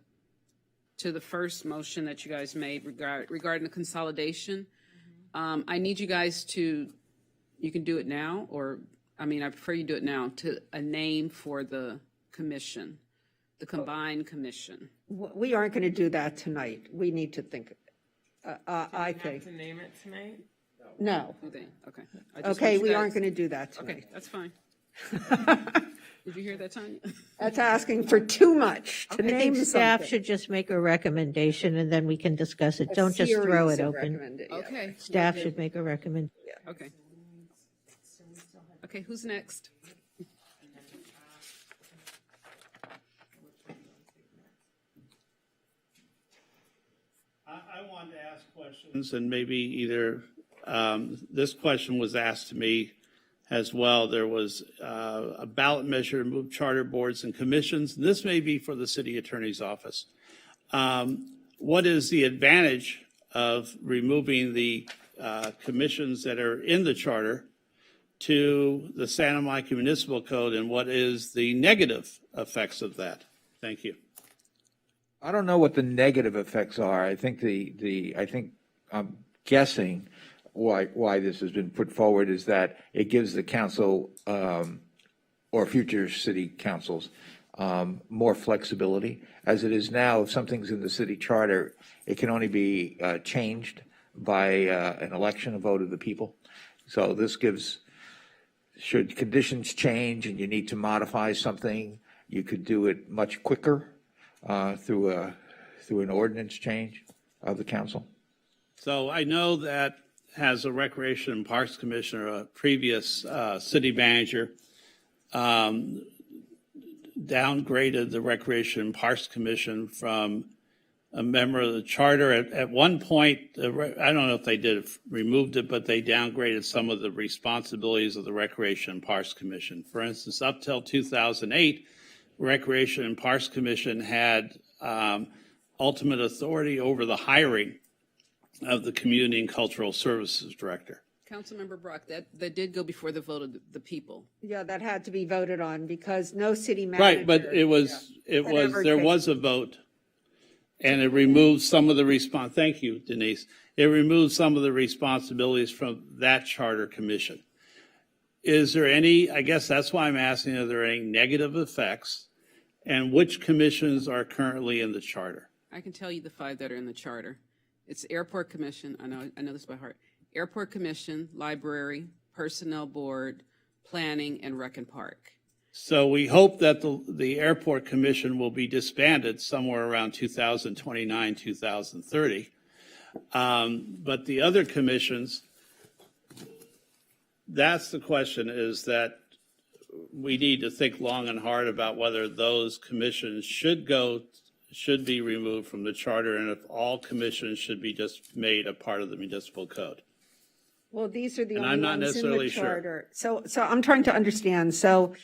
first motion that you guys made regarding the consolidation. I need you guys to, you can do it now, or, I prefer you do it now, to a name for the commission, the combined commission. We aren't going to do that tonight. We need to think, I think. To name it tonight? No. Okay. Okay, we aren't going to do that tonight. Okay, that's fine. Did you hear that, Tanya? That's asking for too much to I think name staff something. should just make a recommendation and then we can discuss it. A Don't just throw series it of open. recommenda- Okay. Staff should make a recommendation. Okay. Okay, who's next? wanted to ask questions, and maybe either this question was asked to me as well. There was a ballot measure to move charter boards and commissions. And this may be for the city attorney's office. What is the advantage of removing the commissions that are in the charter to the Santa Monica Municipal Code, and what is the negative effects of that? Thank you. I don't know what the negative effects are. I think I'm guessing why this has been put forward is that it gives the council or future city councils more flexibility. As it is now, if something's in the city charter, it can only be changed by an election, a vote of the people. So this gives, should conditions change and you need to modify something, you could do it much quicker through an ordinance change of the council. So I know that as a Recreation and Parks Commissioner, a previous city manager downgraded the Recreation and Parks Commission from a member of the charter. At one point, I don't know if they removed it, but they downgraded some of the responsibilities of the Recreation and Parks Commission. For instance, up till 2008, Recreation and Parks Commission had ultimate authority over the hiring of the Community and Cultural Services Director. Councilmember Brock, that did go before the vote of the people. Yeah, that had to be voted on because no city manager. Right, but there was a vote, and it removed some of the thank you, Denise. It removed some of the responsibilities from that charter commission. Is there any, I guess that's why I'm asking, are there any negative effects, and which commissions are currently in the charter? I can tell you the 5 that are in the charter. It's Airport Commission, I know this by heart. Airport Commission, Library, Personnel Board, Planning, and Rec and Park. So we hope that the Airport Commission will be disbanded somewhere around 2029, 2030. But the other commissions, that's the question, is that we need to think long and hard about whether those commissions should be removed from the charter, and if all commissions should be just made a part of the municipal code. Well, these are the And only I'm not ones in necessarily the sure. charter. So I'm trying to understand. So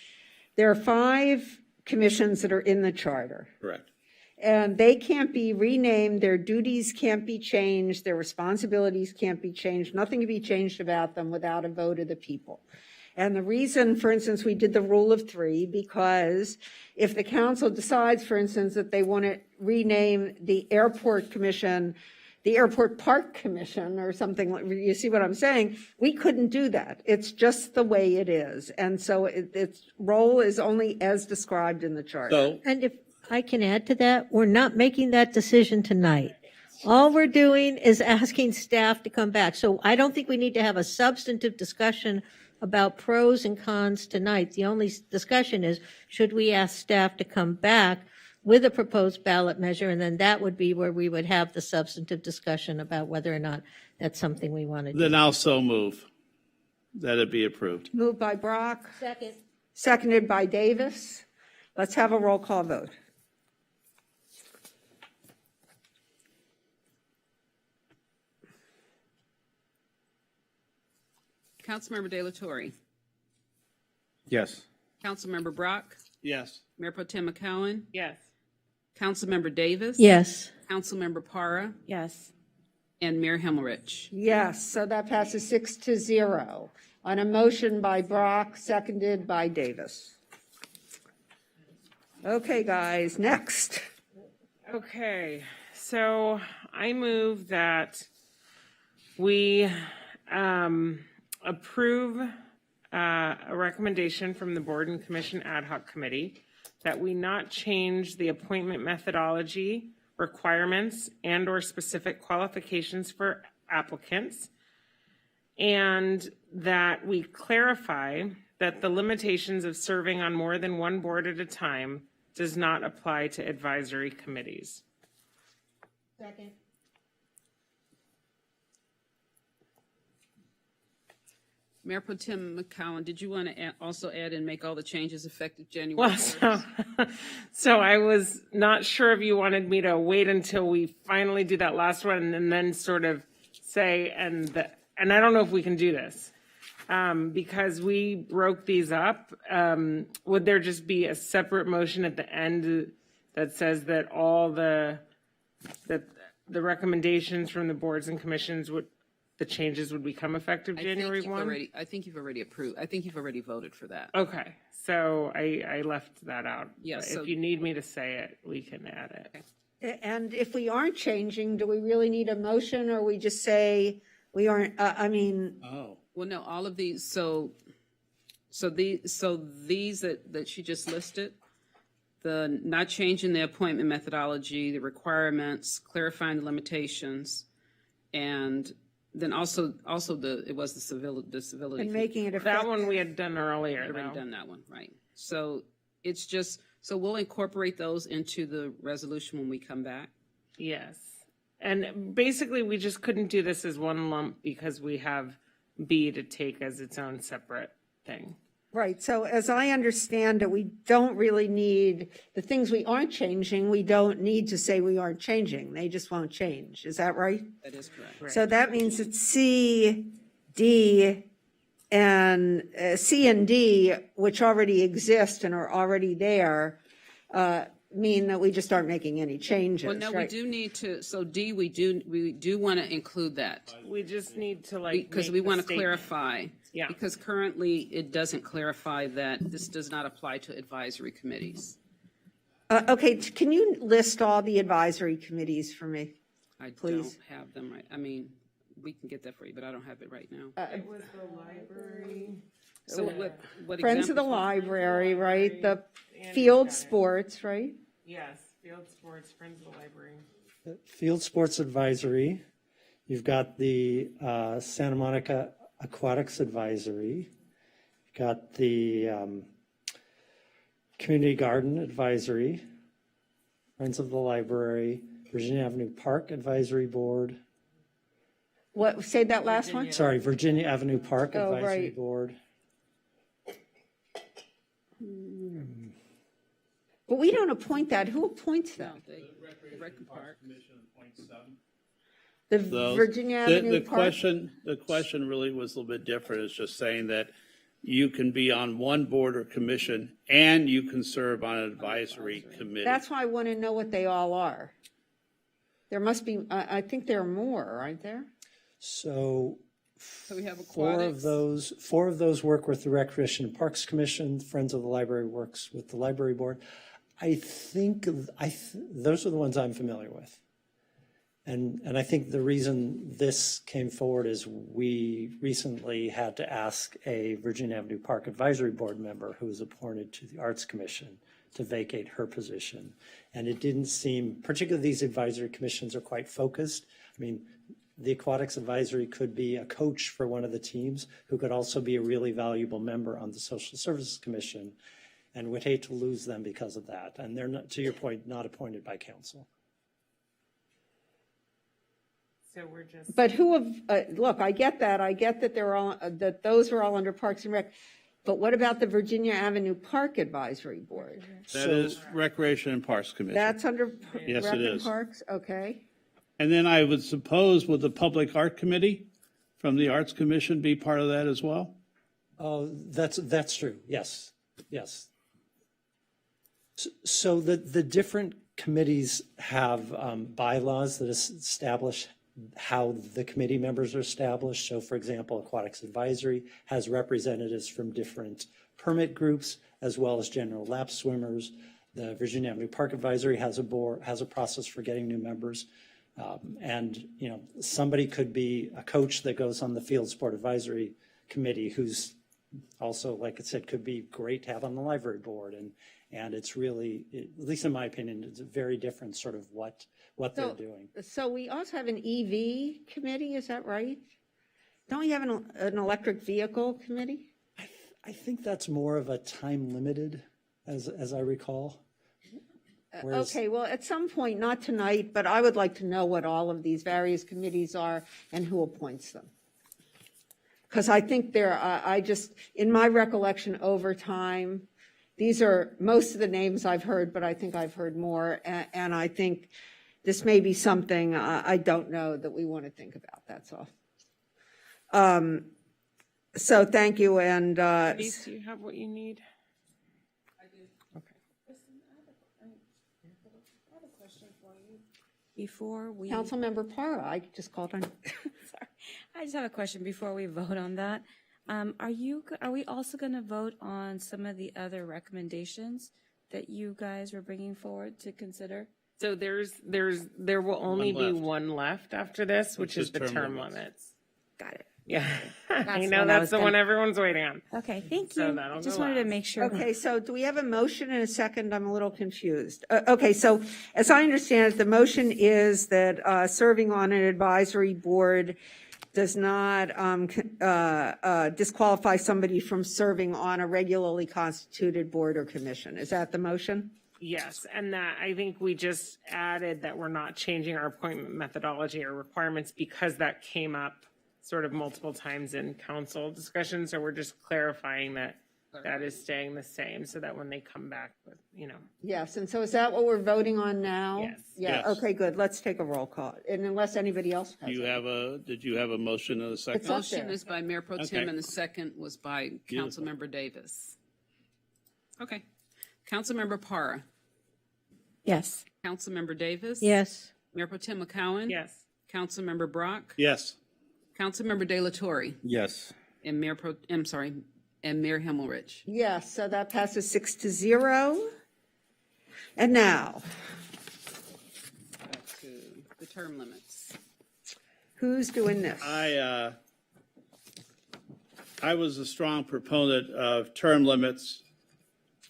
there are 5 commissions that are in the charter. Correct. And they can't be renamed, their duties can't be changed, their responsibilities can't be changed, nothing can be changed about them without a vote of the people. And the reason, for instance, we did the rule of 3, because if the council decides, for instance, that they want to rename the Airport Commission, the Airport Park Commission or something, you see what I'm saying? We couldn't do that. It's just the way it is. And so its role is only as described in the charter. And if I can add to that, we're not making that decision tonight. All we're doing is asking staff to come back. So I don't think we need to have a substantive discussion about pros and cons tonight. The only discussion is, should we ask staff to come back with a proposed ballot measure, and then that would be where we would have the substantive discussion about whether or not that's something we want to do. Then I'll so move that it be approved. Moved by Brock. Second. Seconded by Davis. Let's have a roll call vote. Councilmember De La Torre. Yes. Councilmember Brock. Yes. Mayor Pro Tem McCowen. Yes. Councilmember Davis. Yes. Councilmember Para. Yes. And Mayor Himmelrich. Yes, so that passes 6-0 on a motion by Brock, seconded by Davis. Okay, guys, next. Okay, so I move that we approve a recommendation from the Board and Commission Ad Hoc Committee that we not change the appointment methodology, requirements, and/or specific qualifications for applicants, and that we clarify that the limitations of serving on more than one board at a time does not apply to advisory committees. Mayor Pro Tem McCollum, did you want to also add and make all the changes effective January Well, 1st? so I was not sure if you wanted me to wait until we finally do that last one and then sort of say, and I don't know if we can do this, because we broke these up. Would there just be a separate motion at the end that says that all the recommendations from the boards and commissions the changes would become effective January 1? I think you've already approved. I think you've already voted for that. Okay, so I left that out. Yes, But if you need me to say it, we can add it. And if we aren't changing, do we really need a motion, or we just say we aren't, Oh. Well, no, all of these, so these that she just listed, the not changing the appointment methodology, the requirements, clarifying the limitations, and then also it was the civility. and making it That effective? one we had done earlier. I've already though. done that one, right. So it's just, so we'll incorporate those into the resolution when we come back. Yes. And basically, we just couldn't do this as one lump because we have B to take as its own separate thing. Right, so as I understand it, we don't really need, the things we aren't changing, we don't need to say we aren't changing. They just won't change. Is that right? That is correct. So that means that C, D, and C and D, which already exist and are already there, mean that we just aren't making any changes, Well, no, we right? do need to, so D, we do want to include that. We just need to Because make we the want to statement. clarify. Yeah. Because currently, it doesn't clarify that this does not apply to advisory committees. Okay, can you list all the advisory committees for me? I Please. don't have them right, I mean, we can get that for you, but I don't have it right now. It was the library. So what Friends of the examples- library, right? The field sports, right? Yes, field sports, Friends of the Library. Field Sports Advisory, you've got the Santa Monica Aquatics Advisory, you've got the Community Garden Advisory, Friends of the Library, Virginia Avenue Park Advisory Board. What, say that last one? Sorry, Virginia Avenue Park Oh, Advisory right. Board. But we don't appoint that. Who appoints that? The Rec and Park. The Those- Virginia the Avenue Park? The question really was a little bit different. It's just saying that you can be on one board or commission and you can serve on an advisory committee. That's why I want to know what they all are. There must be, I think there are more, aren't there? So we have four of those work with the Recreation and Parks Commission. Friends of the Library works with the Library Board. I think those are the ones I'm familiar with. And I think the reason this came forward is we recently had to ask a Virginia Avenue Park Advisory Board member who was appointed to the Arts Commission to vacate her position. And it didn't seem, particularly these advisory commissions are quite focused. I mean, the Aquatics Advisory could be a coach for one of the teams who could also be a really valuable member on the Social Services Commission, and would hate to lose them because of that. And they're not, to your point, not appointed by council. So we're just. But who have, look, I get that. I get that they're all, that those are all under Parks and Rec. But what about the Virginia Avenue Park Advisory Board? That is Recreation and Parks Commission. That's under Yes, Rec it and is. Parks? Okay. And then I would suppose would the Public Art Committee from the Arts Commission be part of that as well? Oh, that's true. Yes, yes. So the different committees have bylaws that establish how the committee members are established. So for example, Aquatics Advisory has representatives from different permit groups as well as general lap swimmers. The Virginia Avenue Park Advisory has a process for getting new members. And, you know, somebody could be a coach that goes on the Field Sport Advisory Committee who's also, like I said, could be great to have on the library board. And it's really, at least in my opinion, it's a very different sort of what they're doing. So we also have an EV committee, is that right? Don't we have an electric vehicle committee? I think that's more of a time limited, as I recall. Whereas- Okay, well, at some point, not tonight, but I would like to know what all of these various committees are and who appoints them. Because I think I just, in my recollection over time, these are most of the names I've heard, but I think I've heard more. And I think this may be something I don't know that we want to think about. That's all. So thank you. And Denise, do you have what you need? Before we, Councilmember Parra, I just called on. sorry, I just have a question before we vote on that. Are we also going to vote on some of the other recommendations that you guys were bringing forward to consider? So there will only be one left after this, which is the term limits. Got it. Yeah, That's I know what I that's was the gonna- one everyone's waiting on. Okay, thank So you. that'll Just go wanted to last. make sure. Okay, so do we have a motion and a second? I'm a little confused. Okay, so as I understand it, the motion is that serving on an advisory board does not disqualify somebody from serving on a regularly constituted board or commission. Is that the motion? Yes, and that I think we just added that we're not changing our appointment methodology or requirements because that came up sort of multiple times in council discussions. So we're just clarifying that that is staying the same so that when they come back with, Yes, and so is that what we're voting on now? Yes. Yeah, Yes. okay, good. Let's take a roll call. And unless anybody else has. Did you have a motion and a second? It's up Motion there. is by Mayor Pro Tem, Okay. and the second was by Beautiful. Councilmember Davis. Okay. Councilmember Parra. Yes. Councilmember Davis. Yes. Mayor Pro Tem McCowen. Yes. Councilmember Brock. Yes. Councilmember De La Torre. Yes. And Mayor Himmelrich. Yes, so that passes 6-0. And now, Back to the term limits. who's doing this? I was a strong proponent of term limits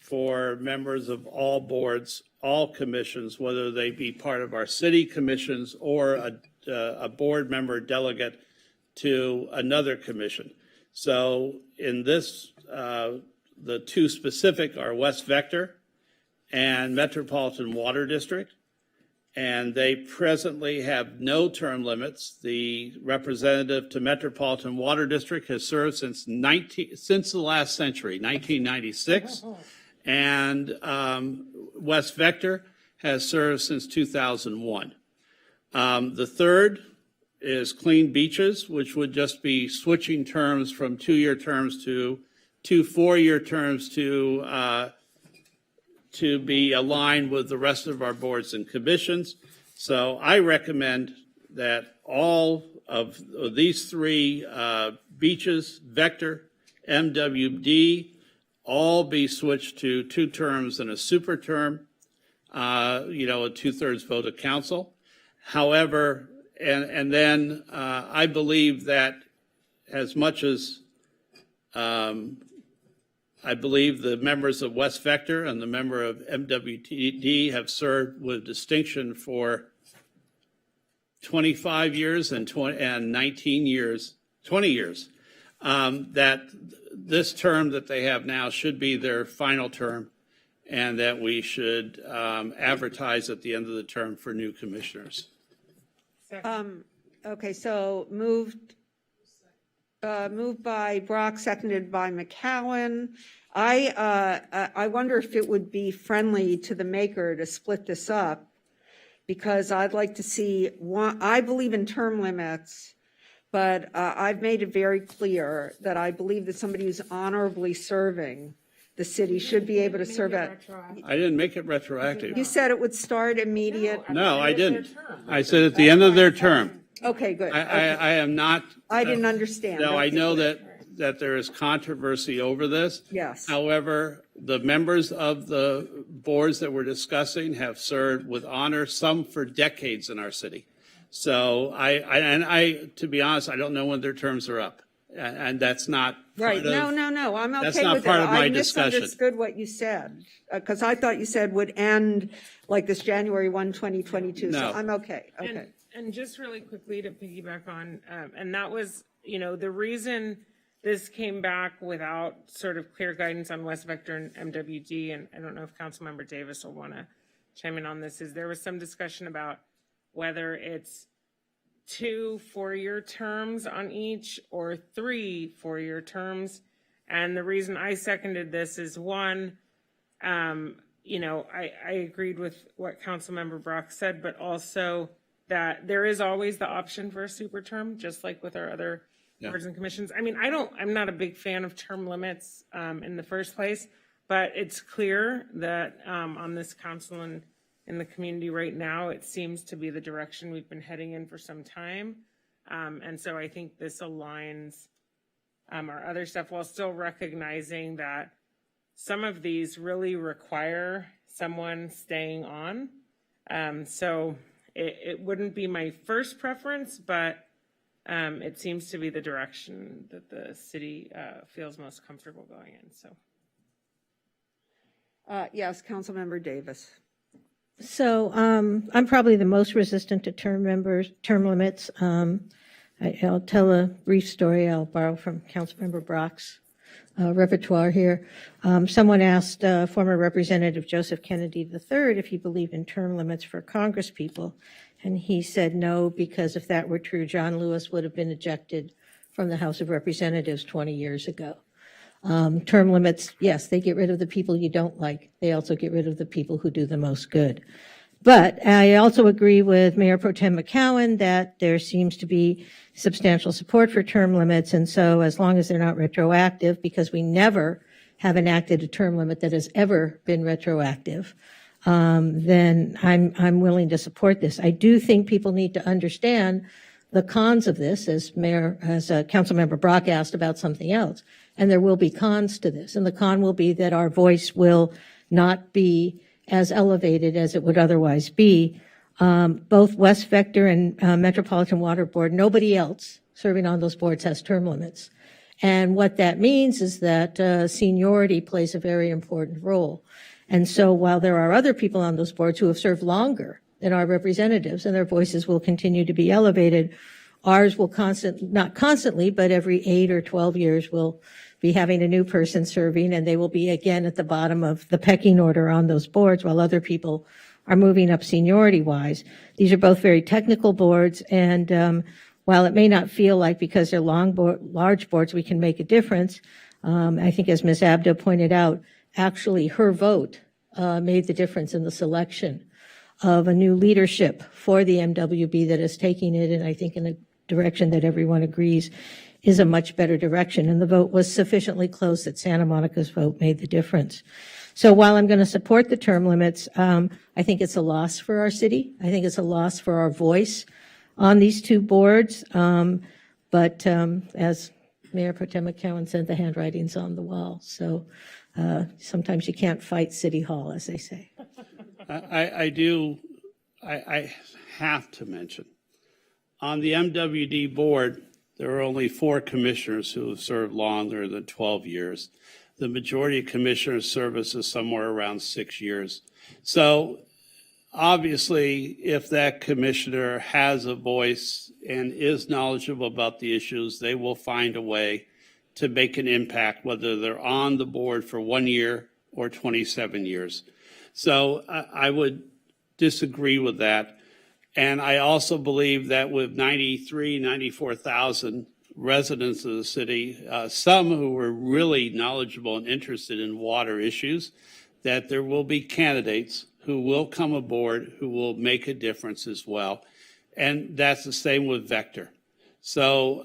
for members of all boards, all commissions, whether they be part of our city commissions or a board member delegate to another commission. So in this, the two specific are West Vector and Metropolitan Water District, and they presently have no term limits. The representative to Metropolitan Water District has served since the last century, 1996, and West Vector has served since 2001. The third is Clean Beaches, which would just be switching terms from 2-year terms to 2 4-year terms to be aligned with the rest of our boards and commissions. So I recommend that all of these three, Beaches, Vector, MWD, all be switched to 2 terms and a super term, a 2/3 vote of council. However, and then I believe that as much as I believe the members of West Vector and the member of MWD have served with distinction for 25 years and 19 years, 20 years, that this term that they have now should be their final term, and that we should advertise at the end of the term for new commissioners. Okay, so moved by Brock, seconded by McCowen. I wonder if it would be friendly to the maker to split this up, because I'd like to see one. I believe in term limits, but I've made it very clear that I believe that somebody who's honorably serving the city should be able to serve at. I didn't make it retroactive. You said it would start immediate. No, I didn't. I said at the end of their term. Okay, good. I am not. I didn't understand. No, I Okay, know good. that there is controversy over this. Yes. However, the members of the boards that we're discussing have served with honor, some for decades in our city. So to be honest, I don't know when their terms are up. And that's not Right, part of- no, I'm okay with it. That's not part of my I discussion. misunderstood what you said, because I thought you said would end like this January 1, 2022, so No. I'm okay, okay. And just really quickly to piggyback on, and that was, the reason this came back without sort of clear guidance on West Vector and MWD, and I don't know if Councilmember Davis will want to chime in on this, is there was some discussion about whether it's 2 4-year terms on each or 3 4-year terms. And the reason I seconded this is one, I agreed with what Councilmember Brock said, but also that there is always the option for a super term, just like with our other boards and commissions. I mean, I'm not a big fan of term limits in the first place, but it's clear that on this council and in the community right now, it seems to be the direction we've been heading in for some time. And so I think this aligns our other stuff while still recognizing that some of these really require someone staying on. So it wouldn't be my first preference, but it seems to be the direction that the city feels most comfortable going in. So, yes, Councilmember Davis. So I'm probably the most resistant to term limits. I'll tell a brief story. I'll borrow from Councilmember Brock's repertoire here. Someone asked former Representative Joseph Kennedy III if he believed in term limits for Congress people, and he said no, because if that were true, John Lewis would have been ejected from the House of Representatives 20 years ago. Term limits, yes, they get rid of the people you don't like. They also get rid of the people who do the most good. But I also agree with Mayor Pro Tem McCowan that there seems to be substantial support for term limits. And so as long as they're not retroactive, because we never have enacted a term limit that has ever been retroactive, then I'm willing to support this. I do think people need to understand the cons of this, as Councilmember Brock asked about something else. And there will be cons to this. And the con will be that our voice will not be as elevated as it would otherwise be. Both West Vector and Metropolitan Water Board, nobody else serving on those boards has term limits. And what that means is that seniority plays a very important role. And so while there are other people on those boards who have served longer than our representatives, and their voices will continue to be elevated, ours will not constantly, but every 8 or 12 years will be having a new person serving, and they will be again at the bottom of the pecking order on those boards while other people are moving up seniority wise. These are both very technical boards, and while it may not feel like because they're large boards we can make a difference, I think as Ms. Abdo pointed out, actually her vote made the difference in the selection of a new leadership for the MWB that is taking it, and I think in a direction that everyone agrees is a much better direction. And the vote was sufficiently close that Santa Monica's vote made the difference. So while I'm going to support the term limits, I think it's a loss for our city. I think it's a loss for our voice on these two boards. But as Mayor Pro Tem McCowan said, the handwriting's on the wall. So sometimes you can't fight City Hall, as they say. I have to mention, on the MWD board, there are only 4 commissioners who have served longer than 12 years. The majority of commissioners' service is somewhere around 6 years. So obviously, if that commissioner has a voice and is knowledgeable about the issues, they will find a way to make an impact, whether they're on the board for 1 year or 27 years. So I would disagree with that. And I also believe that with 94,000 residents of the city, some who were really knowledgeable and interested in water issues, that there will be candidates who will come aboard who will make a difference as well. And that's the same with Vector. So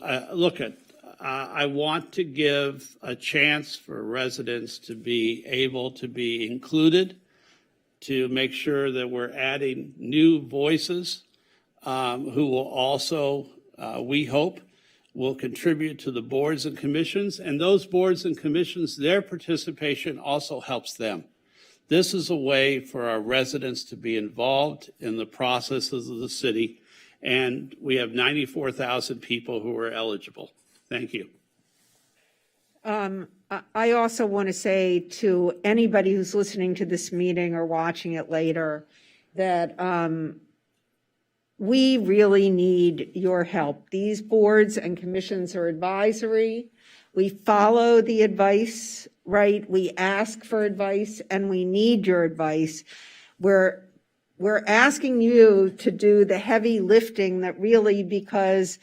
I want to give a chance for residents to be able to be included, to make sure that we're adding new voices who will also, we hope, will contribute to the boards and commissions. And those boards and commissions, their participation also helps them. This is a way for our residents to be involved in the processes of the city. And we have 94,000 people who are eligible. Thank you. I also want to say to anybody who's listening to this meeting or watching it later that we really need your help. These boards and commissions are advisory. We follow the advice, right? We ask for advice, and we need your advice. We're we're asking you to do the heavy lifting that really, because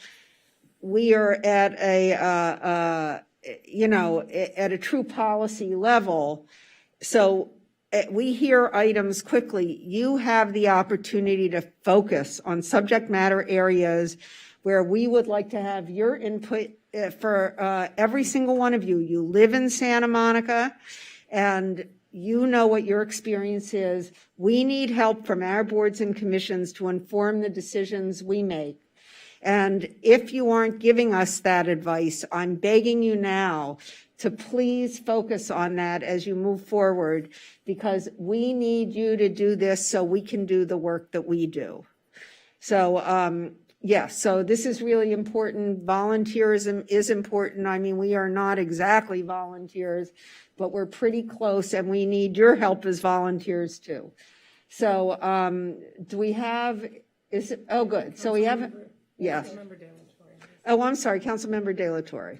we are at a, at a true policy level. So we hear items quickly. You have the opportunity to focus on subject matter areas where we would like to have your input for every single one of you. You live in Santa Monica, and you know what your experience is. We need help from our boards and commissions to inform the decisions we make. And if you aren't giving us that advice, I'm begging you now to please focus on that as you move forward, because we need you to do this so we can do the work that we do. So, yes, so this is really important. Volunteerism is important. I mean, we are not exactly volunteers, but we're pretty close, and we need your help as volunteers too. So, do we have, oh, good. So we have, yes. Oh, I'm sorry, Councilmember De La Torre.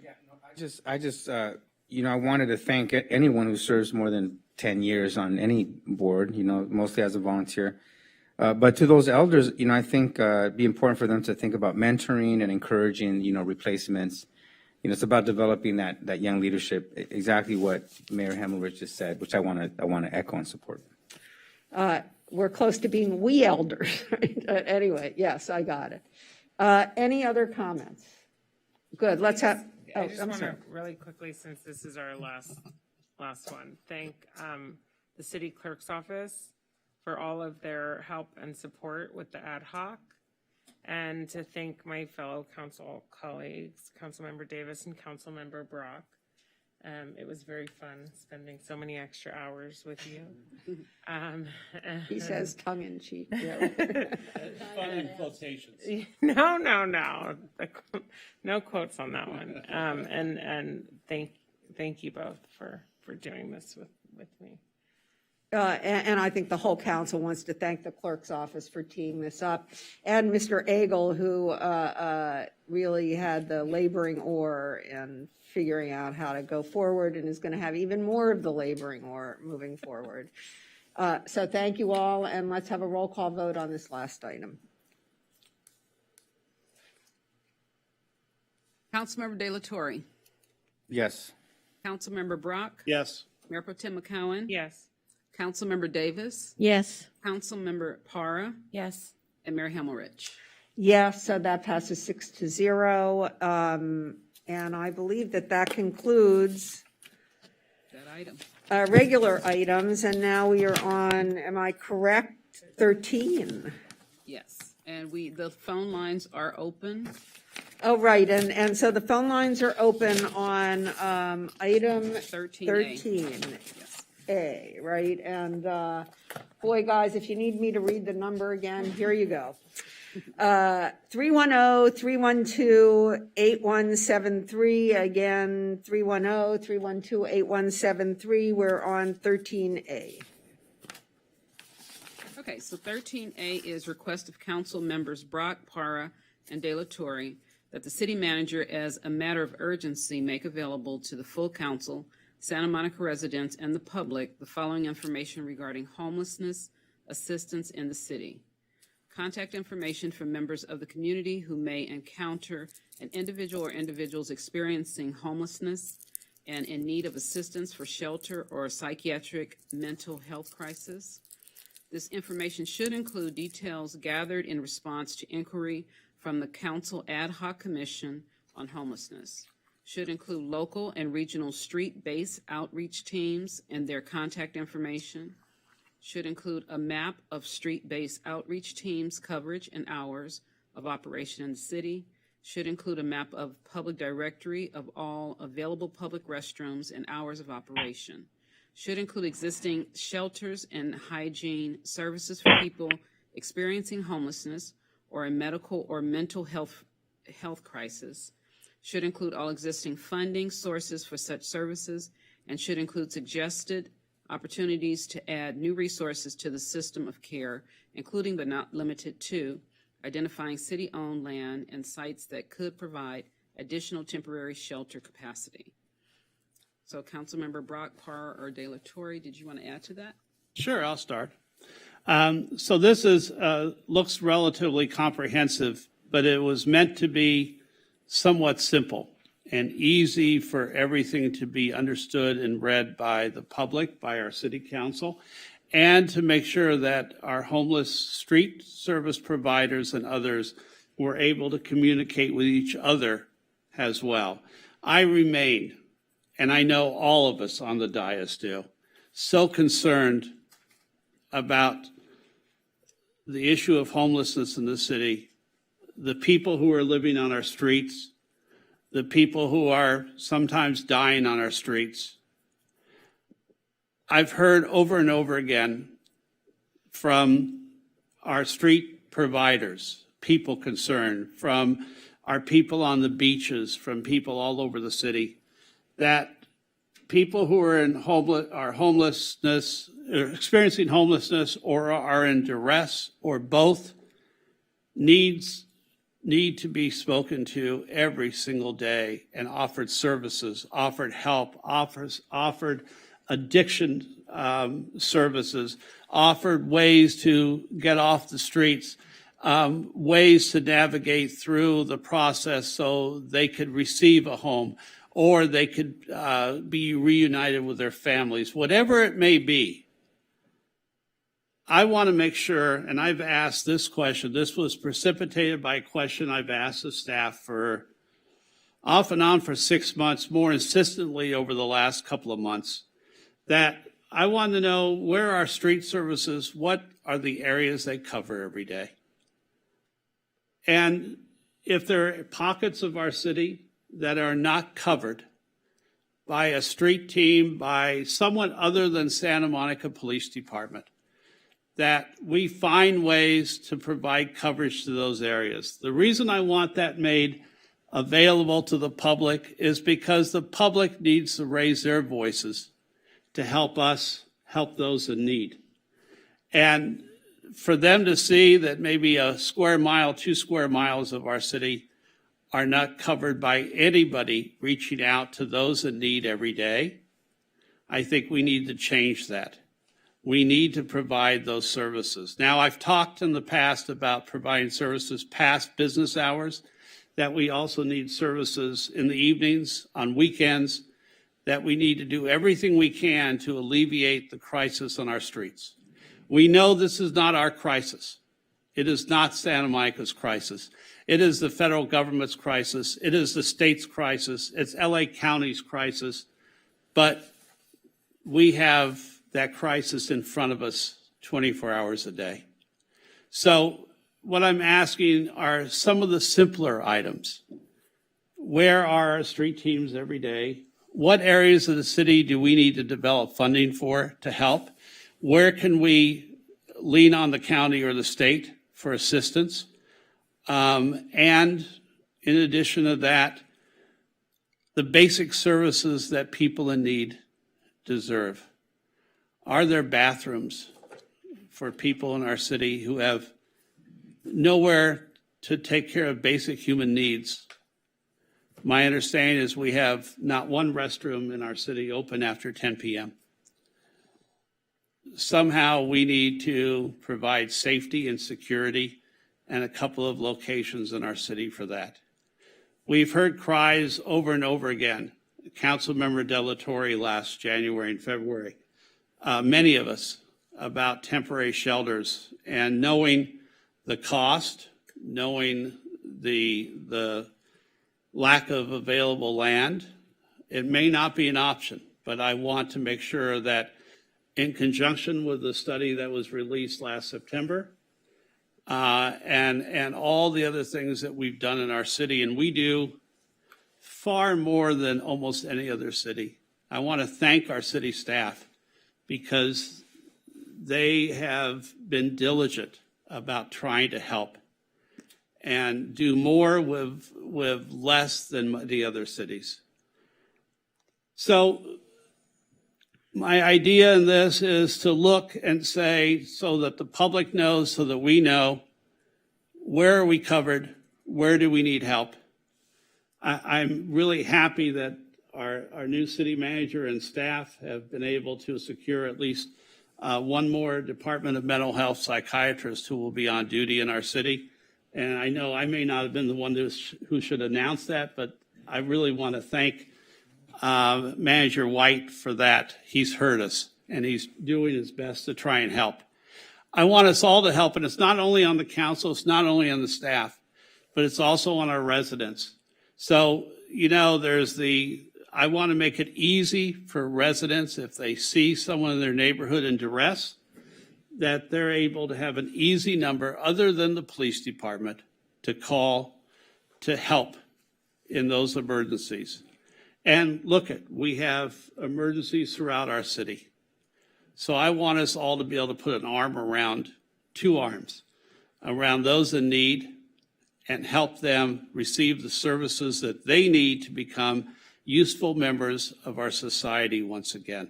I just, I wanted to thank anyone who serves more than 10 years on any board, mostly as a volunteer. But to those elders, I think it'd be important for them to think about mentoring and encouraging, replacements. It's about developing that young leadership, exactly what Mayor Hemmelrich just said, which I want to echo and support. We're close to being we elders. Right? Anyway, yes, I got it. Any other comments? Good, let's have, I just I'm want sorry. to really quickly, since this is our last one, thank the city clerk's office for all of their help and support with the ad hoc, and to thank my fellow council colleagues, Councilmember Davis and Councilmember Brock. It was very fun spending so many extra hours with you. He says tongue in cheek. Yeah. Fun in quotations. No. No quotes on that one. And thank you both for doing this with me. And I think the whole council wants to thank the clerk's office for teeing this up, and Mr. Agel, who really had the laboring oar in figuring out how to go forward, and is going to have even more of the laboring oar moving forward. So thank you all, and let's have a roll call vote on this last item. Councilmember De La Torre. Yes. Councilmember Brock. Yes. Mayor Pro Tem McCowen. Yes. Councilmember Davis. Yes. Councilmember Para. Yes. And Mayor Hemmelrich. Yes, so that passes 6-0. And I believe that concludes That item. regular items. And now we are on, am I correct, 13? Yes. And the phone lines are open. Oh, right. And so the phone lines are open on item 13A. 13A, right? And boy, guys, if you need me to read the number again, here you go. 310-312-8173. Again, 310-312-8173. We're on 13A. Okay, so 13A is request of council members Brock, Para, and De La Torre that the city manager, as a matter of urgency, make available to the full council, Santa Monica residents, and the public the following information regarding homelessness assistance in the city. Contact information from members of the community who may encounter an individual or individuals experiencing homelessness and in need of assistance for shelter or a psychiatric mental health crisis. This information should include details gathered in response to inquiry from the Council Ad Hoc Commission on Homelessness. Should include local and regional street-based outreach teams and their contact information. Should include a map of street-based outreach teams' coverage and hours of operation in the city. Should include a map of public directory of all available public restrooms and hours of operation. Should include existing shelters and hygiene services for people experiencing homelessness or a medical or mental health crisis. Should include all existing funding sources for such services, and should include suggested opportunities to add new resources to the system of care, including but not limited to identifying city-owned land and sites that could provide additional temporary shelter capacity. So Councilmember Brock, Parr, or De La Torre, did you want to add to that? Sure, I'll start. So this is looks relatively comprehensive, but it was meant to be somewhat simple and easy for everything to be understood and read by the public, by our city council, and to make sure that our homeless street service providers and others were able to communicate with each other as well. I remain, and I know all of us on the dais do, so concerned about the issue of homelessness in the city, the people who are living on our streets, the people who are sometimes dying on our streets. I've heard over and over again from our street providers, people concerned, from our people on the beaches, from people all over the city, that people who are in homelessness, experiencing homelessness, or are in duress, or both, need to be spoken to every single day and offered services, offered help, offered addiction services, offered ways to get off the streets, ways to navigate through the process so they could receive a home or they could be reunited with their families, whatever it may be. I want to make sure, and I've asked this question, this was precipitated by a question I've asked the staff for off and on for 6 months, more insistently over the last couple of months, that I want to know where are street services, what are the areas they cover every day? And if there are pockets of our city that are not covered by a street team, by someone other than Santa Monica Police Department, that we find ways to provide coverage to those areas. The reason I want that made available to the public is because the public needs to raise their voices to help us help those in need. And for them to see that maybe a square mile, 2 square miles of our city are not covered by anybody reaching out to those in need every day, I think we need to change that. We need to provide those services. Now, I've talked in the past about providing services past business hours, that we also need services in the evenings, on weekends, that we need to do everything we can to alleviate the crisis on our streets. We know this is not our crisis. It is not Santa Monica's crisis. It is the federal government's crisis. It is the state's crisis. It's LA County's crisis. But we have that crisis in front of us 24 hours a day. So what I'm asking are some of the simpler items. Where are our street teams every day? What areas of the city do we need to develop funding for to help? Where can we lean on the county or the state for assistance? And in addition to that, the basic services that people in need deserve. Are there bathrooms for people in our city who have nowhere to take care of basic human needs? My understanding is we have not one restroom in our city open after 10 p.m. Somehow we need to provide safety and security and a couple of locations in our city for that. We've heard cries over and over again. Councilmember Delatorre last January and February, many of us, about temporary shelters, and knowing the cost, knowing the lack of available land, it may not be an option, but I want to make sure that in conjunction with the study that was released last September, and all the other things that we've done in our city, and we do far more than almost any other city. I want to thank our city staff because they have been diligent about trying to help and do more with less than the other cities. So my idea in this is to look and say, so that the public knows, so that we know, where are we covered? Where do we need help? I'm really happy that our new city manager and staff have been able to secure at least one more Department of Mental Health psychiatrist who will be on duty in our city. And I know I may not have been the one who should announce that, but I really want to thank Manager White for that. He's heard us, and he's doing his best to try and help. I want us all to help, and it's not only on the council, it's not only on the staff, but it's also on our residents. So, I want to make it easy for residents if they see someone in their neighborhood in duress, that they're able to have an easy number other than the police department to call to help in those emergencies. And we have emergencies throughout our city. So I want us all to be able to put an arm around, two arms, around those in need and help them receive the services that they need to become useful members of our society once again.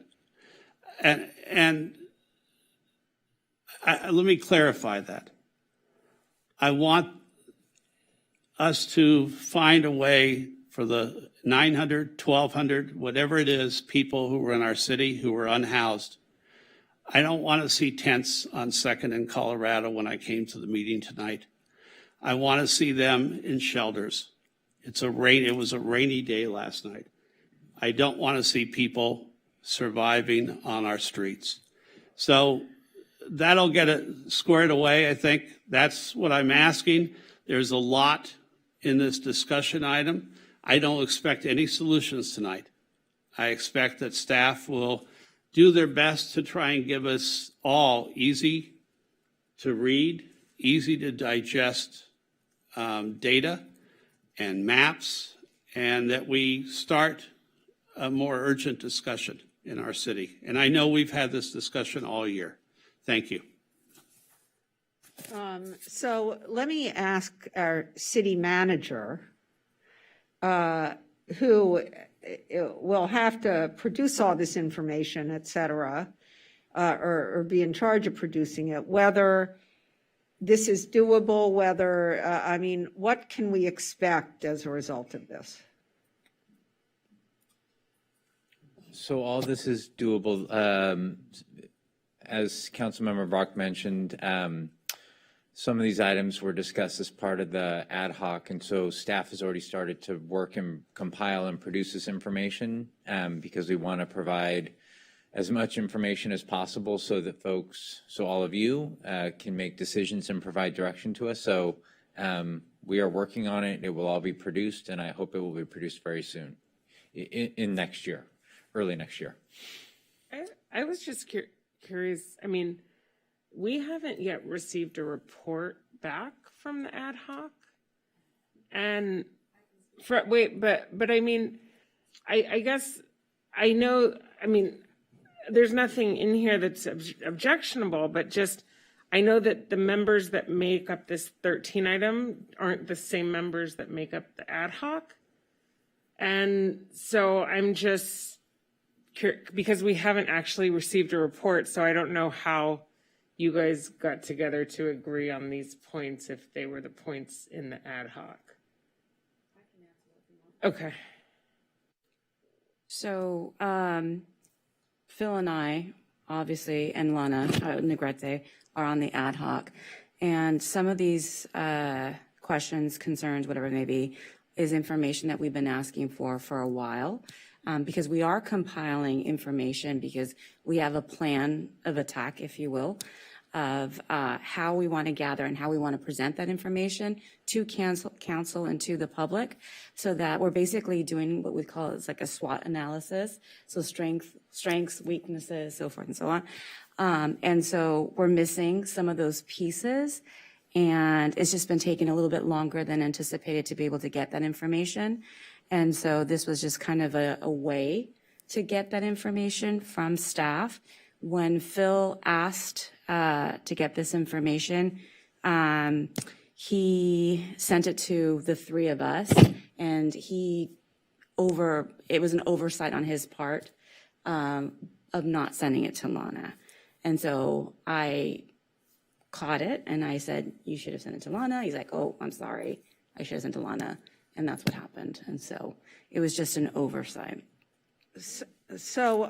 And let me clarify that. I want us to find a way for the 900, 1,200, whatever it is, people who are in our city who are unhoused. I don't want to see tents on 2nd in Colorado when I came to the meeting tonight. I want to see them in shelters. It was a rainy day last night. I don't want to see people surviving on our streets. So that'll get it squared away, I think. That's what I'm asking. There's a lot in this discussion item. I don't expect any solutions tonight. I expect that staff will do their best to try and give us all easy to read, easy to digest data and maps, and that we start a more urgent discussion in our city. And I know we've had this discussion all year. Thank you. So let me ask our city manager, who will have to produce all this information, et cetera, or be in charge of producing it, whether this is doable, what can we expect as a result of this? So all this is doable. As Councilmember Brock mentioned, some of these items were discussed as part of the ad hoc, and so staff has already started to work and compile and produce this information because we want to provide as much information as possible so that all of you can make decisions and provide direction to us. So we are working on it. It will all be produced, and I hope it will be produced very soon, in next year, early next year. I was just curious. I mean, we haven't yet received a report back from the ad hoc, and but I mean, I guess I know. I mean, there's nothing in here that's objectionable, but just I know that the members that make up this 13 item aren't the same members that make up the ad hoc, and so I'm just because we haven't actually received a report, so I don't know how you guys got together to agree on these points if they were the points in the ad hoc. Okay. So Phil and I, obviously, and Lana Negrete are on the ad hoc. And some of these questions, concerns, whatever it may be, is information that we've been asking for a while. Because we are compiling information because we have a plan of attack, if you will, of how we want to gather and how we want to present that information to council and to the public, so that we're basically doing what we call it's like a SWOT analysis. So strengths, weaknesses, so forth and so on. And so we're missing some of those pieces, and it's just been taking a little bit longer than anticipated to be able to get that information. And so this was just kind of a way to get that information from staff. When Phil asked to get this information, he sent it to the three of us, and it was an oversight on his part of not sending it to Lana. And so I caught it, and I said, you should have sent it to Lana. He's like, oh, I'm sorry. I should have sent it to Lana. And that's what happened. And so it was just an oversight. So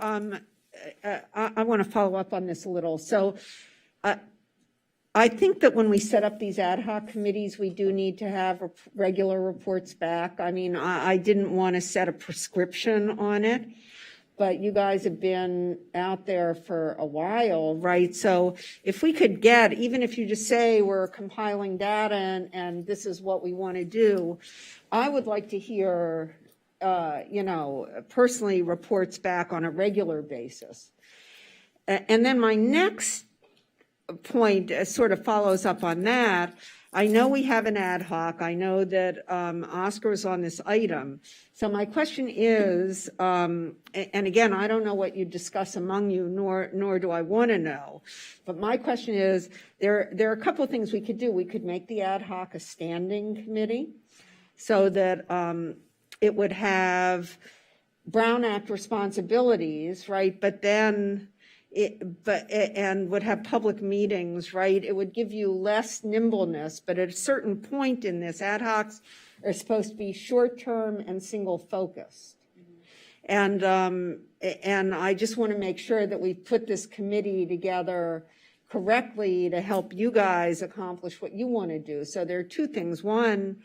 I want to follow up on this a little. So I think that when we set up these ad hoc committees, we do need to have regular reports back. I mean, I didn't want to set a prescription on it, but you guys have been out there for a while, right? So if we could get, even if you just say we're compiling data and this is what we want to do, I would like to hear, personally reports back on a regular basis. And then my next point sort of follows up on that. I know we have an ad hoc. I know that Oscar is on this item. So my question is, and again, I don't know what you discuss among you, nor do I want to know. But my question is, there are a couple of things we could do. We could make the ad hoc a standing committee so that it would have Brown Act responsibilities, right? But then and would have public meetings, right? It would give you less nimbleness, but at a certain point in this, ad hocs are supposed to be short-term and single-focused. And I just want to make sure that we put this committee together correctly to help you guys accomplish what you want to do. So there are two things. One,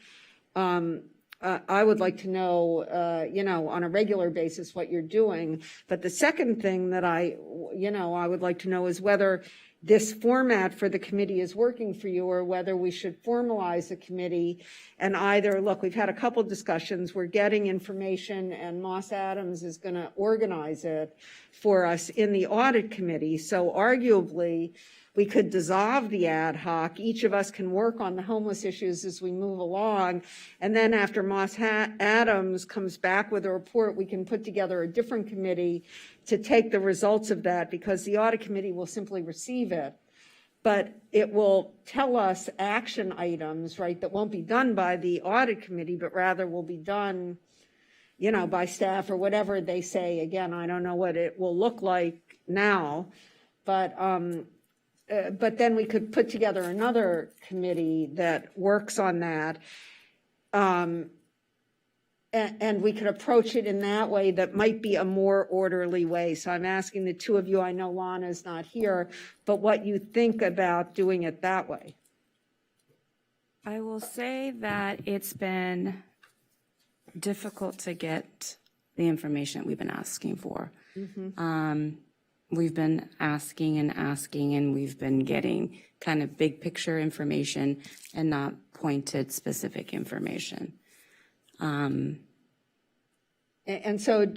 I would like to know, on a regular basis what you're doing. But the second thing that I would like to know is whether this format for the committee is working for you or whether we should formalize the committee and either, look, we've had a couple discussions, we're getting information and Moss Adams is going to organize it for us in the audit committee. So arguably, we could dissolve the ad hoc. Each of us can work on the homeless issues as we move along. And then after Moss Adams comes back with a report, we can put together a different committee to take the results of that because the audit committee will simply receive it. But it will tell us action items, right, that won't be done by the audit committee, but rather will be done, by staff or whatever they say. Again, I don't know what it will look like now, but then we could put together another committee that works on that. And we could approach it in that way that might be a more orderly way. So I'm asking the two of you, I know Lana's not here, but what you think about doing it that way. I will say that it's been difficult to get the information that we've been asking for. We've been asking, and we've been getting kind of big picture information and not pointed specific information. And so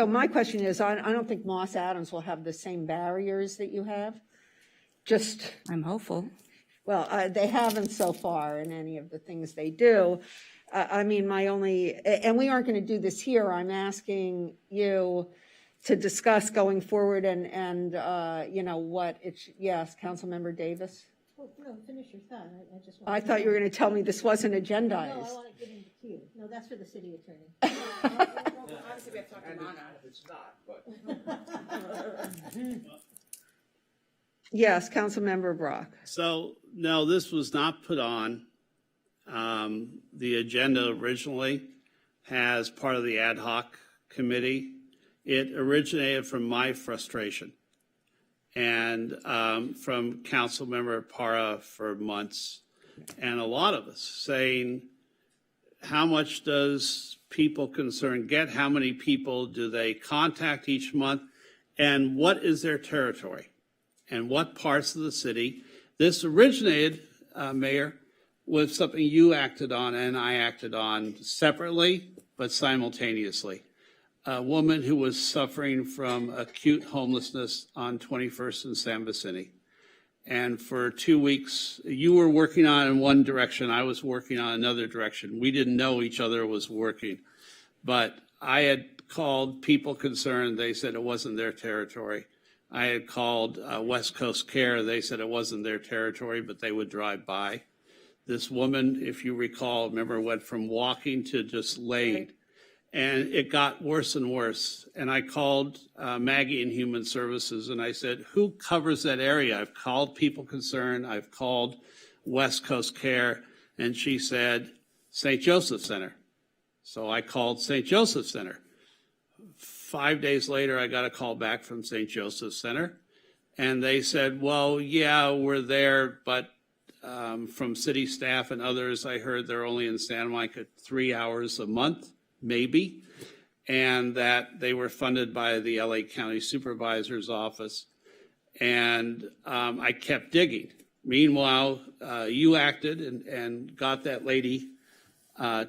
my question is, I don't think Moss Adams will have the same barriers that you have. I'm hopeful. Well, they haven't so far in any of the things they do. I mean, and we aren't going to do this here. I'm asking you to discuss going forward and what it's, yes, Councilmember Davis? Well, no, finish your thought. I thought you were going to tell me this wasn't agendized. No, I want to get into queue. No, that's for the city attorney. Obviously, we have to talk to Lana. It's not, but. Yes, Councilmember Brock. So, no, this was not put on. The agenda originally has part of the ad hoc committee. It originated from my frustration and from Councilmember Parra for months, and a lot of us saying, how much does people concerned get? How many people do they contact each month? And what is their territory? And what parts of the city? This originated, Mayor, with something you acted on and I acted on separately, but simultaneously. A woman who was suffering from acute homelessness on 21st and San Vicente. And for 2 weeks, you were working on in one direction, I was working on another direction. We didn't know each other was working. But I had called people concerned, they said it wasn't their territory. I had called West Coast Care, they said it wasn't their territory, but they would drive by. This woman, if you recall, remember, went from walking to just laying. Right. And it got worse and worse. And I called Maggie in Human Services and I said, who covers that area? I've called people concerned. I've called West Coast Care. And she said, St. Joseph Center. So I called St. Joseph Center. 5 days later, I got a call back from St. Joseph Center, and they said, well, yeah, we're there, but from city staff and others, I heard they're only in Santa Monica 3 hours a month, maybe, and that they were funded by the LA County Supervisor's Office. And I kept digging. Meanwhile, you acted and got that lady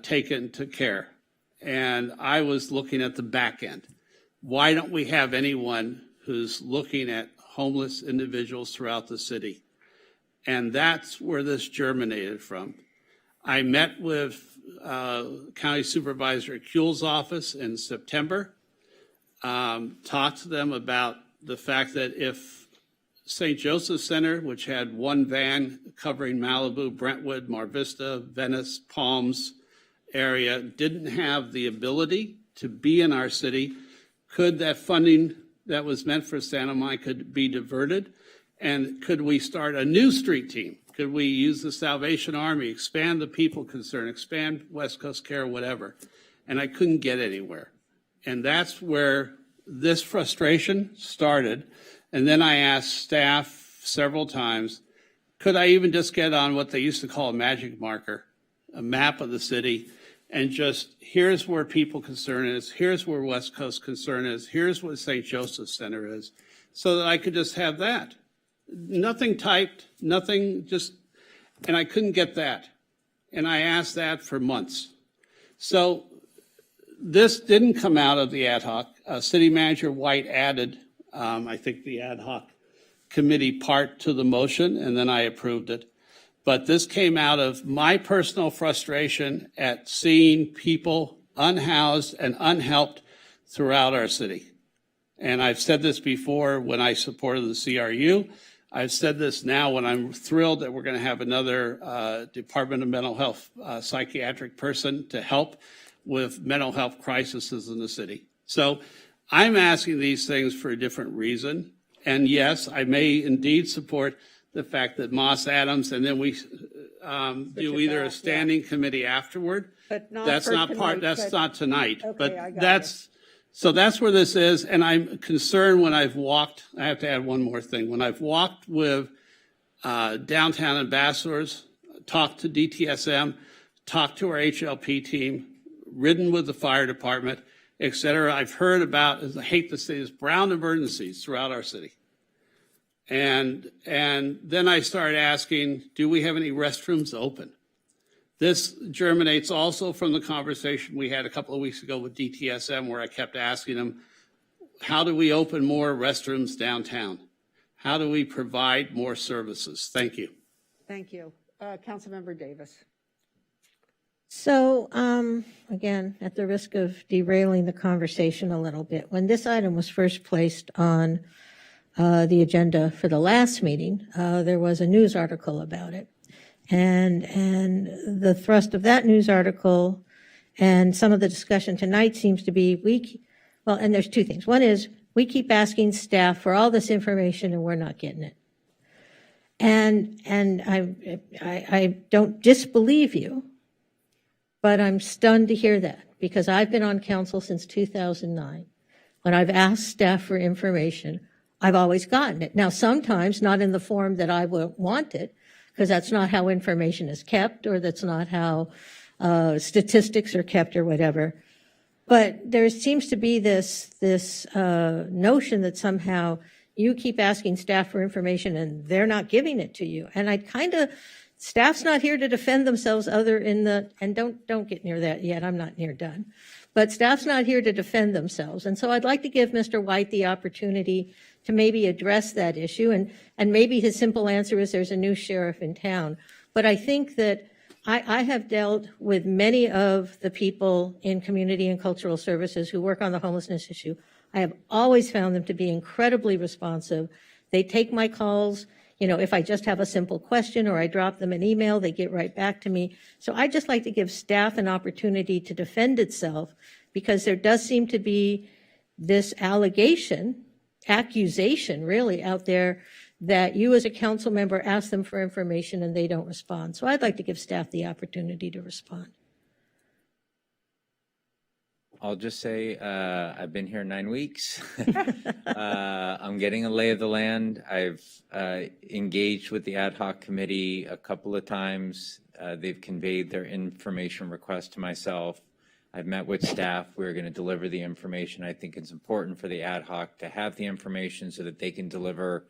taken to care. And I was looking at the back end. Why don't we have anyone who's looking at homeless individuals throughout the city? And that's where this germinated from. I met with County Supervisor Kuehl's office in September, talked to them about the fact that if St. Joseph Center, which had one van covering Malibu, Brentwood, Mar Vista, Venice, Palms area, didn't have the ability to be in our city, could that funding that was meant for Santa Monica be diverted? And could we start a new street team? Could we use the Salvation Army, expand the people concern, expand West Coast Care, whatever? And I couldn't get anywhere. And that's where this frustration started. And then I asked staff several times, could I even just get on what they used to call a magic marker, a map of the city, and just here's where people concern is, here's where West Coast concern is, here's what St. Joseph Center is, so that I could just have that. Nothing typed, nothing, just, and I couldn't get that. And I asked that for months. So this didn't come out of the ad hoc. City Manager White added, I think, the ad hoc committee part to the motion, and then I approved it. But this came out of my personal frustration at seeing people unhoused and unhelped throughout our city. And I've said this before when I supported the CRU. I've said this now when I'm thrilled that we're going to have another Department of Mental Health psychiatric person to help with mental health crises in the city. So I'm asking these things for a different reason. And yes, I may indeed support the fact that Moss Adams, and then we do either a standing committee afterward. But not that's for not tonight, part. That's but- not tonight. Okay, I But got that's so that's where this is. And I'm concerned when I've walked. I have to add one more thing. When I've walked with downtown ambassadors, talked to DTSM, talked to our HLP team, ridden with the fire department, et cetera, I've heard about, I hate to say this, brown emergencies throughout our city. And then I started asking, do we have any restrooms open? This germinates also from the conversation we had a couple of weeks ago with DTSM, where I kept asking them, how do we open more restrooms downtown? How do we provide more services? Thank you. Thank you. Councilmember Davis. So, again, at the risk of derailing the conversation a little bit, when this item was first placed on the agenda for the last meeting, there was a news article about it. And the thrust of that news article and some of the discussion tonight seems to be, and there's two things. One is we keep asking staff for all this information and we're not getting it. And I don't disbelieve you, but I'm stunned to hear that, because I've been on council since 2009. When I've asked staff for information, I've always gotten it. Now, sometimes not in the form that I would want it, because that's not how information is kept, or that's not how statistics are kept or whatever. But there seems to be this notion that somehow you keep asking staff for information and they're not giving it to you. And staff's not here to defend themselves and don't get near that yet, I'm not near done. But staff's not here to defend themselves. And so I'd like to give Mr. White the opportunity to maybe address that issue. And maybe his simple answer is there's a new sheriff in town. But I think that I have dealt with many of the people in community and cultural services who work on the homelessness issue. I have always found them to be incredibly responsive. They take my calls. If I just have a simple question or I drop them an email, they get right back to me. So I'd just like to give staff an opportunity to defend itself, because there does seem to be this accusation really out there that you as a council member ask them for information and they don't respond. So I'd like to give staff the opportunity to respond. I'll just say I've been here 9 weeks. I'm getting a lay of the land. I've engaged with the ad hoc committee a couple of times. They've conveyed their information request to myself. I've met with staff. We're going to deliver the information. I think it's important for the ad hoc to have the information so that they can deliver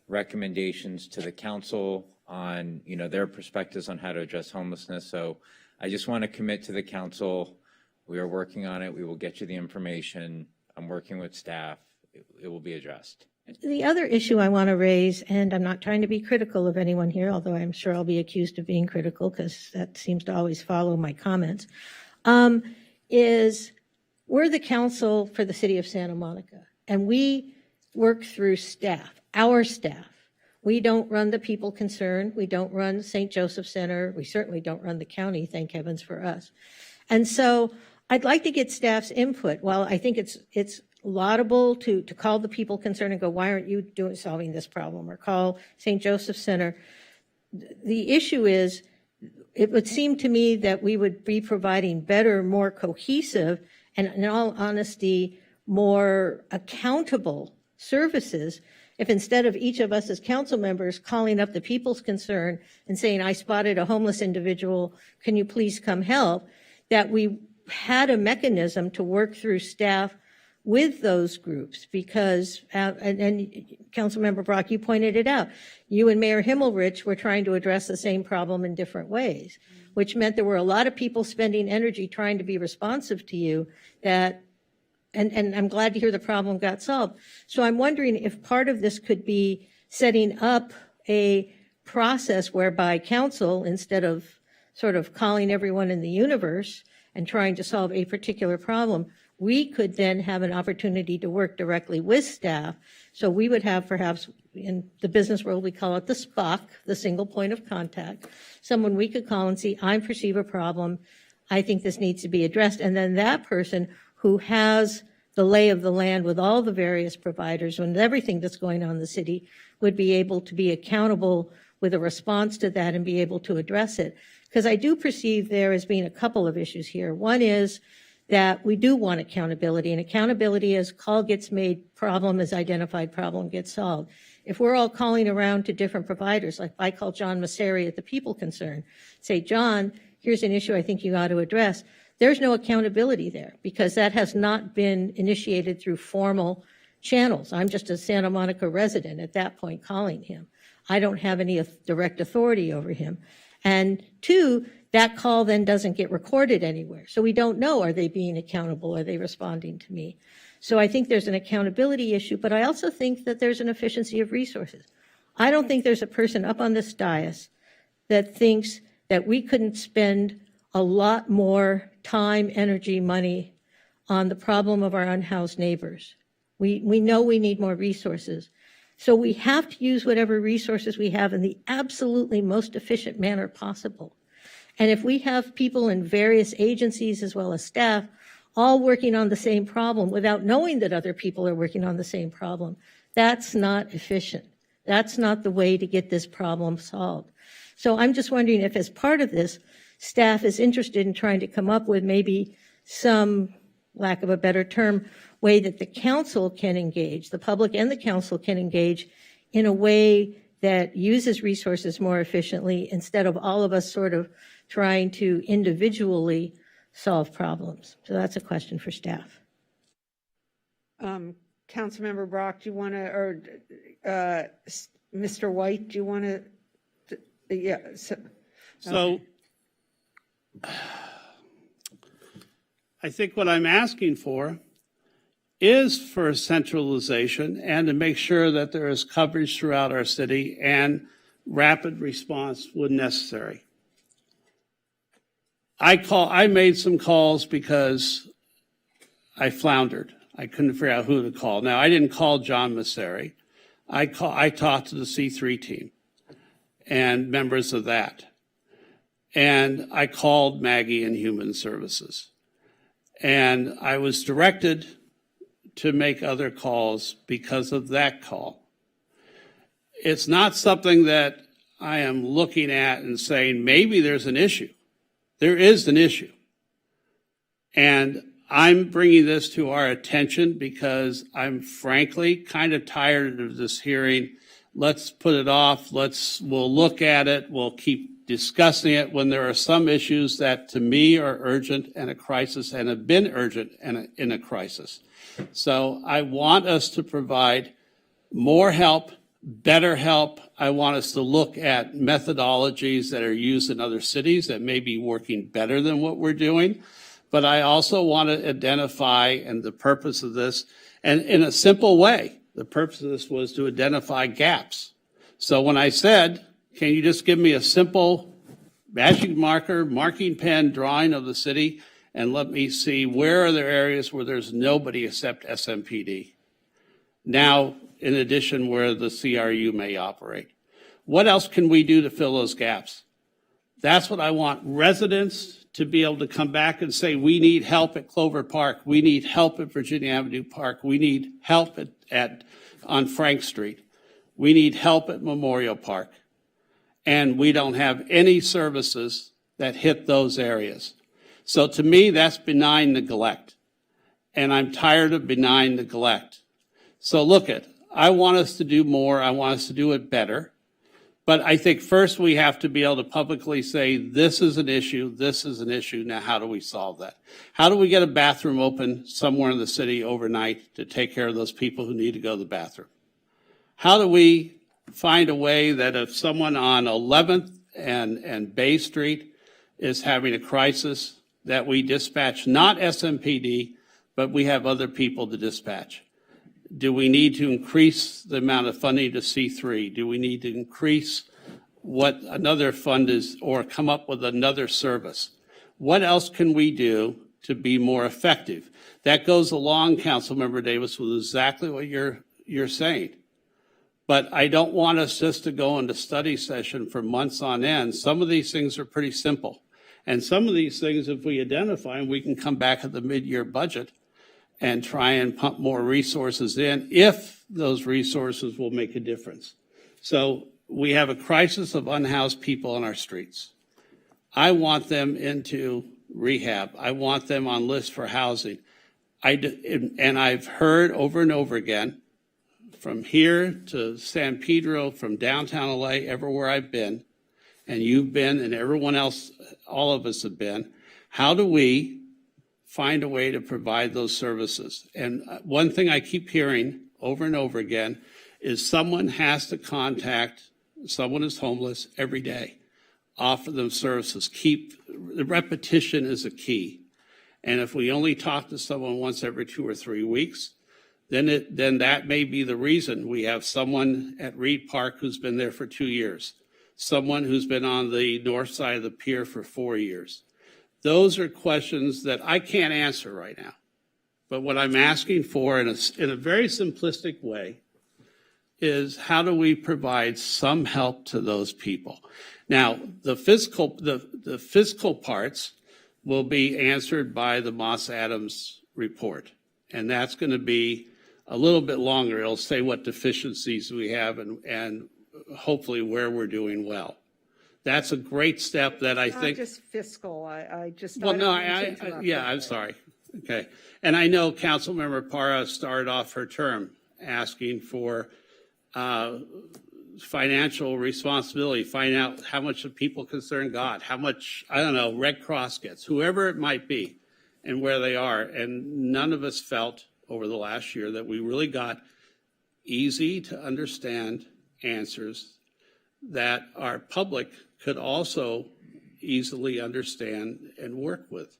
recommendations to the council on, their perspectives on how to address homelessness. So I just want to commit to the council. We are working on it. We will get you the information. I'm working with staff. It will be addressed. The other issue I want to raise, and I'm not trying to be critical of anyone here, although I'm sure I'll be accused of being critical because that seems to always follow my comments, is we're the council for the city of Santa Monica, and we work through staff, our staff. We don't run the people concerned. We don't run St. Joseph Center. We certainly don't run the county, thank heavens for us. And so I'd like to get staff's input. While I think it's laudable to call the people concerned and go, why aren't you solving this problem? Or call St. Joseph Center. The issue is, it would seem to me that we would be providing better, more cohesive, and in all honesty, more accountable services if instead of each of us as council members calling up the people's concern and saying, I spotted a homeless individual, can you please come help, that we had a mechanism to work through staff with those groups, because, and Councilmember Brock, you pointed it out, you and Mayor Himmelrich were trying to address the same problem in different ways, which meant there were a lot of people spending energy trying to be responsive to you that, and I'm glad to hear the problem got solved. So I'm wondering if part of this could be setting up a process whereby council, instead of sort of calling everyone in the universe and trying to solve a particular problem, we could then have an opportunity to work directly with staff. So we would have, perhaps in the business world, we call it the SPOC, the single point of contact, someone we could call and see, I perceive a problem, I think this needs to be addressed. And then that person who has the lay of the land with all the various providers and everything that's going on in the city would be able to be accountable with a response to that and be able to address it. Because I do perceive there as being a couple of issues here. One is that we do want accountability, and accountability is call gets made, problem is identified, problem gets solved. If we're all calling around to different providers, like I call John Masseri at the People Concern, say, John, here's an issue I think you ought to address. There's no accountability there because that has not been initiated through formal channels. I'm just a Santa Monica resident at that point calling him. I don't have any direct authority over him. And two, that call then doesn't get recorded anywhere. So we don't know, are they being accountable? Are they responding to me? So I think there's an accountability issue, but I also think that there's an efficiency of resources. I don't think there's a person up on this dais that thinks that we couldn't spend a lot more time, energy, money on the problem of our unhoused neighbors. We know we need more resources. So we have to use whatever resources we have in the absolutely most efficient manner possible. And if we have people in various agencies as well as staff all working on the same problem without knowing that other people are working on the same problem, that's not efficient. That's not the way to get this problem solved. So I'm just wondering if, as part of this, staff is interested in trying to come up with maybe some, lack of a better term, way that the council can engage, the public and the council can engage in a way that uses resources more efficiently instead of all of us sort of trying to individually solve problems. So that's a question for staff. Councilmember Brock, do you want to, or Mr. White, do you want to? Yeah. So I think what I'm asking for is for centralization and to make sure that there is coverage throughout our city and rapid response when necessary. I made some calls because I floundered. I couldn't figure out who to call. Now, I didn't call John Masseri. I talked to the C3 team and members of that. And I called Maggie in Human Services. And I was directed to make other calls because of that call. It's not something that I am looking at and saying, maybe there's an issue. There is an issue. And I'm bringing this to our attention because I'm frankly kind of tired of this hearing. Let's put it off. We'll look at it. We'll keep discussing it when there are some issues that to me are urgent and a crisis and have been urgent and in a crisis. So I want us to provide more help, better help. I want us to look at methodologies that are used in other cities that may be working better than what we're doing. But I also want to identify, and the purpose of this, and in a simple way, the purpose of this was to identify gaps. So when I said, can you just give me a simple magic marker, marking pen drawing of the city, and let me see where are there areas where there's nobody except SMPD? Now, in addition, where the CRU may operate. What else can we do to fill those gaps? That's what I want residents to be able to come back and say, we need help at Clover Park. We need help at Virginia Avenue Park. We need help on Frank Street. We need help at Memorial Park. And we don't have any services that hit those areas. So to me, that's benign neglect. And I'm tired of benign neglect. So look I want us to do more. I want us to do it better. But I think first we have to be able to publicly say, this is an issue, this is an issue. Now, how do we solve that? How do we get a bathroom open somewhere in the city overnight to take care of those people who need to go to the bathroom? How do we find a way that if someone on 11th and Bay Street is having a crisis, that we dispatch not SMPD, but we have other people to dispatch? Do we need to increase the amount of funding to C3? Do we need to increase what another fund is or come up with another service? What else can we do to be more effective? That goes along, Councilmember Davis, with exactly what you're saying. But I don't want us just to go into study session for months on end. Some of these things are pretty simple. And some of these things, if we identify them, we can come back at the mid-year budget and try and pump more resources in if those resources will make a difference. So we have a crisis of unhoused people on our streets. I want them into rehab. I want them on lists for housing. And I've heard over and over again, from here to San Pedro, from downtown LA, everywhere I've been, and you've been, and everyone else, all of us have been, how do we find a way to provide those services? And one thing I keep hearing over and over again is someone has to contact someone who's homeless every day, offer them services. The repetition is a key. And if we only talk to someone once every 2 or 3 weeks, then that may be the reason. We have someone at Reed Park who's been there for 2 years, someone who's been on the north side of the pier for 4 years. Those are questions that I can't answer right now. But what I'm asking for in a very simplistic way is how do we provide some help to those people? Now, the physical parts will be answered by the Moss Adams report. And that's going to be a little bit longer. It'll say what deficiencies we have and hopefully where we're doing well. That's a great step that I think. Not just fiscal. I just. Well, no, I'm sorry. Okay. And I know Councilmember Parra started off her term asking for financial responsibility, find out how much the people concern God, how much, I don't know, Red Cross gets, whoever it might be, and where they are. And none of us felt over the last year that we really got easy to understand answers that our public could also easily understand and work with.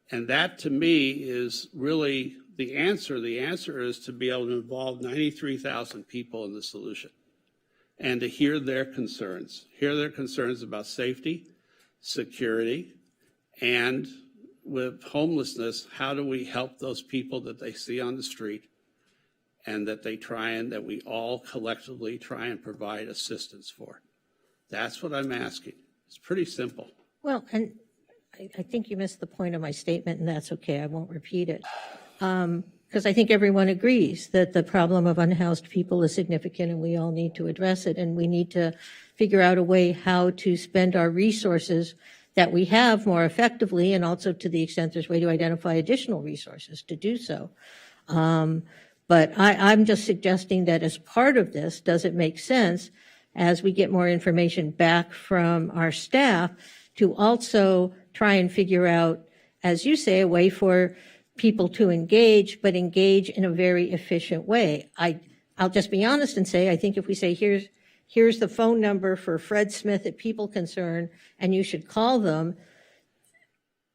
And that to me is really the answer. The answer is to be able to involve 93,000 people in the solution and to hear their concerns about safety, security, and with homelessness, how do we help those people that they see on the street and that we all collectively try and provide assistance for? That's what I'm asking. It's pretty simple. Well, and I think you missed the point of my statement, and that's okay. I won't repeat it. Because I think everyone agrees that the problem of unhoused people is significant and we all need to address it. And we need to figure out a way how to spend our resources that we have more effectively, and also to the extent there's a way to identify additional resources to do so. But I'm just suggesting that as part of this, does it make sense, as we get more information back from our staff, to also try and figure out, as you say, a way for people to engage, but engage in a very efficient way. I'll just be honest and say, I think if we say, here's the phone number for Fred Smith at People Concern, and you should call them,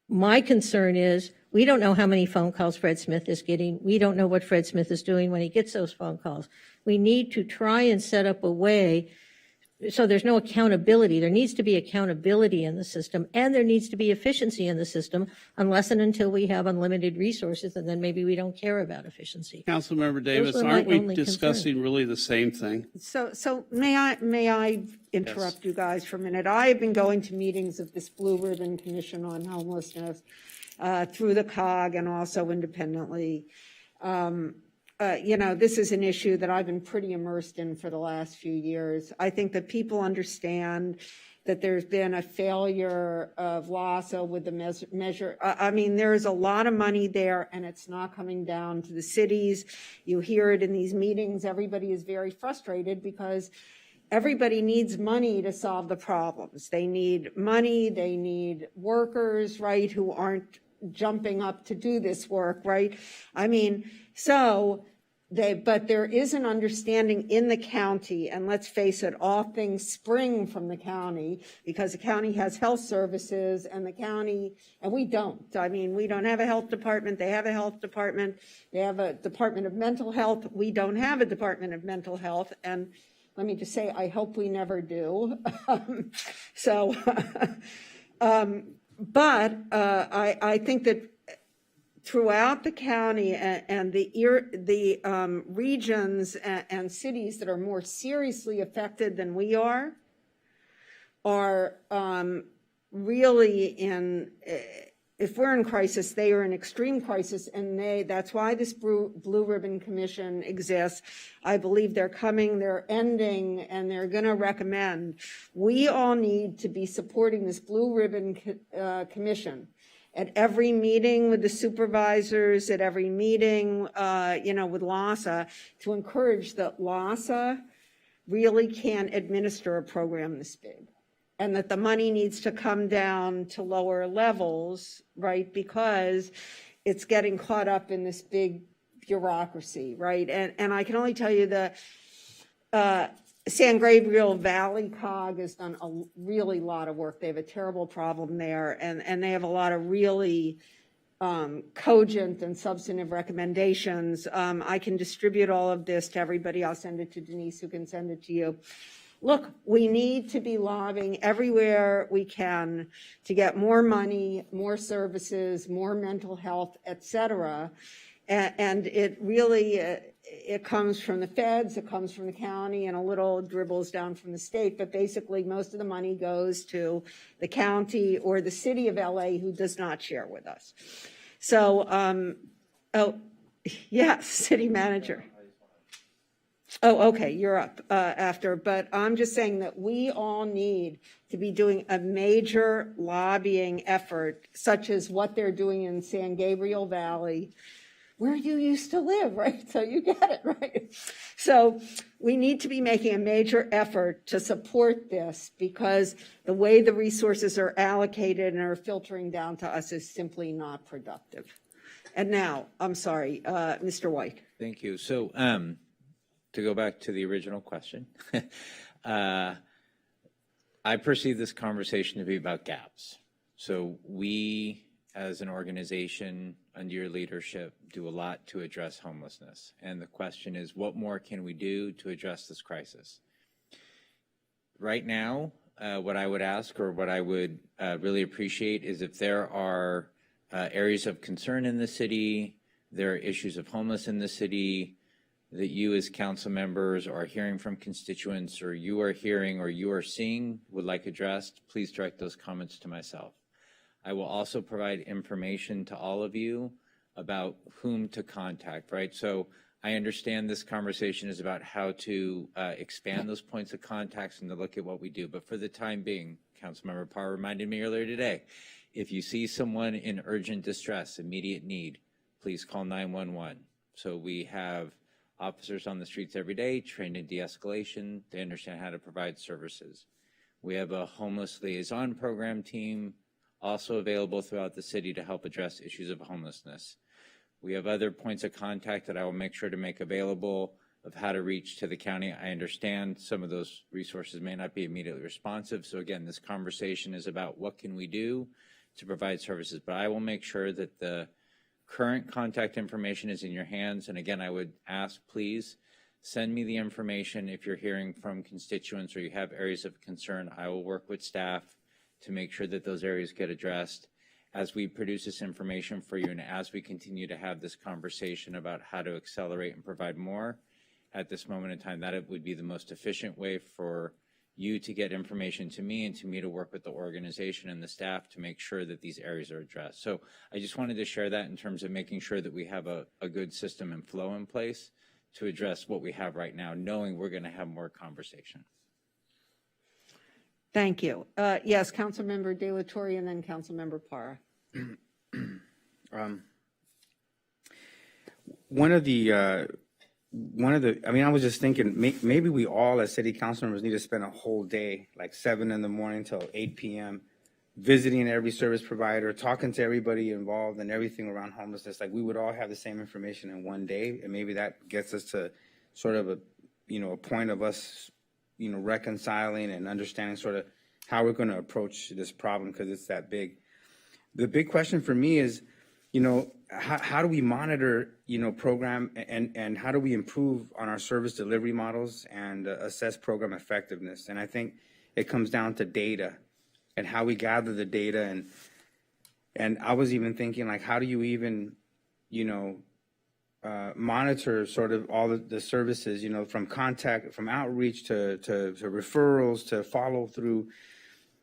my concern is we don't know how many phone calls Fred Smith is getting. We don't know what Fred Smith is doing when he gets those phone calls. We need to try and set up a way so there's no accountability. There needs to be accountability in the system, and there needs to be efficiency in the system, unless and until we have unlimited resources, and then maybe we don't care about efficiency. Councilmember Davis, aren't we discussing really the same thing? So may I interrupt you guys for a minute? I have been going to meetings of this Blue Ribbon Commission on Homelessness through the COG and also independently. This is an issue that I've been pretty immersed in for the last few years. I think that people understand that there's been a failure of LASA with the measure. I mean, there's a lot of money there, and it's not coming down to the cities. You hear it in these meetings. Everybody is very frustrated because everybody needs money to solve the problems. They need money. They need workers, right, who aren't jumping up to do this work, right? I mean, but there is an understanding in the county, and let's face it, all things spring from the county, because the county has health services and we don't. I mean, we don't have a health department. They have a health department. They have a Department of Mental Health. We don't have a Department of Mental Health. And let me just say, I hope we never do. But I think that throughout the county and the regions and cities that are more seriously affected than we are really in, if we're in crisis, they are in extreme crisis, and that's why this Blue Ribbon Commission exists. I believe they're coming, they're ending, and they're going to recommend. We all need to be supporting this Blue Ribbon Commission at every meeting with the supervisors, at every meeting, with LASA, to encourage that LASA really can't administer a program this big, and that the money needs to come down to lower levels, right? Because it's getting caught up in this big bureaucracy, right? And I can only tell you the San Gabriel Valley COG has done a really lot of work. They have a terrible problem there, and they have a lot of really cogent and substantive recommendations. I can distribute all of this to everybody. I'll send it to Denise, who can send it to you. Look, we need to be lobbying everywhere we can to get more money, more services, more mental health, et cetera. And it really, it comes from the feds, it comes from the county, and a little dribbles down from the state. But basically, most of the money goes to the county or the city of LA, who does not share with us. So, yes, city manager. Oh, okay, you're up after. But I'm just saying that we all need to be doing a major lobbying effort, such as what they're doing in San Gabriel Valley, where you used to live, right? So you get it, right? So we need to be making a major effort to support this, because the way the resources are allocated and are filtering down to us is simply not productive. And now, I'm sorry, Mr. White. Thank you. So to go back to the original question, I perceive this conversation to be about gaps. So we, as an organization, under your leadership, do a lot to address homelessness. And the question is, what more can we do to address this crisis? Right now, what I would ask, or what I would really appreciate, is if there are areas of concern in the city, there are issues of homeless in the city that you as council members are hearing from constituents, or you are hearing or you are seeing would like addressed, please direct those comments to myself. I will also provide information to all of you about whom to contact, right? So I understand this conversation is about how to expand those points of contacts and to look at what we do. But for the time being, Councilmember Parr reminded me earlier today, if you see someone in urgent distress, immediate need, please call 911. So we have officers on the streets every day trained in de-escalation. They understand how to provide services. We have a homeless liaison program team also available throughout the city to help address issues of homelessness. We have other points of contact that I will make sure to make available of how to reach to the county. I understand some of those resources may not be immediately responsive. So again, this conversation is about what can we do to provide services, but I will make sure that the current contact information is in your hands. And again, I would ask, please send me the information if you're hearing from constituents or you have areas of concern. I will work with staff to make sure that those areas get addressed as we produce this information for you and as we continue to have this conversation about how to accelerate and provide more. At this moment in time, that it would be the most efficient way for you to get information to me and to me to work with the organization and the staff to make sure that these areas are addressed. So I just wanted to share that in terms of making sure that we have a good system and flow in place to address what we have right now, knowing we're going to have more conversation. Thank you. Yes, Councilmember De La Torre and then Councilmember Parra. I was just thinking, maybe we all as city council members need to spend a whole day, like 7 in the morning till 8 p.m., visiting every service provider, talking to everybody involved and everything around homelessness. Like we would all have the same information in one day, and maybe that gets us to sort of a point of us, reconciling and understanding sort of how we're going to approach this problem because it's that big. The big question for me is, how do we monitor, program and how do we improve on our service delivery models and assess program effectiveness? And I think it comes down to data and how we gather the data. And I was even thinking, like, how do you even, monitor sort of all of the services, from contact, from outreach to referrals to follow through.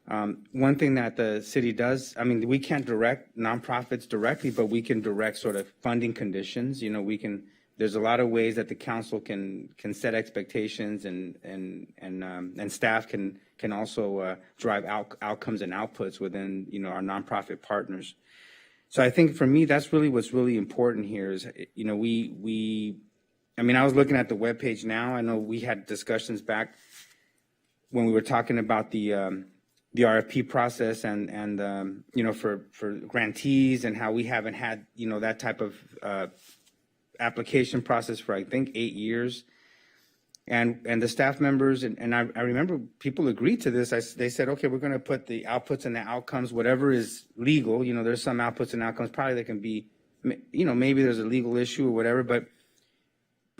One thing that the city does, we can't direct nonprofits directly, but we can direct sort of funding conditions. There's a lot of ways that the council can set expectations and staff can also drive outcomes and outputs within, our nonprofit partners. So I think for me, that's really what's really important here is, I was looking at the webpage now. I know we had discussions back when we were talking about the RFP process and for grantees and how we haven't had, that type of application process for, I think, 8 years. And the staff members, and I remember people agreed to this. They said, okay, we're going to put the outputs and the outcomes, whatever is legal. There's some outputs and outcomes. Probably there can be, maybe there's a legal issue or whatever, but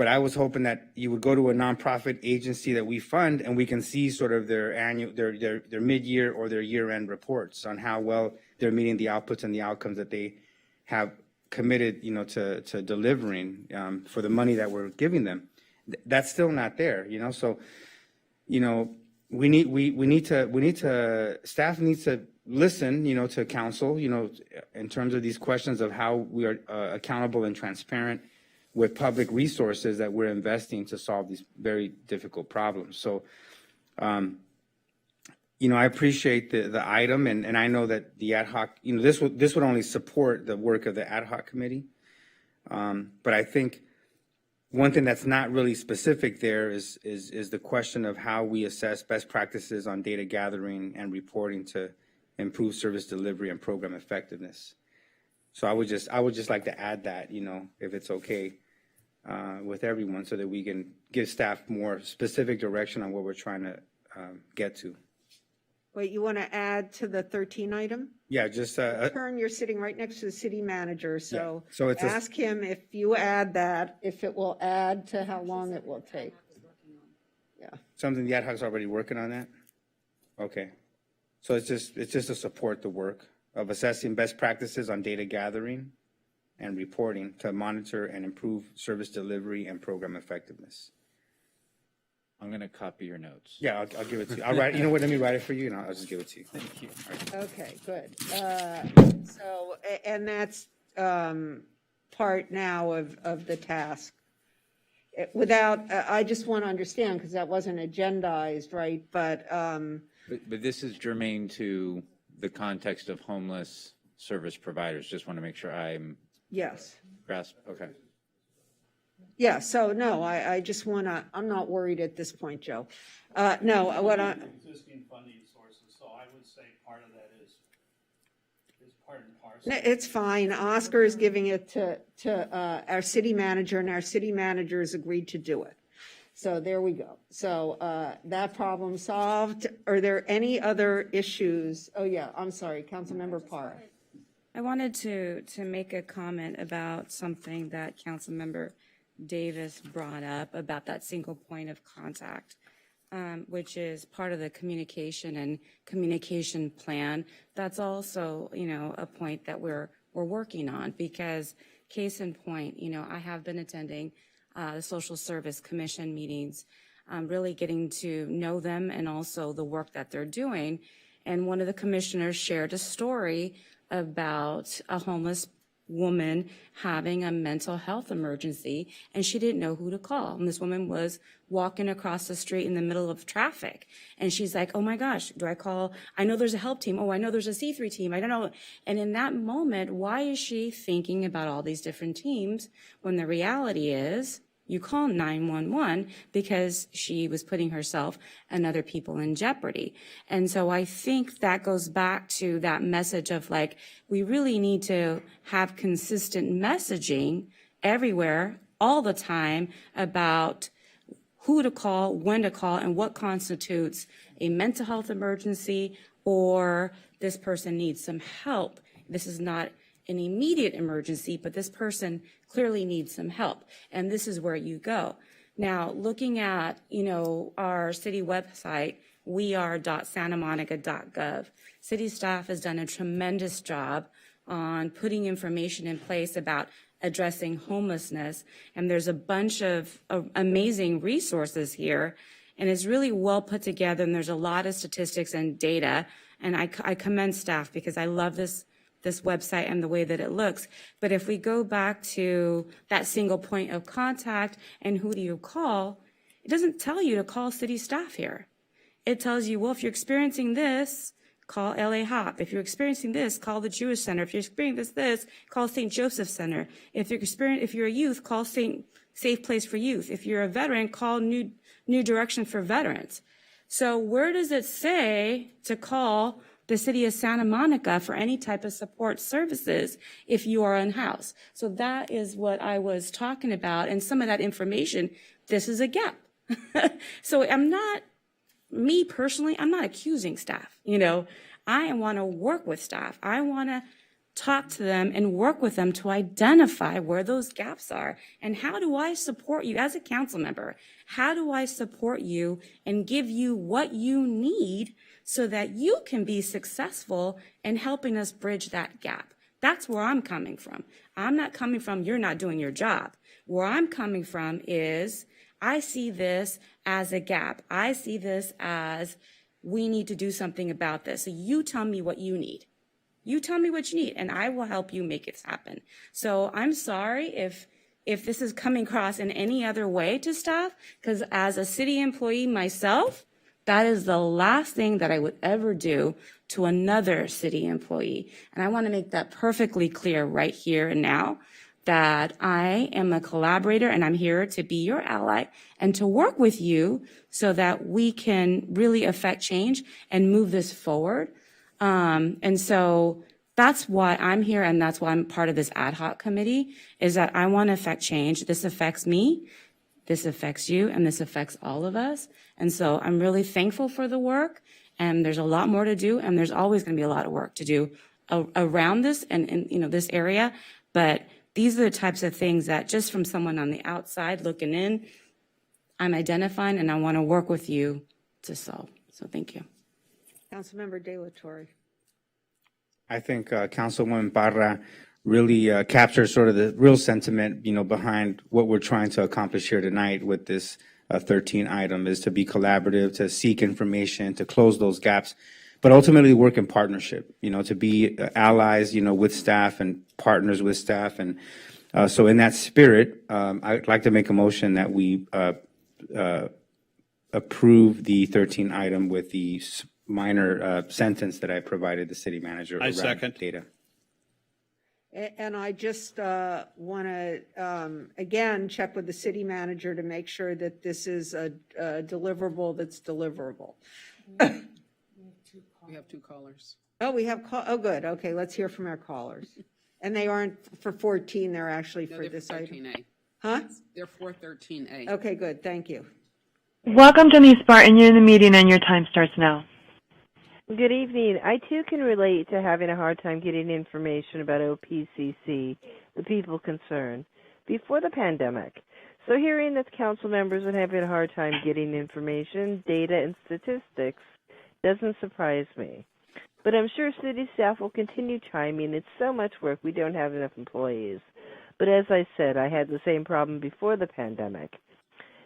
I was hoping that you would go to a nonprofit agency that we fund and we can see sort of their annual, their mid-year or their year-end reports on how well they're meeting the outputs and the outcomes that they have committed, to delivering for the money that we're giving them. That's still not there, So, we need to staff needs to listen, to council, in terms of these questions of how we are accountable and transparent with public resources that we're investing to solve these very difficult problems. So, I appreciate the item, and I know that the ad hoc, this would only support the work of the ad hoc committee. But I think one thing that's not really specific there is the question of how we assess best practices on data gathering and reporting to improve service delivery and program effectiveness. So I would just like to add that, if it's okay with everyone, so that we can give staff more specific direction on what we're trying to get to. Wait, you want to add to the 13 item? Yeah, just Turn, you're sitting right next to the city manager, so, so it's ask him if you add that, if it will add to how long it will take. Yeah. Something the ad hoc's already working on that? Okay. So it's just to support the work of assessing best practices on data gathering and reporting to monitor and improve service delivery and program effectiveness. I'm going to copy your notes. Yeah, I'll give it to you. I'll write. You know what? Let me write it for you, and I'll just give it to you. Thank you. Okay, good. So, and that's part now of the task. I just want to understand, because that wasn't agendized, right? But But this is germane to the context of homeless service providers. Just want to make sure I'm Yes. grasp. Okay. Yeah, so no, I just want to, I'm not worried at this point, Joe. No, what I, Existing funding sources, so I would say part of that is part and parcel. it's fine. Oscar is giving it to our city manager, and our city manager has agreed to do it. So there we go. So that problem solved. Are there any other issues? Oh, yeah, I'm sorry, Councilmember Parra. I wanted to make a comment about something that Councilmember Davis brought up about that single point of contact, which is part of the communication and communication plan. That's also, a point that we're working on, because case in point, I have been attending the Social Service Commission meetings, really getting to know them and also the work that they're doing. And one of the commissioners shared a story about a homeless woman having a mental health emergency, and she didn't know who to call. And this woman was walking across the street in the middle of traffic, and she's like, oh my gosh, do I call? I know there's a help team. Oh, I know there's a C3 team. I don't know. And in that moment, why is she thinking about all these different teams when the reality is you call 911 because she was putting herself and other people in jeopardy? And so I think that goes back to that message of like, we really need to have consistent messaging everywhere, all the time, about who to call, when to call, and what constitutes a mental health emergency, or this person needs some help. This is not an immediate emergency, but this person clearly needs some help, and this is where you go. Now, looking at, our city website, weare.santamonica.gov, city staff has done a tremendous job on putting information in place about addressing homelessness, and there's a bunch of amazing resources here, and it's really well put together, and there's a lot of statistics and data, and I commend staff because I love this website and the way that it looks. But if we go back to that single point of contact and who do you call, it doesn't tell you to call city staff here. It tells you, well, if you're experiencing this, call LA HOP. If you're experiencing this, call the Jewish Center. If you're experiencing this, call St. Joseph Center. If you're a youth, call Safe Place for Youth. If you're a veteran, call New Direction for Veterans. So where does it say to call the city of Santa Monica for any type of support services if you are unhoused? So that is what I was talking about, and some of that information, this is a gap. So me personally, I'm not accusing staff. I want to work with staff. I want to talk to them and work with them to identify where those gaps are. And how do I support you as a council member? How do I support you and give you what you need so that you can be successful in helping us bridge that gap? That's where I'm coming from. I'm not coming from you're not doing your job. Where I'm coming from is I see this as a gap. I see this as we need to do something about this. So you tell me what you need. You tell me what you need, and I will help you make it happen. So I'm sorry if this is coming across in any other way to staff, because as a city employee myself, that is the last thing that I would ever do to another city employee. And I want to make that perfectly clear right here and now, that I am a collaborator and I'm here to be your ally and to work with you so that we can really affect change and move this forward. And so that's why I'm here, and that's why I'm part of this ad hoc committee, is that I want to affect change. This affects me, this affects you, and this affects all of us. And so I'm really thankful for the work, and there's a lot more to do, and there's always going to be a lot of work to do around this and this area. But these are the types of things that just from someone on the outside looking in, I'm identifying, and I want to work with you to solve. So thank you. Councilmember De La Torre. I think Councilwoman Parra really captures sort of the real sentiment, behind what we're trying to accomplish here tonight with this 13 item, is to be collaborative, to seek information, to close those gaps, but ultimately work in partnership, to be allies, with staff and partners with staff. And so in that spirit, I'd like to make a motion that we approve the 13 item with the minor sentence that I provided the city manager I around second. data. And I just want to, again, check with the city manager to make sure that this is a deliverable that's deliverable. We have 2 callers. Oh, we have, oh, good. Okay, let's hear from our callers. And they aren't for 14, they're actually No, for they're this for item. 13A. Huh? They're for 13A. Okay, good. Thank you. Welcome, Denise Barton. You're in the meeting and your time starts now. Good evening. I too can relate to having a hard time getting information about OPCC, the people concerned, before the pandemic. So hearing that council members are having a hard time getting information, data, and statistics doesn't surprise me. But I'm sure city staff will continue chiming. It's so much work, we don't have enough employees. But as I said, I had the same problem before the pandemic.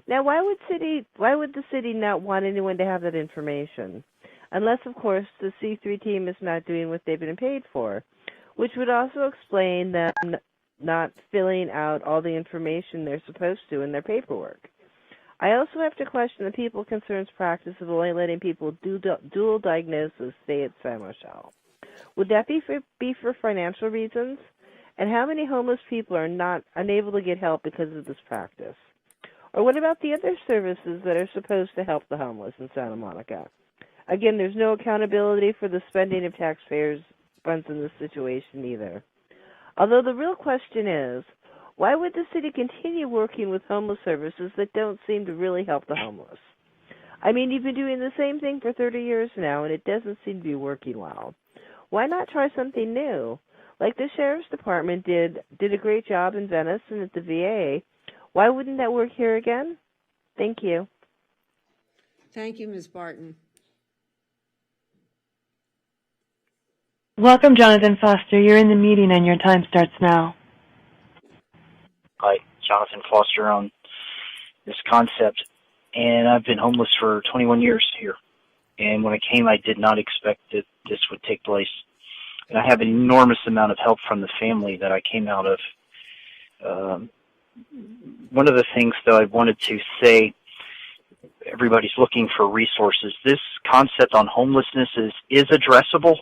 Now, why would the city not want anyone to have that information? Unless, of course, the C3 team is not doing what they've been paid for, which would also explain them not filling out all the information they're supposed to in their paperwork. I also have to question the people concerns practice of only letting people do dual diagnosis stay at San Michelle. Would that be for financial reasons? And how many homeless people are unable to get help because of this practice? Or what about the other services that are supposed to help the homeless in Santa Monica? Again, there's no accountability for the spending of taxpayers' funds in this situation either. Although the real question is, why would the city continue working with homeless services that don't seem to really help the homeless? I mean, you've been doing the same thing for 30 years now, and it doesn't seem to be working well. Why not try something new? Like the Sheriff's Department did a great job in Venice and at the VA. Why wouldn't that work here again? Thank you. Thank you, Ms. Barton. Welcome, Jonathan Foster. You're in the meeting and your time starts now. Hi, Jonathan Foster on this concept. And I've been homeless for 21 years here. And when I came, I did not expect that this would take place. And I have an enormous amount of help from the family that I came out of. One of the things that I wanted to say, everybody's looking for resources. This concept on homelessness is addressable.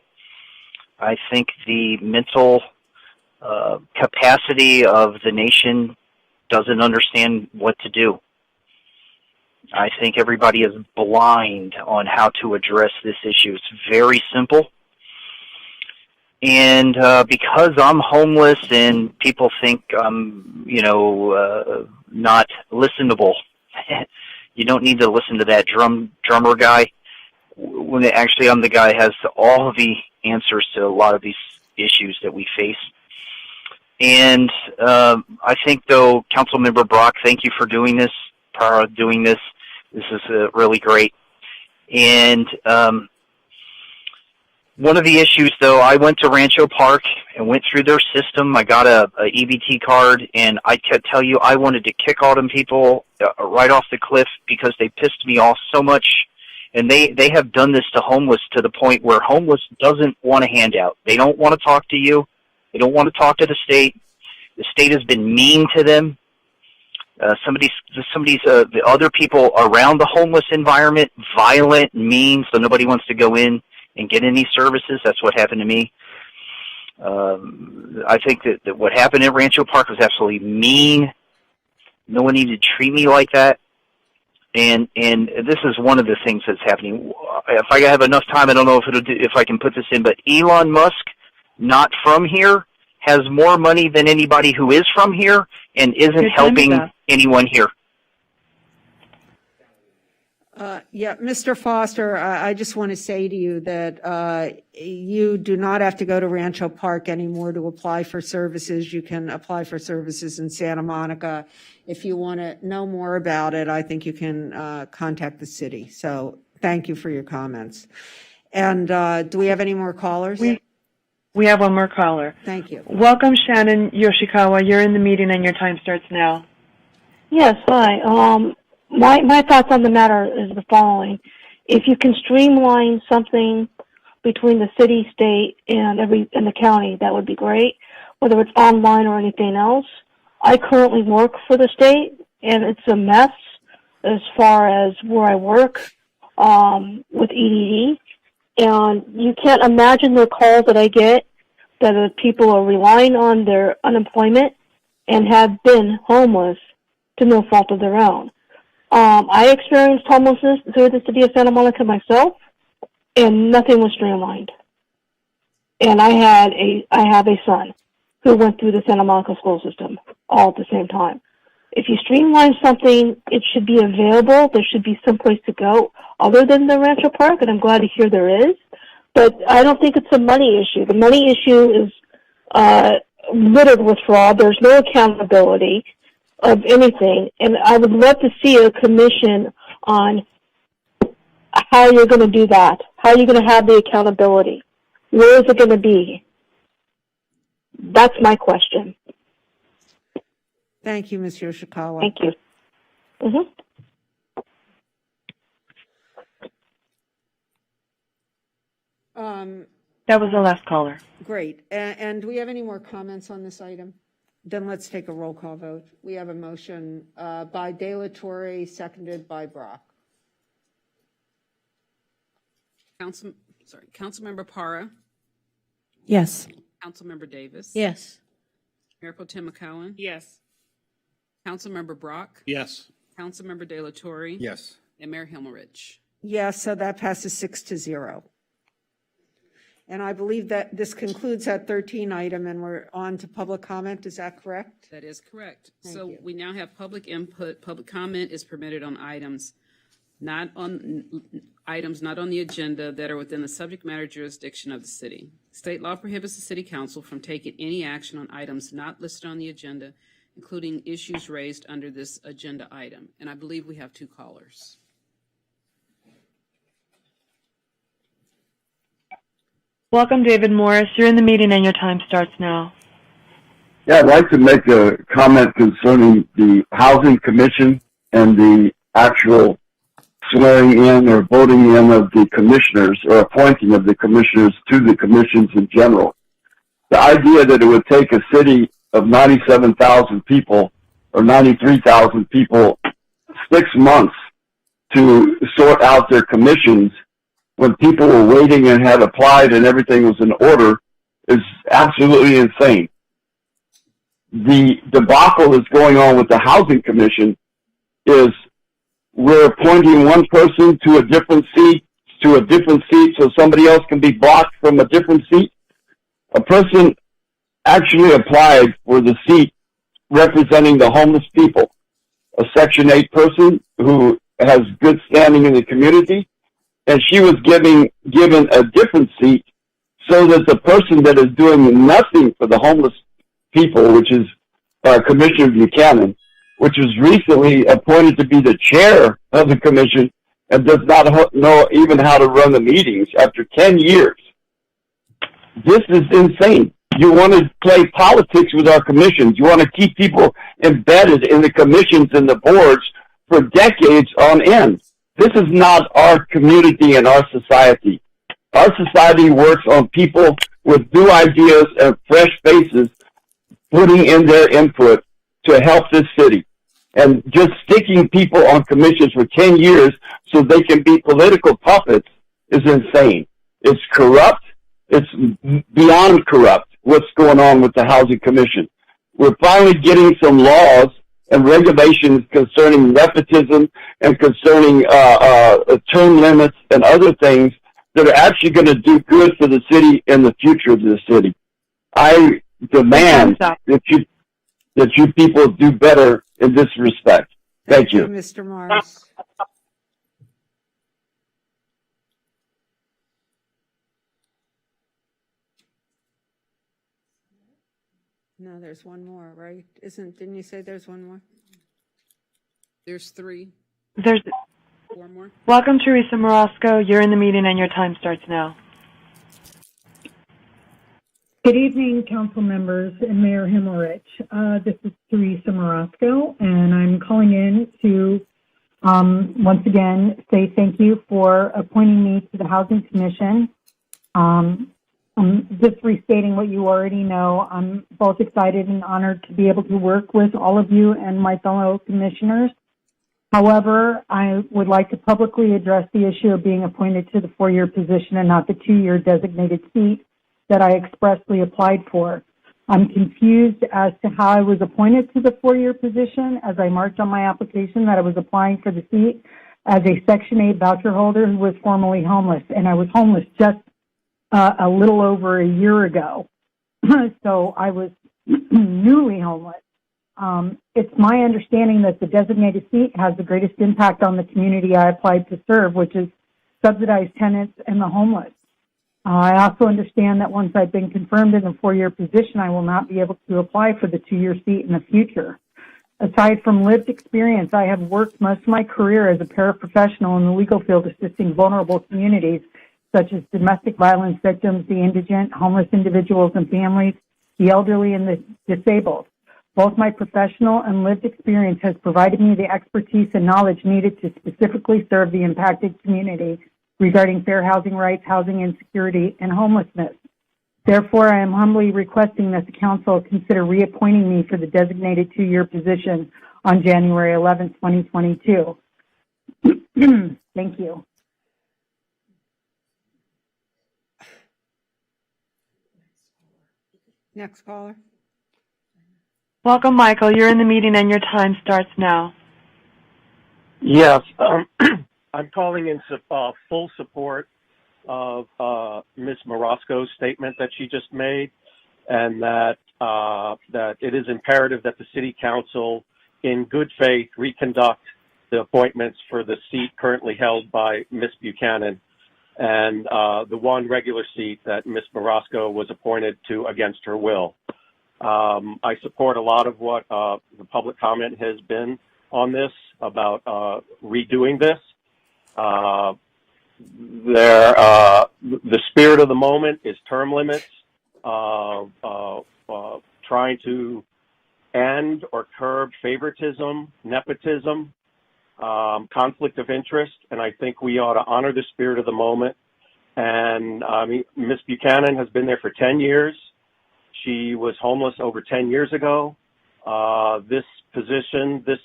I think the mental capacity of the nation doesn't understand what to do. I think everybody is blind on how to address this issue. It's very simple. And because I'm homeless and people think I'm, not listenable, you don't need to listen to that drummer guy. When actually I'm the guy who has all of the answers to a lot of these issues that we face. And I think, though, Councilmember Brock, thank you for doing this, This is really great. And one of the issues, though, I went to Rancho Park and went through their system. I got a EBT card, and I could tell you I wanted to kick all them people right off the cliff because they pissed me off so much. And they have done this to homeless to the point where homeless doesn't want a handout. They don't want to talk to you. They don't want to talk to the state. The state has been mean to them. The other people around the homeless environment, violent, mean, so nobody wants to go in and get any services. That's what happened to me. I think that what happened at Rancho Park was absolutely mean. No one needed to treat me like that. And this is one of the things that's happening. If I have enough time, I don't know if I can put this in, but Elon Musk, not from here, has more money than anybody who is from here and isn't helping anyone here. Yeah, Mr. Foster, I just want to say to you that you do not have to go to Rancho Park anymore to apply for services. You can apply for services in Santa Monica. If you want to know more about it, I think you can contact the city. So thank you for your comments. And do we have any more callers? We have one more caller. Thank you. Welcome, Shannon Yoshikawa. You're in the meeting and your time starts now. Yes, hi. My thoughts on the matter is the following. If you can streamline something between the city, state, and the county, that would be great, whether it's online or anything else. I currently work for the state, and it's a mess as far as where I work with EDD. And you can't imagine the calls that I get that people are relying on their unemployment and have been homeless to no fault of their own. I experienced homelessness through the city of Santa Monica myself, and nothing was streamlined. And I have a son who went through the Santa Monica school system all at the same time. If you streamline something, it should be available. There should be some place to go other than the Rancho Park, and I'm glad to hear there is. But I don't think it's a money issue. The money issue is littered with fraud. There's no accountability of anything. And I would love to see a commission on how you're going to do that. How you're going to have the accountability. Where is it going to be? That's my question. Thank you, Ms. Yoshikawa. Thank you. That was the last caller. Great. And do we have any more comments on this item? Then let's take a roll call vote. We have a motion by De La Torre, seconded by Brock. Councilmember Para, Yes. Councilmember Davis. Yes. Mayor Pro Tem McCowen. Yes. Councilmember Brock. Yes. Councilmember De La Torre. Yes. And Mayor Himmelrich. Yes, so that passes 6-0. And I believe that this concludes that 13 item, and we're on to public comment. Is that correct? That is correct. Thank So you. we now have public input. Public comment is permitted on items not on the agenda that are within the subject matter jurisdiction of the city. State law prohibits the city council from taking any action on items not listed on the agenda, including issues raised under this agenda item. And I believe we have 2 callers. Welcome, David Morris. You're in the meeting and your time starts now. Yeah, I'd like to make a comment concerning the Housing Commission and the actual swearing in or voting in of the commissioners or appointing of the commissioners to the commissions in general. The idea that it would take a city of 97,000 people or 93,000 people 6 months to sort out their commissions when people were waiting and had applied and everything was in order is absolutely insane. The debacle that's going on with the Housing Commission is we're appointing one person to a different seat so somebody else can be blocked from a different seat. A person actually applied for the seat representing the homeless people, a Section 8 person who has good standing in the community, and she was given a different seat so that the person that is doing nothing for the homeless people, which is Commissioner Buchanan, which was recently appointed to be the chair of the commission and does not know even how to run the meetings after 10 years. This is insane. You want to play politics with our commissions. You want to keep people embedded in the commissions and the boards for decades on end. This is not our community and our society. Our society works on people with new ideas and fresh faces putting in their input to help this city. And just sticking people on commissions for 10 years so they can be political puppets is insane. It's corrupt. It's beyond corrupt what's going on with the Housing Commission. We're finally getting some laws and regulations concerning nepotism and concerning term limits and other things that are actually going to do good for the city and the future of the city. I demand that you people do better in this respect. Thank you. Mr. Morris. No, there's one more, right? Didn't you say there's one more? There's 3. There's 4 more. Welcome, Teresa Morosco. You're in the meeting and your time starts now. Good evening, council members and Mayor Himmelrich. This is Teresa Morosco, and I'm calling in to once again say thank you for appointing me to the Housing Commission. I'm just restating what you already know. I'm both excited and honored to be able to work with all of you and my fellow commissioners. However, I would like to publicly address the issue of being appointed to the 4-year position and not the 2-year designated seat that I expressly applied for. I'm confused as to how I was appointed to the 4-year position, as I marked on my application that I was applying for the seat as a Section 8 voucher holder who was formerly homeless, and I was homeless just a little over a year ago. So I was newly homeless. It's my understanding that the designated seat has the greatest impact on the community I applied to serve, which is subsidized tenants and the homeless. I also understand that once I've been confirmed in a 4-year position, I will not be able to apply for the 2-year seat in the future. Aside from lived experience, I have worked most of my career as a paraprofessional in the legal field assisting vulnerable communities such as domestic violence victims, the indigent, homeless individuals and families, the elderly and the disabled. Both my professional and lived experience has provided me the expertise and knowledge needed to specifically serve the impacted community regarding fair housing rights, housing insecurity, and homelessness. Therefore, I am humbly requesting that the council consider reappointing me for the designated 2-year position on January 11, 2022. Thank you. Next caller. Welcome, Michael. You're in the meeting and your time starts now. Yes, I'm calling in full support of Ms. Morosco's statement that she just made, and that it is imperative that the City Council, in good faith, reconduct the appointments for the seat currently held by Ms. Buchanan and the one regular seat that Ms. Morosco was appointed to against her will. I support a lot of what the public comment has been on this about redoing this. The spirit of the moment is term limits, trying to end or curb favoritism, nepotism, conflict of interest, and I think we ought to honor the spirit of the moment. And I mean, Ms. Buchanan has been there for 10 years. She was homeless over 10 years ago. This position, this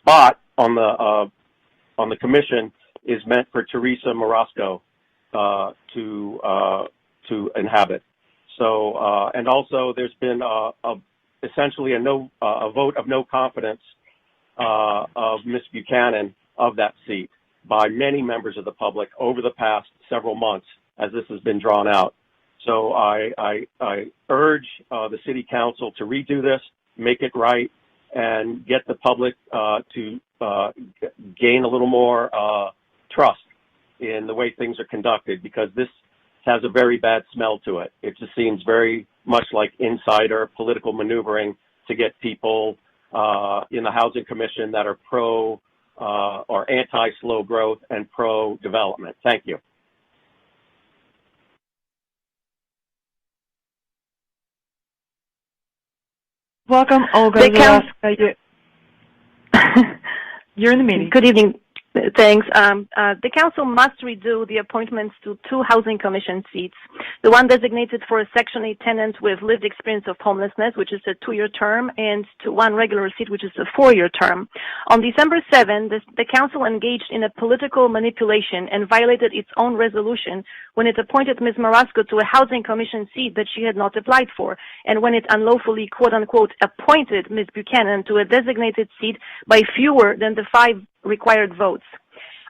spot on the commission is meant for Teresa Morosco to inhabit. So, and also there's been essentially a vote of no confidence of Ms. Buchanan of that seat by many members of the public over the past several months as this has been drawn out. So I urge the City Council to redo this, make it right, and get the public to gain a little more trust in the way things are conducted, because this has a very bad smell to it. It just seems very much like insider political maneuvering to get people in the Housing Commission that are pro or anti-slow growth and pro-development. Thank you. Welcome, Olga. You're in the meeting. Good evening. Thanks. The council must redo the appointments to 2 housing commission seats, the one designated for a Section 8 tenant with lived experience of homelessness, which is a 2-year term, and to 1 regular seat, which is a 4-year term. On December 7, the council engaged in a political manipulation and violated its own resolution when it appointed Ms. Morosco to a housing commission seat that she had not applied for, and when it unlawfully, quote-unquote, appointed Ms. Buchanan to a designated seat by fewer than the 5 required votes.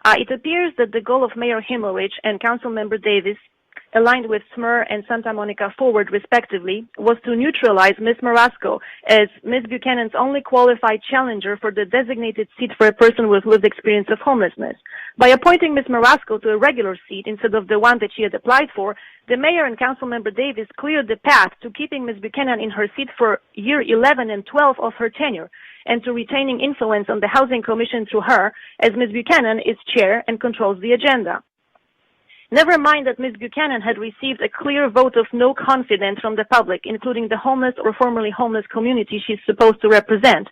It appears that the goal of Mayor Himmelrich and Councilmember Davis, aligned with SMER and Santa Monica Forward, respectively, was to neutralize Ms. Morosco as Ms. Buchanan's only qualified challenger for the designated seat for a person with lived experience of homelessness. By appointing Ms. Morosco to a regular seat instead of the one that she had applied for, the Mayor and Councilmember Davis cleared the path to keeping Ms. Buchanan in her seat for year 11 and 12 of her tenure, and to retaining influence on the Housing Commission through her, as Ms. Buchanan is chair and controls the agenda. Never mind that Ms. Buchanan had received a clear vote of no confidence from the public, including the homeless or formerly homeless community she's supposed to represent.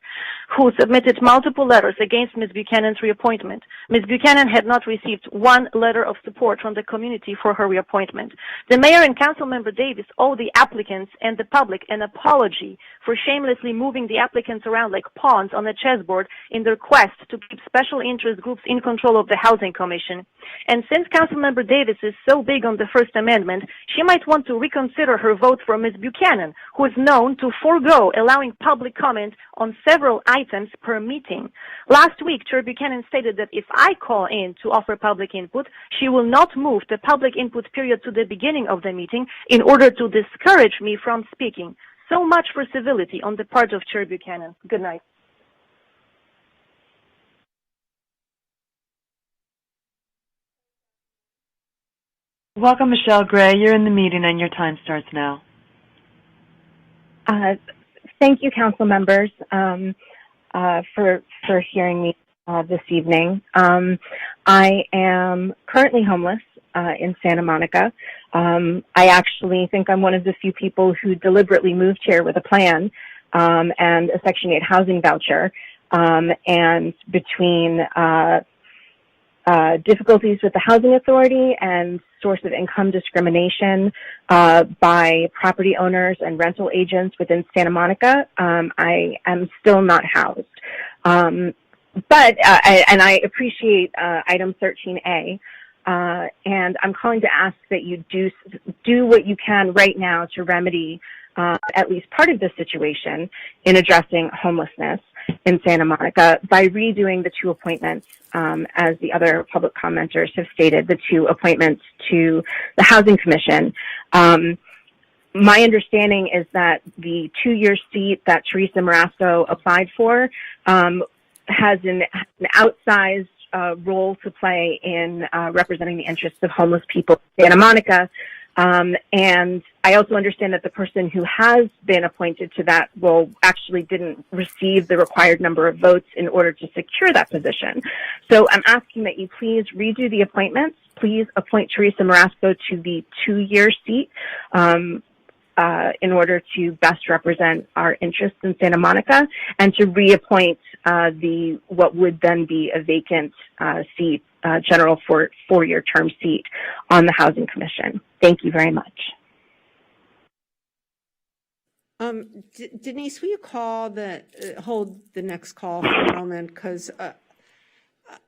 who submitted multiple letters against Ms. Buchanan's reappointment. Ms. Buchanan had not received one letter of support from the community for her reappointment. The mayor and Councilmember Davis owe the applicants and the public an apology for shamelessly moving the applicants around like pawns on a chessboard in their quest to keep special interest groups in control of the Housing Commission. And since Councilmember Davis is so big on the First Amendment, she might want to reconsider her vote for Ms. Buchanan, who is known to forego allowing public comment on several items per meeting. Last week, Chair Buchanan stated that if I call in to offer public input, she will not move the public input period to the beginning of the meeting in order to discourage me from speaking. So much for civility on the part of Chair Buchanan. Good night. Welcome, Michelle Gray. You're in the meeting and your time starts now. Thank you, council members, for hearing me this evening. I am currently homeless in Santa Monica. I actually think I'm one of the few people who deliberately moved here with a plan and a Section 8 housing voucher. And between difficulties with the housing authority and source of income discrimination by property owners and rental agents within Santa Monica, I am still not housed. But I appreciate item 13A, and I'm calling to ask that you do what you can right now to remedy at least part of the situation in addressing homelessness in Santa Monica by redoing the two appointments, as the other public commenters have stated, the two appointments to the Housing Commission. My understanding is that the 2-year seat that Teresa Marasco applied for has an outsized role to play in representing the interests of homeless people in Santa Monica. And I also understand that the person who has been appointed to that role actually didn't receive the required number of votes in order to secure that position. So I'm asking that you please redo the appointments. Please appoint Teresa Marasco to the 2-year seat in order to best represent our interests in Santa Monica, and to reappoint what would then be a vacant seat, general 4-year term seat on the Housing Commission. Thank you very much. Denise, will you hold the next call for a moment? Because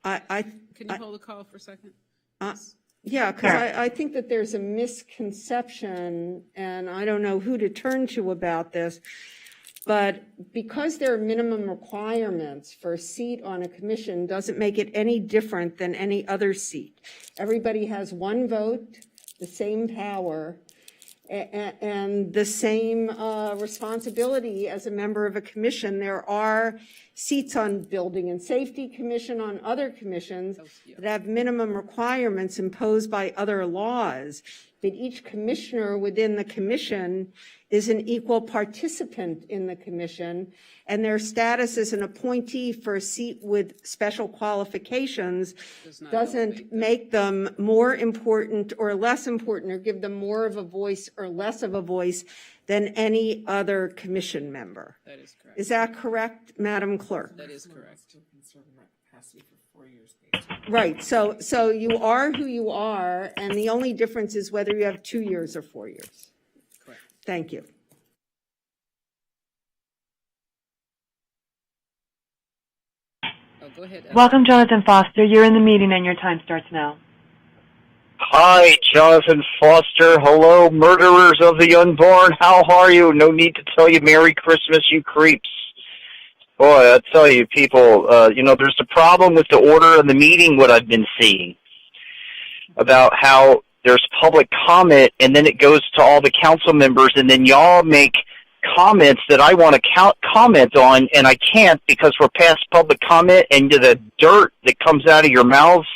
Can you hold the call for a second? Yeah, because I think that there's a misconception, and I don't know who to turn to about this, but because there are minimum requirements for a seat on a commission doesn't make it any different than any other seat. Everybody has one vote, the same power, and the same responsibility as a member of a commission. There are seats on Building and Safety Commission, on other commissions that have minimum requirements imposed by other laws. But each commissioner within the commission is an equal participant in the commission, and their status as an appointee for a seat with special qualifications doesn't make them more important or less important, or give them more of a voice or less of a voice than any other commission member. That is correct. Is that correct, Madam Clerk? That is correct. Right, so you are who you are, and the only difference is whether you have 2 years or 4 years. Correct. Thank you. Oh, go ahead. Welcome, Jonathan Foster. You're in the meeting and your time starts now. Hi, Jonathan Foster. Hello, murderers of the unborn. How are you? No need to tell you Merry Christmas, you creeps. Boy, I tell you, people, there's a problem with the order of the meeting, what I've been seeing, about how there's public comment, and then it goes to all the council members, and then y'all make comments that I want to comment on, and I can't because we're past public comment, and the dirt that comes out of your mouths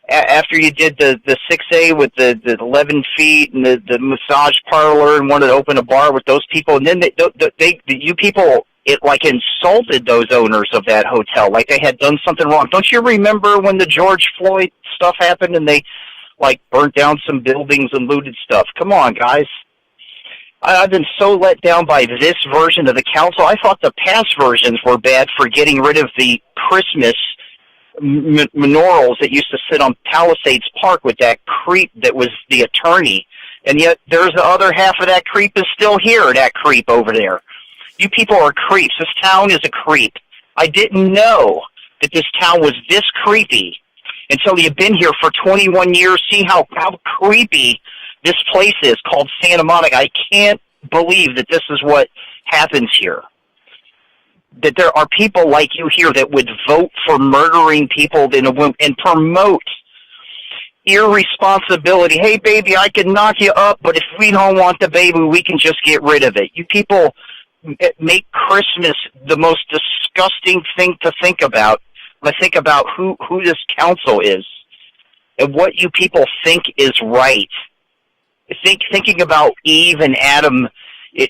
after you did the 6A with the 11 feet and the massage parlor and wanted to open a bar with those people, and then you people, it like insulted those owners of that hotel, like they had done something wrong. Don't you remember when the George Floyd stuff happened and they like burnt down some buildings and looted stuff? Come on, guys. I've been so let down by this version of the council. I thought the past versions were bad for getting rid of the Christmas menorals that used to sit on Palisades Park with that creep that was the attorney. And yet there's the other half of that creep is still here, that creep over there. You people are creeps. This town is a creep. I didn't know that this town was this creepy until you've been here for 21 years. See how creepy this place is called Santa Monica. I can't believe that this is what happens here. That there are people like you here that would vote for murdering people and promote irresponsibility. Hey, baby, I can knock you up, but if we don't want the baby, we can just get rid of it. You people make Christmas the most disgusting thing to think about. When I think about who this council is and what you people think is right. Thinking about Eve and Adam,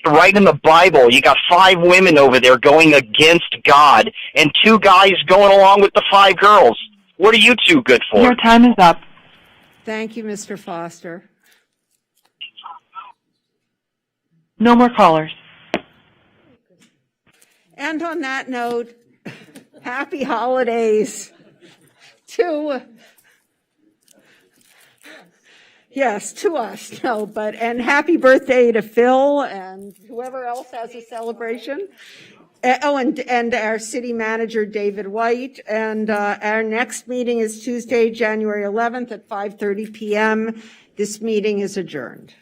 right in the Bible, you got 5 women over there going against God and 2 guys going along with the 5 girls. What are you 2 good for? Your time is up. Thank you, Mr. Foster. No more callers. And on that note, happy holidays to, yes, to us, no, but, and happy birthday to Phil and whoever else has a celebration. Oh, and our city manager, David White. And our next meeting is Tuesday, January 11th at 5:30 p.m. This meeting is adjourned.